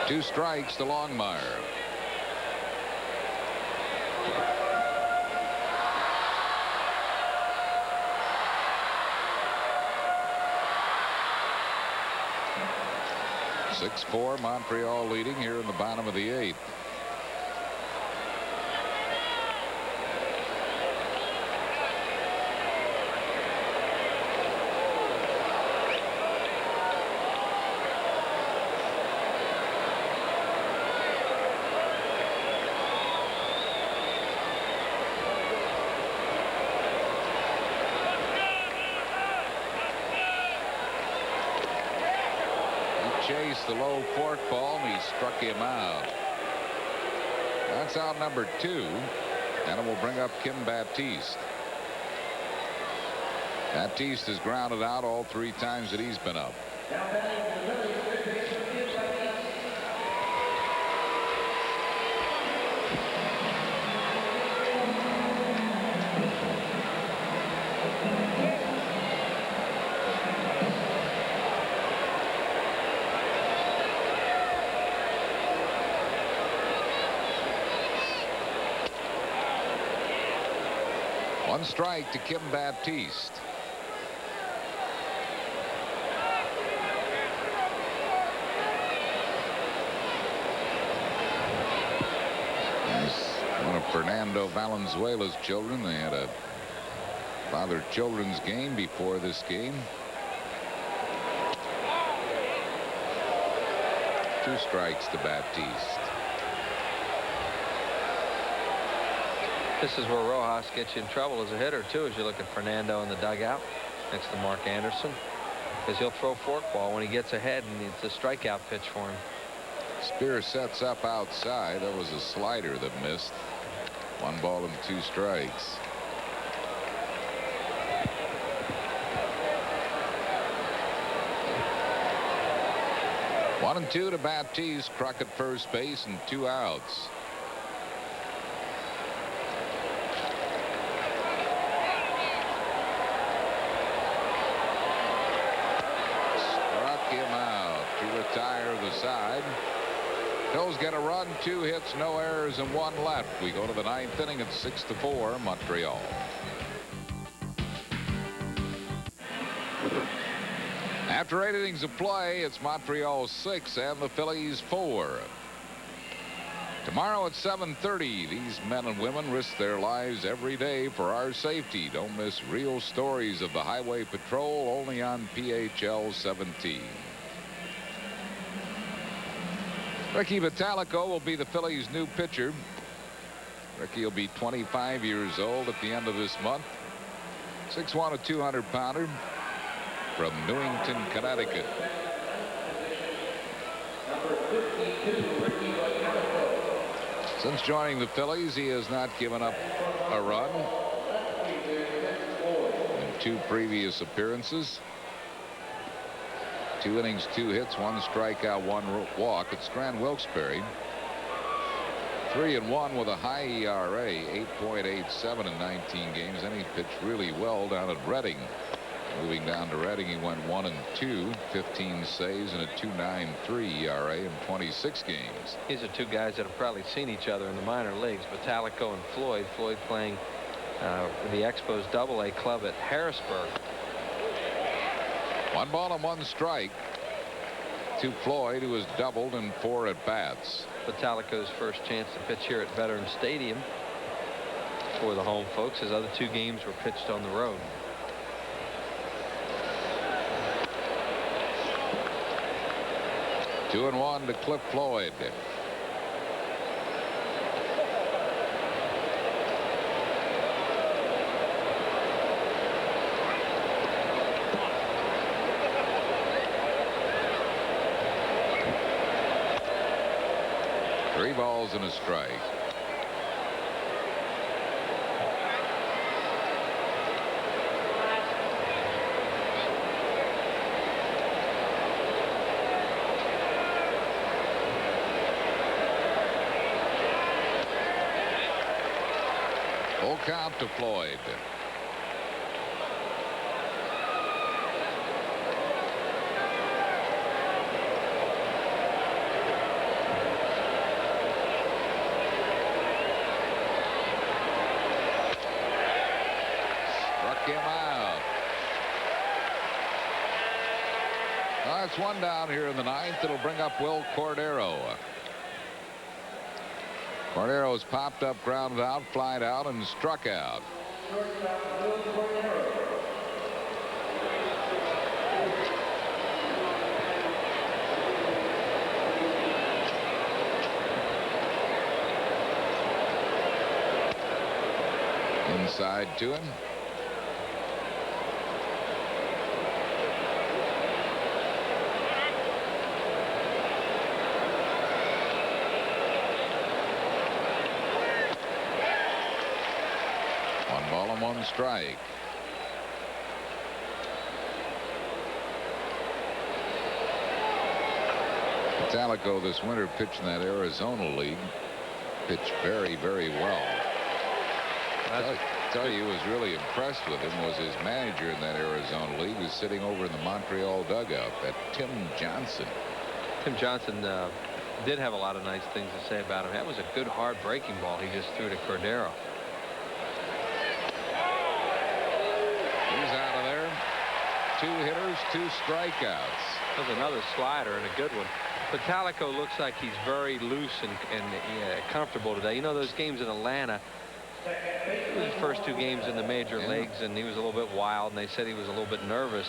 A: Two strikes to Longmire. (6-4) Montreal leading here in the bottom of the 8th. chased the low fork ball, and he struck him out. That's out number 2, and it will bring up Kim Baptiste. Baptiste has grounded out all 3 times that he's been up. One strike to Kim Baptiste. One of Fernando Valenzuela's children. They had a father-children's game before this game. 2 strikes to Baptiste.
B: This is where Rojas gets you in trouble as a hitter, too, as you look at Fernando in the dugout next to Mark Anderson, because he'll throw fork ball when he gets ahead, and it's a strikeout pitch for him.
A: Spear sets up outside. That was a slider that missed. 1 ball and 2 strikes. One and 2 to Baptiste. Kruk at first base and 2 outs. Struck him out to retire the side. Phil's get a run, 2 hits, no errors, and 1 left. We go to the 9th inning at 6-4 Montreal. After 8 innings of play, it's Montreal 6 and the Phillies 4. Tomorrow at 7:30, these men and women risk their lives every day for our safety. Don't miss Real Stories of the Highway Patrol, only on PHL 17. Ricky Vitalico will be the Phillies' new pitcher. Ricky will be 25 years old at the end of this month. 6'1", a 200-pounder from Newington, Connecticut. Since joining the Phillies, he has not given up a run in 2 previous appearances. 2 innings, 2 hits, 1 strikeout, 1 walk. It's Strand Wilkes-Barre. 3-1 with a high ERA, 8.87 in 19 games. And he pitched really well down at Reading. Moving down to Reading, he went 1-2, 15 saves, and a 2.93 ERA in 26 games.
B: These are 2 guys that have probably seen each other in the minor leagues. Vitalico and Floyd. Floyd playing the Expos AA club at Harrisburg.
A: 1 ball and 1 strike to Floyd, who has doubled in 4 at-bats.
B: Vitalico's first chance to pitch here at Veterans Stadium for the home folks. His other 2 games were pitched on the road. Two and 1 to Cliff Floyd. Three balls and a strike. Full count to Floyd. Him out. That's 1 down here in the 9th. It'll bring up Will Cordero. Cordero's popped up, grounded out, flied out, and struck out. Inside to him.
A: 1 strike. Vitalico this winter pitched in that Arizona League. Pitched very, very well. I tell you, who was really impressed with him was his manager in that Arizona League, who's sitting over in the Montreal dugout, that Tim Johnson.
B: Tim Johnson did have a lot of nice things to say about him. That was a good hard breaking ball he just threw to Cordero.
A: He's out of there. 2 hitters, 2 strikeouts.
B: There's another slider and a good one. Vitalico looks like he's very loose and comfortable today. You know, those games in Atlanta, his first 2 games in the major leagues, and he was a little bit wild, and they said he was a little bit nervous.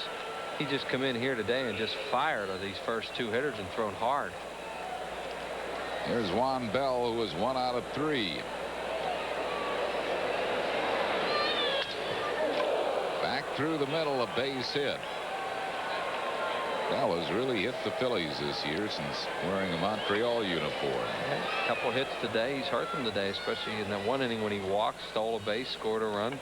B: He just come in here today and just fired on these first 2 hitters and thrown hard.
A: Here's Juan Bell, who was 1 out of 3. Back through the middle, a base hit. Bell has really hit the Phillies this year since wearing a Montreal uniform.
B: A couple hits today. He's hurt them today, especially in that 1 inning when he walked, stole a base, scored a run.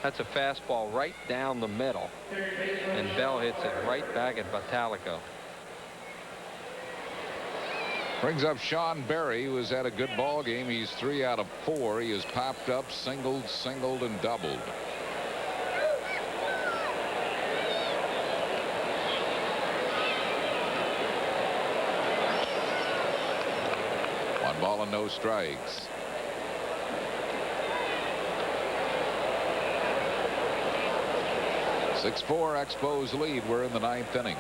B: That's a fastball right down the middle, and Bell hits it right back at Vitalico.
A: Brings up Sean Berry, who has had a good ball game. He's 3 out of 4. He has popped up, singled, and doubled. Ball and no strikes. Six-4 Expos lead. We're in the 9th inning.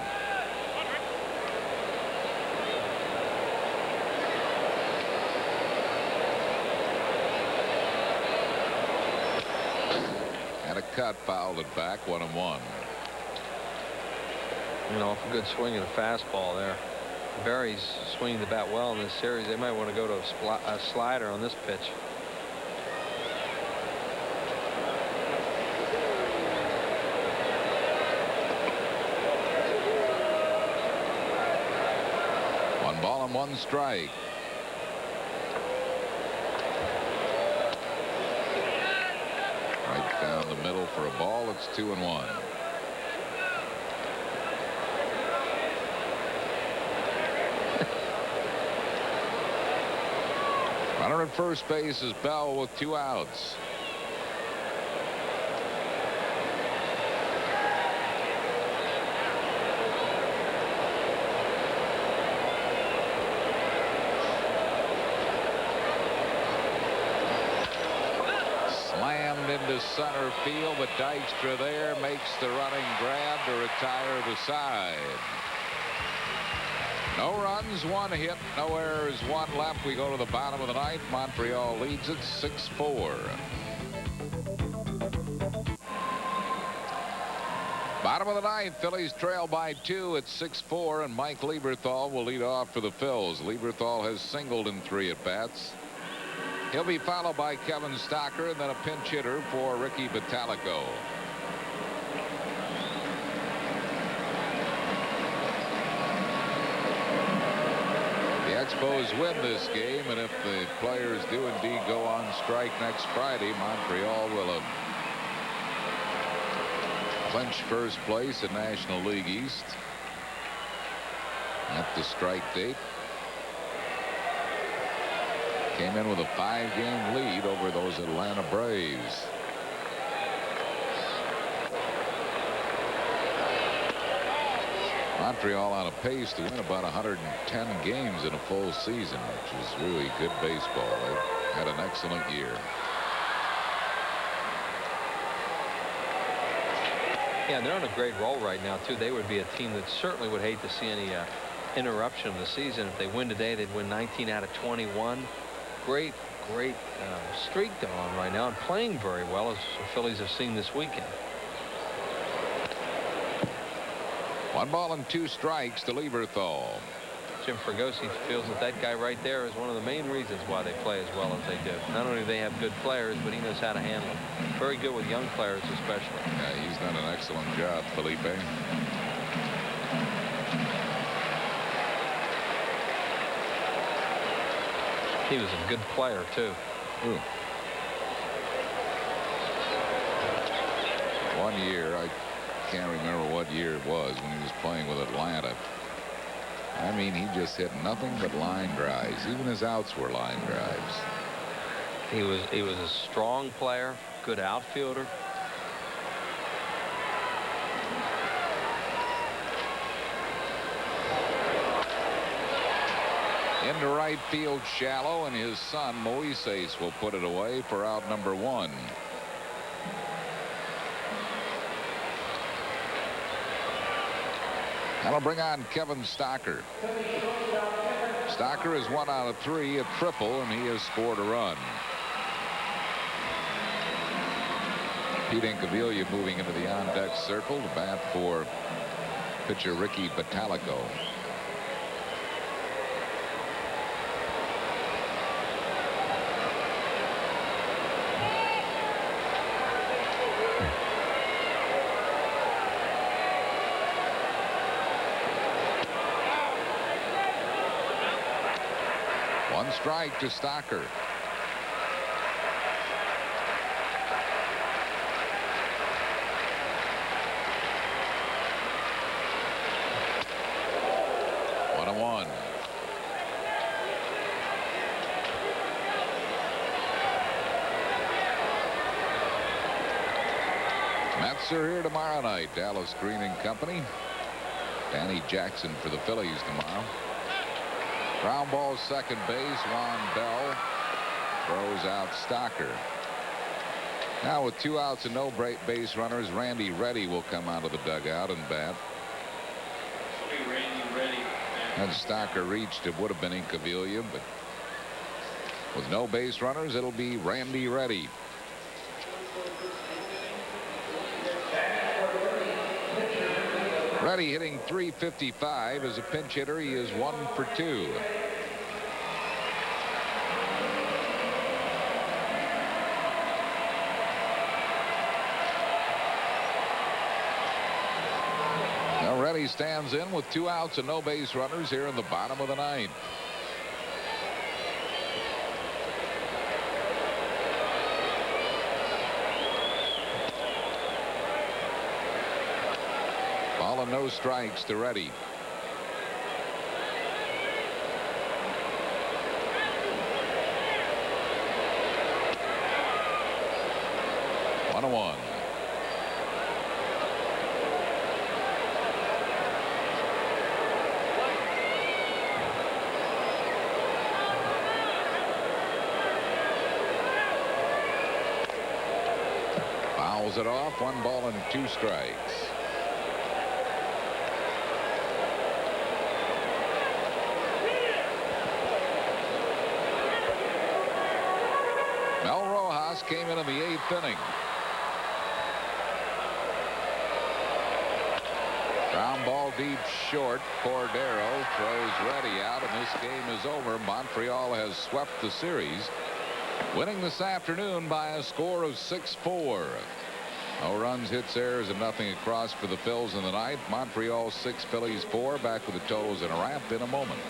A: And a cut, fouled it back. 1-1.
B: You know, a good swing and a fastball there. Berry's swinging the bat well in this series. They might want to go to a slider on this pitch.
A: One ball and 1 strike. Right down the middle for a ball. It's 2-1. Runner at first base is Bell with 2 outs. Slammed into center field, but Dykstra there makes the running grab to retire the side. No runs, 1 hit, no errors, 1 left. We go to the bottom of the 9th. Montreal leads it 6-4. Bottom of the 9th, Phillies trail by 2 at 6-4, and Mike Lieberthal will lead off for the Phils. Lieberthal has singled in 3 at-bats. He'll be followed by Kevin Stocker and then a pinch hitter for Ricky Vitalico. Expos win this game, and if the players do indeed go on strike next Friday, Montreal will clinch first place in National League East at the strike date. Came in with a 5-game lead over those Atlanta Braves. Montreal on a pace to win about 110 games in a full season, which is really good baseball. They had an excellent year.
B: Yeah, they're on a great roll right now, too. They would be a team that certainly would hate to see any interruption of the season. If they win today, they'd win 19 out of 21. Great streak they're on right now, and playing very well, as the Phillies have seen this weekend.
A: 1 ball and 2 strikes to Lieberthal.
B: Jim Fregosi feels that guy right there is one of the main reasons why they play as well as they do. Not only do they have good players, but he knows how to handle them. Very good with young players especially.
A: Yeah, he's done an excellent job, Felipe.
B: He was a good player, too.
A: Ooh. one year, I can't remember what year it was, when he was playing with Atlanta. I mean, he just hit nothing but line drives. Even his outs were line drives.
B: He was a strong player, good outfielder.
A: Into right field shallow, and his son Moises will put it away for out number 1. That'll bring on Kevin Stocker. Stocker is 1 out of 3, a triple, and he has scored a run. Pete Incaviglia moving into the on-deck circle to bat for pitcher Ricky Batalico. One strike to Stocker. One and one. Mets are here tomorrow night. Dallas Green and Company. Danny Jackson for the Phillies tomorrow. Ground ball second base. Juan Bell throws out Stocker. Now with 2 outs and no base runners, Randy Reddy will come out of the dugout and bat. And Stocker reached, it would have been Incaviglia, but with no base runners, it'll be Randy Reddy. Reddy hitting .355 as a pinch hitter. He is 1 for 2. Now Reddy stands in with 2 outs and no base runners here in the bottom of the 9th. Ball and no strikes to Reddy. One and one. Fouls it off. 1 ball and 2 strikes. Mel Rojas came in the 8th inning. Ground ball deep short. Cordero throws Reddy out, and this game is over. Montreal has swept the series, winning this afternoon by a score of 6-4. No runs, hits, errors, and nothing across for the Phils in the 9th. Montreal 6, Phillies 4. Back with the totals and a wrap in a moment.